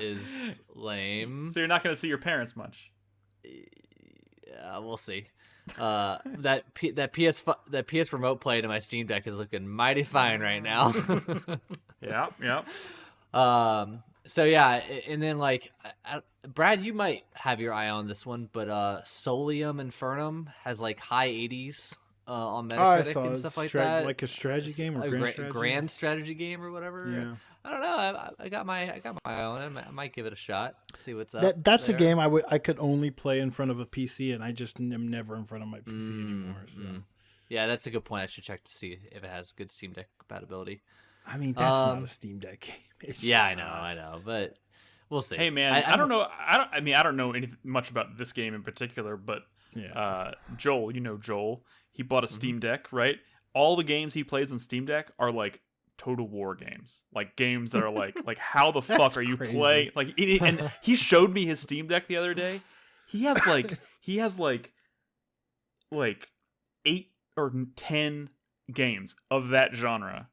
is lame. So you're not going to see your parents much. Yeah, we'll see. That PS Remote Play to my Steam Deck is looking mighty fine right now. Yeah. So yeah, and then Brad, you might have your eye on this one, but Solium Infernum has like high 80s on Metacritic and stuff like that. Like a strategy game or grand strategy game or whatever. Yeah. I don't know. I got my eye on it. I might give it a shot. See what's up. That's there. a game I could only play in front of a PC, and I just am never in front of my PC anymore. So. Yeah, that's a good point. I should check to see if it has good Steam Deck compatibility. I mean, that's not a Steam Deck game. Yeah, I know, but we'll see. Hey man, I don't know. I don't know anything much about this game in particular, but Joel, Joel, he bought a Steam Deck, right? All the games he plays on Steam Deck are like Total War games, like games that are like how the fuck are you playing? Like, and he showed me his Steam Deck the other day. He has like 8 or 10 games of that genre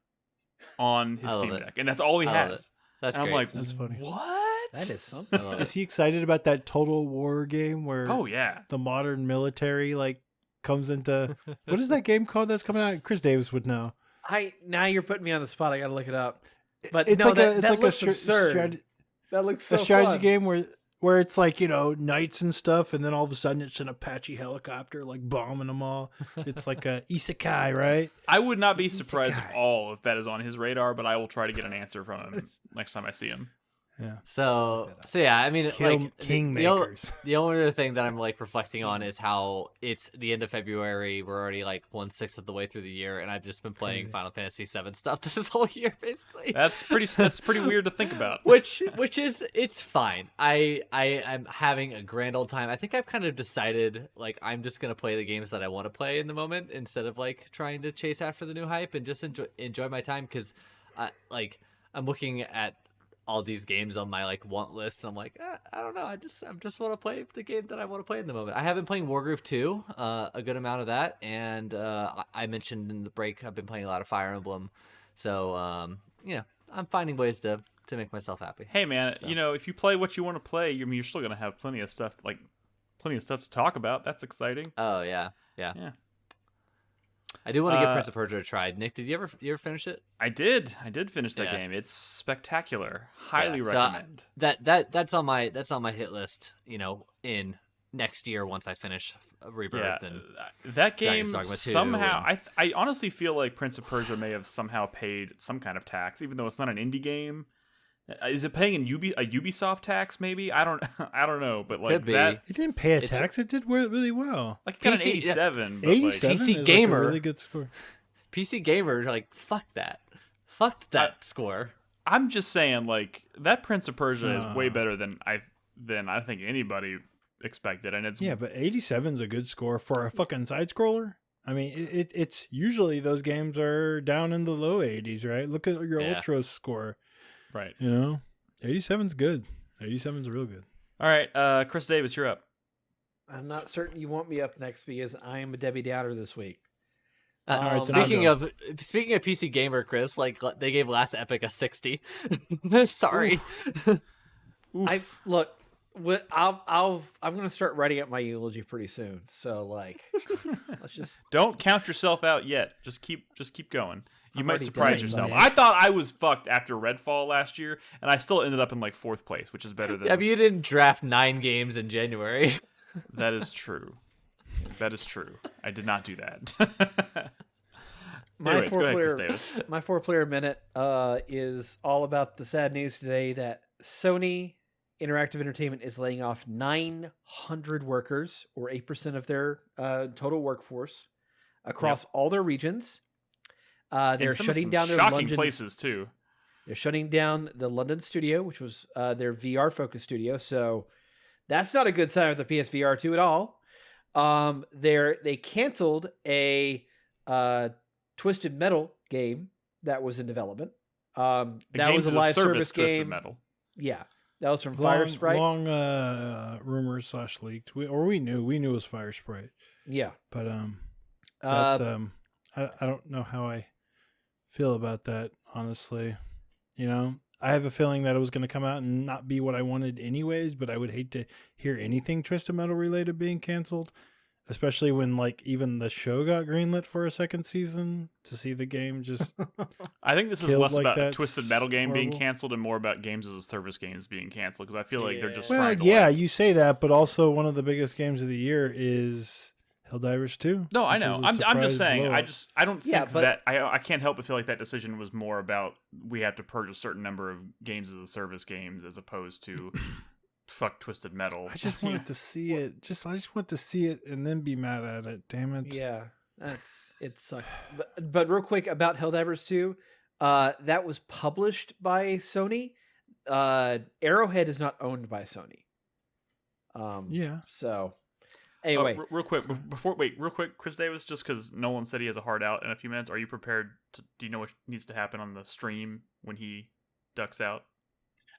on his I love Steam it. Deck, and that's all he I love has. That's And I'm great. like, That's funny. what? That is something. Is he excited about that Total War game where Oh yeah. the modern military like comes into what is that game called that's coming out? Chris Davis would know. Now you're putting me on the spot. I got to look it up. But It's no, like that looks a absurd. That looks so a strategy fun. game where it's like, knights and stuff, and then all of a sudden it's an Apache helicopter like bombing them all. It's like a isekai, right? I would not be He's the surprised guy. at all if that is on his radar, but I will try to get an answer from him next time I see him. Yeah. So yeah, I mean, Kill like kingmakers. the only other thing that I'm like reflecting on is how it's the end of February. We're already like 1/6 of the way through the year, and I've just been playing Crazy. Final Fantasy VII stuff this whole year, basically. That's pretty weird to think about. Which is it's fine. I'm having a grand old time. I think I've kind of decided like I'm just gonna play the games that I want to play in the moment instead of like trying to chase after the new hype and just enjoy my time because, I'm looking at all these games on my like want list, and I'm like, I don't know. I just want to play the game that I want to play in the moment. I have been playing Wargroove 2, a good amount of that, and I mentioned in the break I've been playing a lot of Fire Emblem, so I'm finding ways to make myself happy. Hey man, So. if you play what you want to play, you're still gonna have plenty of stuff to talk about. That's exciting. Oh yeah. Yeah. I do want to give Prince of Persia a try. Nick, did you ever finish it? I did finish that Yeah. game. It's spectacular. Highly Yeah, so recommend. That's on my hit list. In next year once I finish Rebirth and that game Dragon's Dogma 2 somehow I honestly feel like Prince of Persia may have somehow paid some kind of tax, even though it's not an indie game. Is it paying a Ubisoft tax? Maybe I don't know, but like Could be. that, It didn't pay a It's- tax. It did really well. like kind of PC 87. But 87 PC is Gamer. like a really good score. PC Gamer like fuck that score. I'm just saying, like that Prince of Persia is way Uh. better than I think anybody expected, and it's Yeah, but 87 is a good score for a fucking side scroller. I mean, it's usually those games are down in the low 80s, right? Look at your Yeah. Ultra score. right. 87's good. 87's real good. All right, Chris Davis, you're up. I'm not certain you want me up next because I am a Debbie Downer this week. right, then I'll Speaking go. of PC Gamer, Chris, like they gave Last Epic a 60. Sorry. I look. I'm gonna start writing up my eulogy pretty soon. So like, let's just. Don't count yourself out yet. Just keep going. You I'm might already surprise done, yourself. man. I thought I was fucked after Redfall last year, and I still ended up in like 4th place, which is better than Yeah, but you didn't draft 9 games in January. that is true. That is true. I did not do that. Anyways, go ahead, Chris Davis. My 4-player minute is all about the sad news today that Sony Interactive Entertainment is laying off 900 workers, or 8% of their total workforce, across all their regions. They're shutting down their shocking London places too. They're shutting down the London studio, which was their VR focused studio. So that's not a good sign with the PSVR 2 at all. They canceled a Twisted Metal game that was in development. That was a live service Twisted game. Metal. Yeah, that was from Fire Sprite. Long rumors / leaked. We knew it was Fire Sprite. Yeah, But that's I don't know how I feel about that, honestly. I have a feeling that it was going to come out and not be what I wanted anyways, but I would hate to hear anything Twisted Metal related being canceled, especially when like even the show got greenlit for a second season. To see the game just I think this is killed less like about a that's Twisted Metal game being horrible. canceled and more about games as a service games being canceled, because I feel like they're just well, trying to yeah, like- you say that, but also one of the biggest games of the year is Helldivers 2. No, I which know. was a I'm just surprise saying. blow-up. I don't think Yeah, but- that I can't help but feel like that decision was more about we have to purge a certain number of games as a service games as opposed to fuck Twisted Metal. I just wanted to see it. I just want to see it and then be mad at it. Damn it. yeah, it sucks. But real quick about Helldivers 2, that was published by Sony. Arrowhead is not owned by Sony. Yeah. So Oh, anyway, real quick, real quick, Chris Davis, just because Nolan said he has a hard out in a few minutes, are you prepared to, do you know what needs to happen on the stream when he ducks out?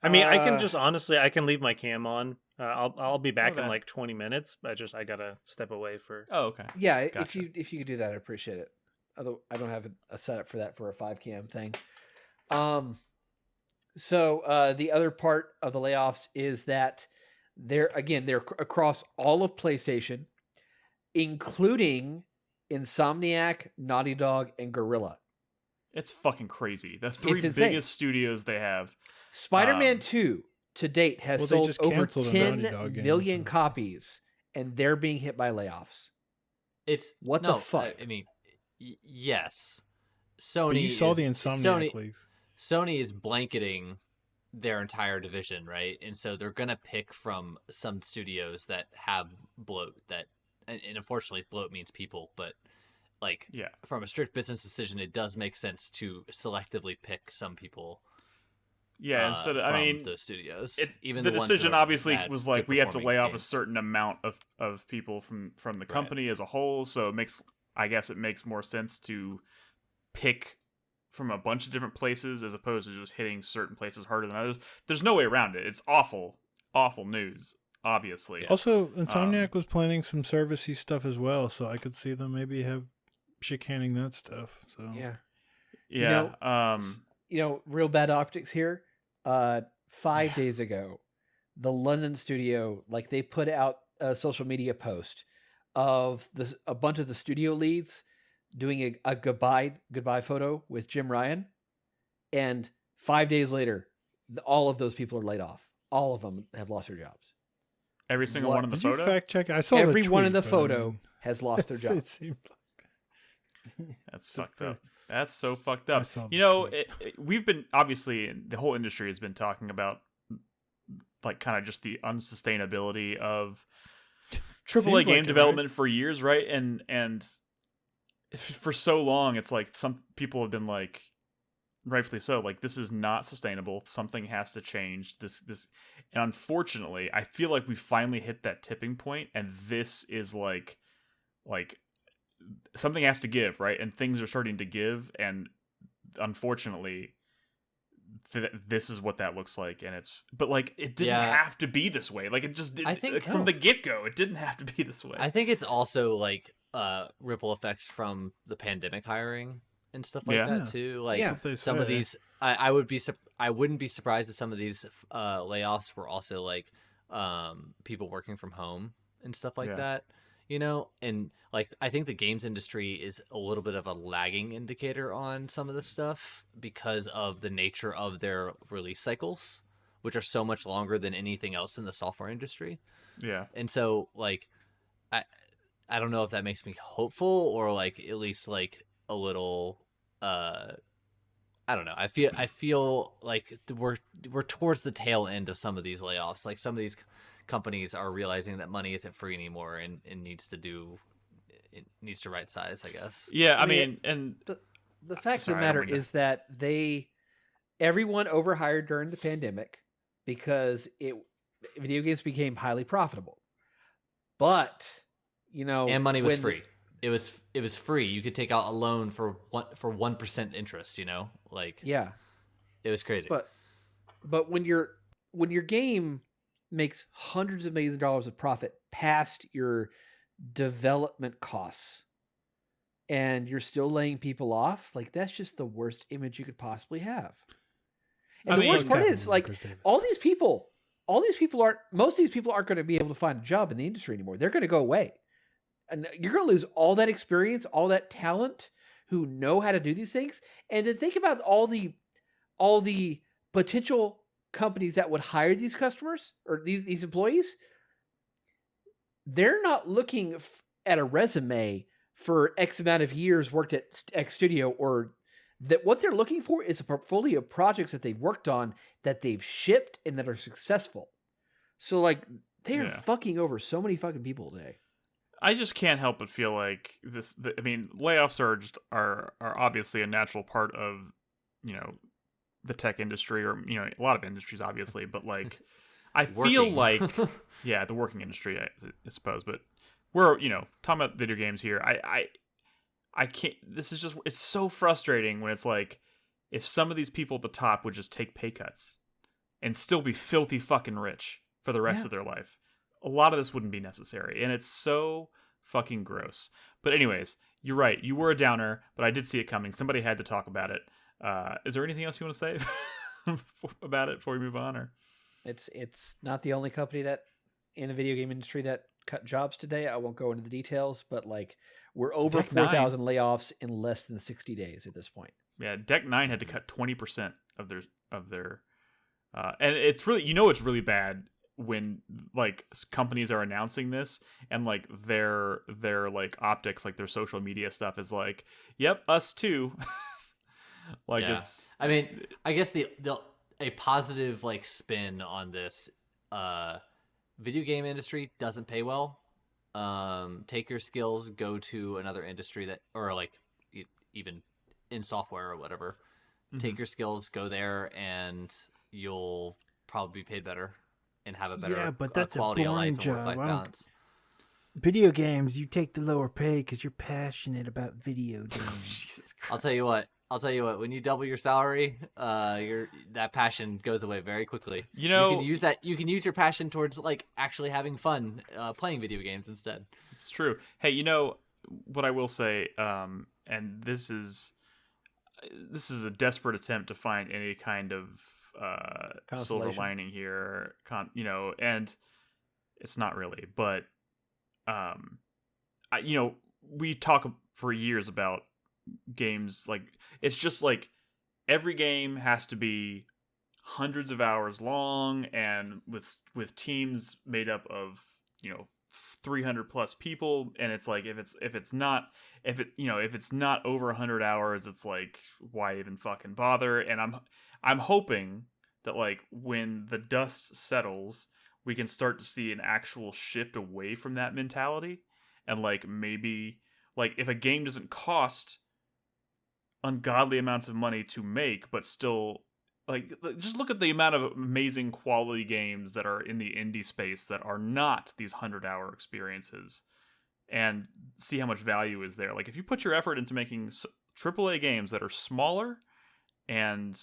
I mean, I can Uh, just honestly, I can leave my cam on. I'll be back in Okay. like 20 minutes. I gotta step away for. Oh, okay. yeah, Gotcha. if you could do that, I appreciate it. Although I don't have a setup for that for a 5 cam thing. So the other part of the layoffs is that they're across all of PlayStation, including Insomniac, Naughty Dog, and Guerrilla. It's fucking crazy. The three insane. biggest studios they have. Spider-Man 2 to date has they sold just over canceled a 10 Naughty Dog game, million so. copies, and they're being hit by layoffs. It's What the fuck? I mean, yes. But Sony. you saw is, the Insomniac Sony, leaks. Sony is blanketing their entire division, right? And so they're gonna pick from some studios that have bloat. And unfortunately, bloat means people, but like, Yeah. from a strict business decision, it does make sense to selectively pick some people. Yeah, instead of, from I mean, those studios, it's even the the ones decision that are obviously bad, was like good we have to performing lay off a games. certain amount of people from the company as a whole. So it makes more sense to pick from a bunch of different places as opposed to just hitting certain places harder than others. There's no way around it. It's awful news, obviously. Also, Insomniac was planning some servicey stuff as well, so I could see them maybe have chicaning that stuff. So Yeah. Yeah. Real bad optics here. 5 days ago, the London studio, like, they put out a social media post of a bunch of the studio leads doing a goodbye photo with Jim Ryan, and 5 days later, all of those people are laid off. All of them have lost their jobs. Every single What? one in the did photo. you fact check? I saw Every the one in tweet, the but I photo mean, has lost their it job. seemed That's So fucked pretty- up. That's so fucked I up. saw the You know, tweet. we've been obviously the whole industry has been talking about like kind of just the unsustainability of AAA Seems like game it, development for years, right? And for so long, it's like some people have been like, rightfully so, like this is not sustainable. Something has to change. This, and unfortunately, I feel like we finally hit that tipping point, and this is like something has to give, right? And things are starting to give, and unfortunately, this is what that looks like. And but like it didn't Yeah. have to be this way. Like it just did. I think- like, from the get go, it didn't have to be this way. I think it's also like ripple effects from the pandemic hiring and stuff like Yeah. that too. Like Yeah. What they some of say. these, I wouldn't be surprised if some of these layoffs were also like people working from home and stuff like Yeah. that. And like I think the games industry is a little bit of a lagging indicator on some of this stuff because of the nature of their release cycles, which are so much longer than anything else in the software industry. Yeah. And so like I don't know if that makes me hopeful or like at least like a little I don't know. I feel like we're towards the tail end of some of these layoffs. Like some of these companies are realizing that money isn't free anymore and needs to right size, I guess. Yeah, I I mean, mean, and The fact Sorry, of I the matter don't mean to- is that everyone overhired during the pandemic because video games became highly profitable. But And money was when- free. It was free. You could take out a loan for 1% interest. Like Yeah, it was crazy. but when your game makes hundreds of millions of dollars of profit past your development costs, and you're still laying people off, like that's just the worst image you could possibly have. And I the mean- worst part Captain is, like, Chris Davis. most of these people aren't going to be able to find a job in the industry anymore. They're going to go away. And you're going to lose all that experience, all that talent who know how to do these things. And then think about all the potential companies that would hire these customers or these employees. They're not looking at a resume for X amount of years worked at X studio, or that what they're looking for is a portfolio of projects that they've worked on, that they've shipped, and that are successful. So like they are Yeah. fucking over so many fucking people today. I just can't help but feel like this. I mean, layoffs are obviously a natural part of the tech industry, or a lot of industries, obviously. But like, I feel Working. like the working industry, I suppose. But we're talking about video games here. I can't. This is just, it's so frustrating when it's like, if some of these people at the top would just take pay cuts and still be filthy fucking rich for the rest Yeah. of their life, a lot of this wouldn't be necessary. And it's so fucking gross. But anyways, you're right. You were a downer, but I did see it coming. Somebody had to talk about it. Is there anything else you want to say about it before we move on? Or It's not the only company that in the video game industry that cut jobs today. I won't go into the details, but like we're over Deck 9. 4,000 layoffs in less than 60 days at this point. Yeah, Deck 9 had to cut 20% of their and it's really, it's really bad when like companies are announcing this and like their like optics, like their social media stuff is like, yep, us too. Like it's, I mean, I guess a positive like spin on this video game industry doesn't pay well. Take your skills, go to another industry that, or like even in software or whatever, take your skills, go there, and you'll probably be paid better and have a better but that's quality a of life boring and work-life job. balance. Video games, you take the lower pay because you're passionate about video games. Jesus Christ. I'll tell you what. When you double your salary, that passion goes away very quickly. You know, you can use your passion towards like actually having fun playing video games instead. It's true. Hey, what I will say, and this is a desperate attempt to find any kind of silver lining here, and it's not really, but we talk for years about games, like it's just like every game has to be hundreds of hours long and with teams made up of 300 plus people, and it's like if it's not over 100 hours, it's like, why even fucking bother? And I'm hoping that like when the dust settles, we can start to see an actual shift away from that mentality, and like maybe like if a game doesn't cost ungodly amounts of money to make, but still like just look at the amount of amazing quality games that are in the indie space that are not these 100-hour experiences, and see how much value is there. Like if you put your effort into making AAA games that are smaller and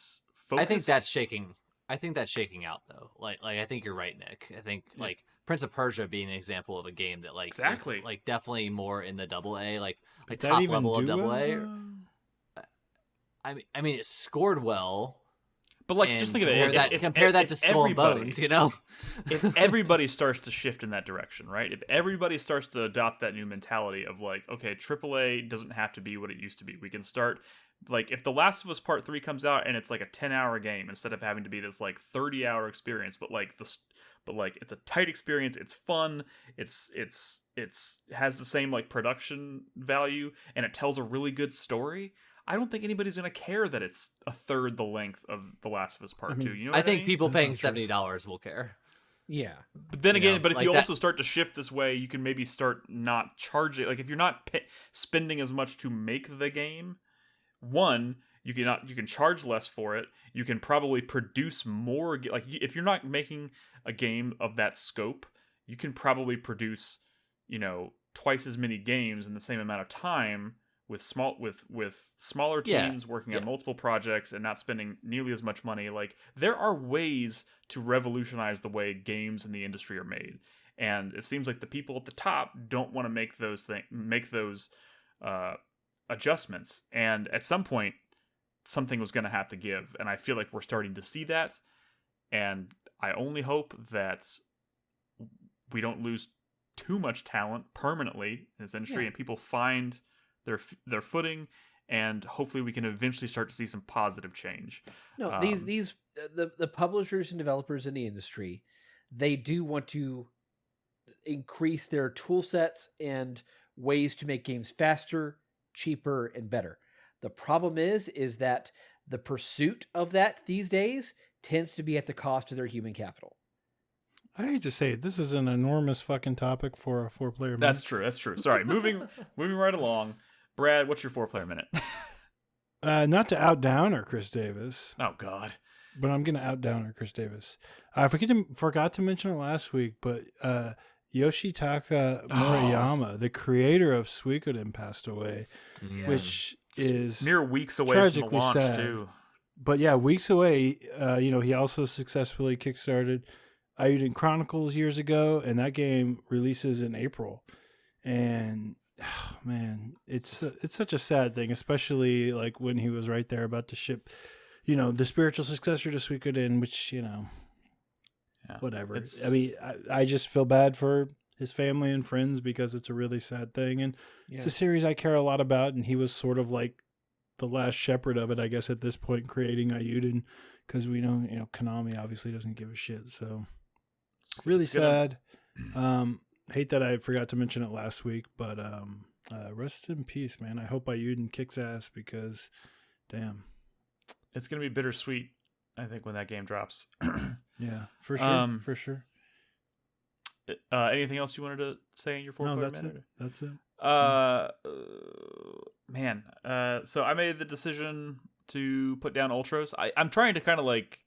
focused, I think that's shaking out though. Like I think you're right, Nick. I think like Prince of Persia being an example of a game that like exactly is, like definitely more in the AA, like Did top that even level of do AA. well? I mean, it scored well. but like just think of it. Compare that to Skull and Bones, If everybody starts to shift in that direction, right? If everybody starts to adopt that new mentality of like, okay, AAA doesn't have to be what it used to be. We can start, like, if The Last of Us Part 3 comes out and it's like a 10-hour game instead of having to be this like 30-hour experience, but it's a tight experience, it's fun, it's has the same like production value, and it tells a really good story. I don't think anybody's gonna care that it's a third the length of The Last of Us Part 2. You know, I think people That's paying not true. $70 will care. Yeah. But then again, but if like you that- also start to shift this way, you can maybe start not charging. Like if you're not spending as much to make the game, one, you can charge less for it. You can probably produce more. Like if you're not making a game of that scope, you can probably produce, twice as many games in the same amount of time with smaller teams working on multiple projects and not spending nearly as much money. Like there are ways to revolutionize the way games in the industry are made, and it seems like the people at the top don't want to make those adjustments. And at some point, something was going to have to give, and I feel like we're starting to see that. And I only hope that we don't lose too much talent permanently in this industry, and people find their footing, and hopefully we can eventually start to see some positive change. No, the publishers and developers in the industry, they do want to increase their tool sets and ways to make games faster, cheaper, and better. The problem is that the pursuit of that these days tends to be at the cost of their human capital. I hate to say it, this is an enormous fucking topic for a 4-player. That's true. Sorry, moving right along. Brad, what's your 4-player minute? Not to outdowner Chris Davis. Oh God. But I'm going to outdowner Chris Davis. I forgot to mention it last week, but Yoshitaka Murayama, the creator of Suikoden, passed away, which is mere weeks away from the launch sad. too. But yeah, weeks away. He also successfully kickstarted Ayuden Chronicles years ago, and that game releases in April. And man, it's such a sad thing, especially like when he was right there about to ship, the spiritual successor to Suikoden, which whatever. I mean, I just feel bad for his family and friends because it's a really sad thing, and it's a series I care a lot about, and he was sort of like the last shepherd of it, I guess, at this point, creating Ayuden, because we know, Konami obviously doesn't give a shit. So really sad. Hate that I forgot to mention it last week, but rest in peace, man. I hope Ayuden kicks ass because, damn, it's gonna be bittersweet, I think, when that game drops. Yeah, for sure, for sure. Anything else you wanted to say in your 4 No, that's it. That's it. Man. So I made the decision to put down Ultros. I'm trying to kind of like,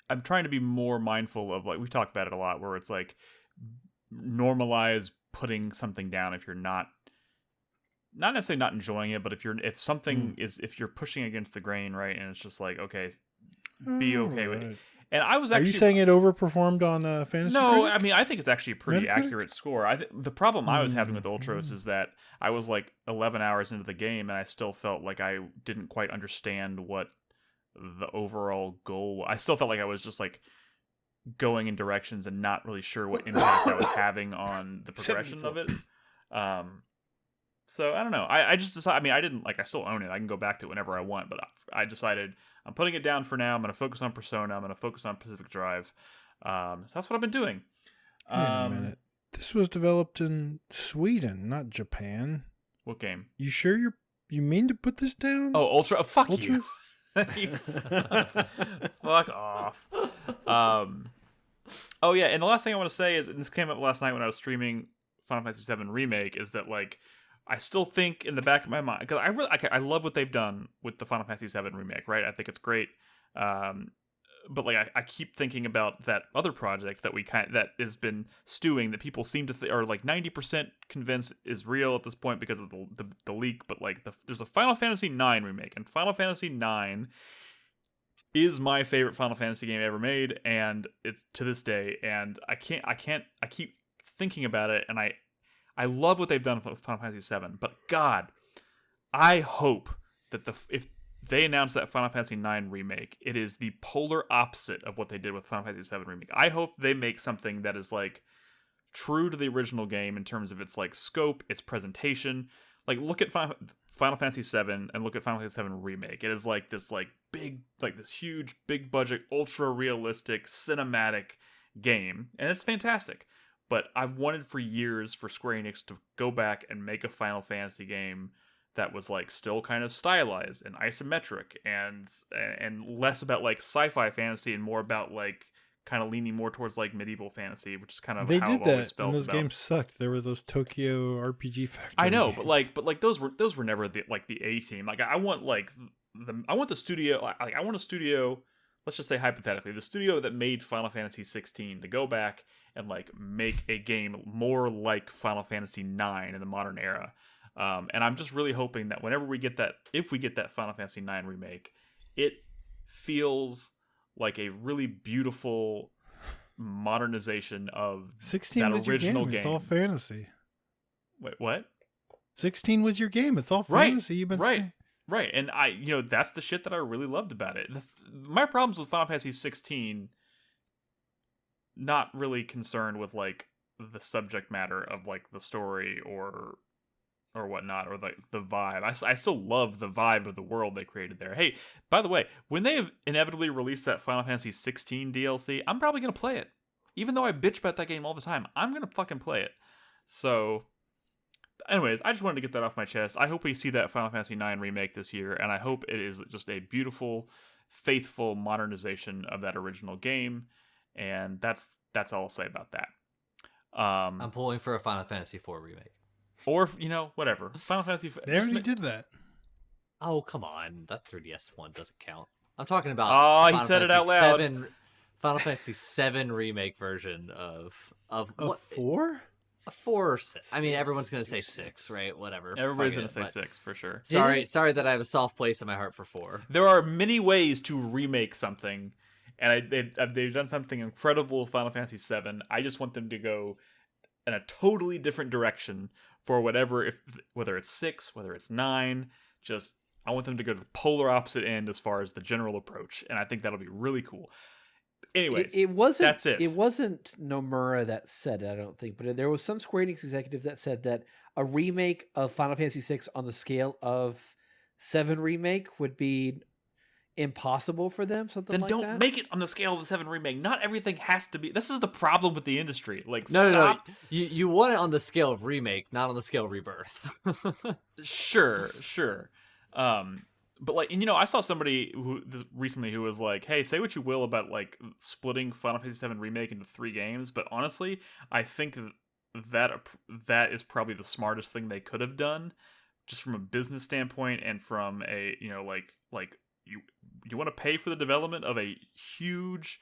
I'm trying to be more mindful of, like, we talked about it a lot, where it's like normalize putting something down if you're not necessarily not enjoying it, but if something is, if you're pushing against the grain, right, and it's just like, okay, be okay with it. And I was actually... Are you saying it overperformed on Fantasy No, Critic? I mean, I think it's actually a pretty Metacritic? accurate score. The problem I was having with Ultros is that I was like 11 hours into the game, and I still felt like I didn't quite understand what the overall goal... I still felt like I was just like going in directions and not really sure what impact I was having on the progression of it. So I don't know. I just decided, I mean, I didn't, like, I still own it. I can go back to it whenever I want, but I decided I'm putting it down for now. I'm going to focus on Persona. I'm going to focus on Pacific Drive. So that's what I've been doing. Wait a minute. This was developed in Sweden, not Japan. What game? You sure you mean to put this down? Oh, Ultra. Fuck Ultras? you. Fuck off. Oh yeah, and the last thing I want to say is, and this came up last night when I was streaming Final Fantasy VII Remake, is that, like, I still think in the back of my mind, because I love what they've done with the Final Fantasy VII Remake, right? I think it's great. But like I keep thinking about that other project that that has been stewing, that people seem to are like 90% convinced is real at this point because of the leak. But like there's a Final Fantasy IX remake, and Final Fantasy IX is my favorite Final Fantasy game ever made, and it's to this day. And I keep thinking about it, and I love what they've done with Final Fantasy VII, but God, I hope that if they announce that Final Fantasy IX remake, it is the polar opposite of what they did with Final Fantasy VII Remake. I hope they make something that is like true to the original game in terms of its like scope, its presentation. Like, look at Final Fantasy VII and look at Final Fantasy VII Remake. It is like this like big, like this huge, big budget, ultra realistic, cinematic game, and it's fantastic. But I've wanted for years for Square Enix to go back and make a Final Fantasy game that was like still kind of stylized and isometric and less about like sci-fi fantasy and more about like kind of leaning more towards like medieval fantasy, which is kind of they how did I've always that, felt and those about. games sucked. There were those Tokyo RPG Factory. I know, games. but those were never the A team. Like I want like I want the studio. Like I want a studio. Let's just say hypothetically, the studio that made Final Fantasy 16 to go back and like make a game more like Final Fantasy 9 in the modern era. And I'm just really hoping that whenever we get that, if we get that Final Fantasy 9 remake, it feels like a really beautiful modernization of 16 that was original your game. It's all fantasy. Wait, what? 16 was your game. It's all Right, fantasy. You've been saying. Right, and that's the shit that I really loved about it. My problems with Final Fantasy 16, not really concerned with like the subject matter of like the story or whatnot, or the vibe. I still love the vibe of the world they created there. Hey, by the way, when they inevitably release that Final Fantasy 16 DLC, I'm probably gonna play it. Even though I bitch about that game all the time, I'm gonna fucking play it. So, anyways, I just wanted to get that off my chest. I hope we see that Final Fantasy 9 remake this year, and I hope it is just a beautiful, faithful modernization of that original game. And that's all I'll say about that. I'm pulling for a Final Fantasy IV remake. Or, whatever. Final Fantasy... They already did that. Oh, come on. That 3DS one doesn't count. I'm talking about he said it out loud. Final Fantasy VII remake version of what? 4? A 4 or 6. I mean, everyone's going to say 6, right? Whatever. Everybody's Fuck going it, to say 6, for sure. Sorry that I have a soft place in my heart for 4. There are many ways to remake something, and they've done something incredible with Final Fantasy VII. I just want them to go in a totally different direction for whether it's 6, whether it's 9, just I want them to go to the polar opposite end as far as the general approach, and I think that'll be really cool. Anyways, it wasn't. that's it. It wasn't Nomura that said it, I don't think, but there was some Square Enix executive that said that a remake of Final Fantasy VI on the scale of 7 Remake would be impossible for them. Something then like don't that. make it on the scale of the 7 remake. Not everything has to be. This is the problem with the industry. Like, No. stop. You want it on the scale of remake, not on the scale of rebirth. Sure. But like, and I saw somebody recently who was like, "Hey, say what you will about like splitting Final Fantasy VII Remake into 3 games, but honestly, I think that is probably the smartest thing they could have done, just from a business standpoint and from a like you want to pay for the development of a huge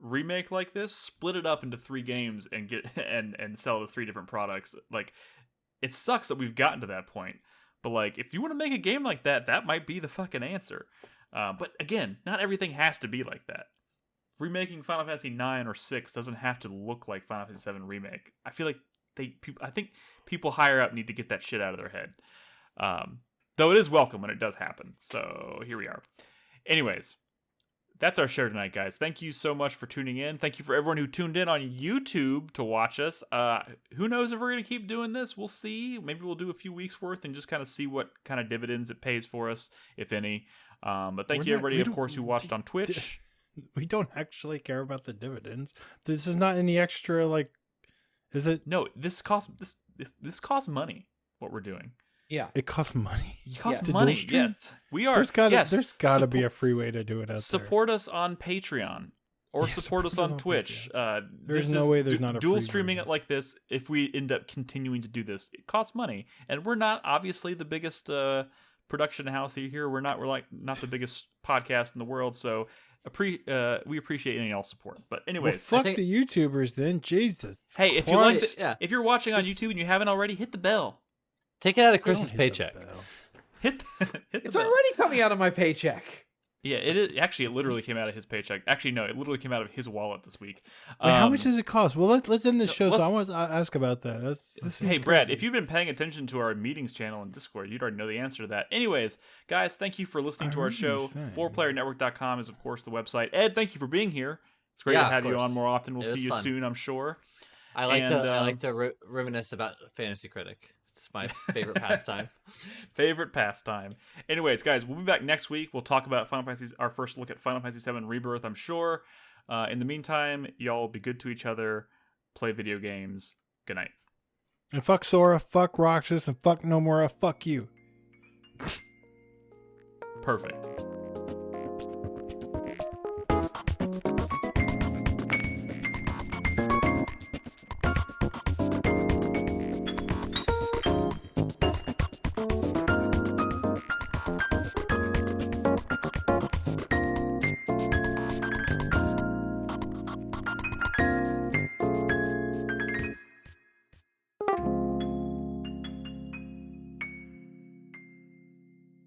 remake like this, split it up into 3 games and get and sell the 3 different products. Like, it sucks that we've gotten to that point." But like, if you want to make a game like that, that might be the fucking answer. But again, not everything has to be like that. Remaking Final Fantasy 9 or 6 doesn't have to look like Final Fantasy 7 Remake. I feel like I think people higher up need to get that shit out of their head. Though it is welcome when it does happen. So here we are. Anyways, that's our show tonight, guys. Thank you so much for tuning in. Thank you for everyone who tuned in on YouTube to watch us. Who knows if we're going to keep doing this? We'll see. Maybe we'll do a few weeks worth and just kind of see what kind of dividends it pays for us, if any. But thank you, everybody, of course, who watched on Twitch. We don't actually care about the dividends. This is not any extra, like, is it? No, this costs money, what we're doing. Yeah, It costs money. It costs To money, dual stream? yes. We are. There's gotta be a free way to do it out there. Support us on Patreon or Yeah, support us on Twitch. There's no way there's not a dual free streaming version. it like this. If we end up continuing to do this, it costs money, and we're not obviously the biggest production house here. We're not the biggest podcast in the world. So we appreciate any and all support. But anyways, Well, fuck the YouTubers then. Jesus. hey, if you like, Christ. if you're watching on Just- YouTube and you haven't already, hit the bell. Take it out of They don't Chris's hit the paycheck. bell. Hit the it's bell. already coming out of my paycheck. Yeah, it is. Actually, it literally came out of his paycheck. Actually, no, it literally came out of his wallet this week. Wait, how much does it cost? Well, let's end this show. So let's- I want to ask about that. This Hey, seems Brad, crazy. if you've been paying attention to our meetings channel in Discord, you'd already know the answer to that. Anyways, guys, thank you for listening I to our heard you show. say. 4playernetwork.com is, of course, the website. Ed, thank you for being here. It's great Yeah, to of have you course. on more often. We'll It was see you fun. soon, I'm sure. I like And, to reminisce about Fantasy Critic. It's my favorite pastime. Favorite pastime. Anyways, guys, we'll be back next week. We'll talk about our first look at Final Fantasy VII Rebirth, I'm sure. In the meantime, y'all be good to each other. Play video games. Good night. And fuck Sora, fuck Roxas, and fuck Nomura, fuck you. Perfect.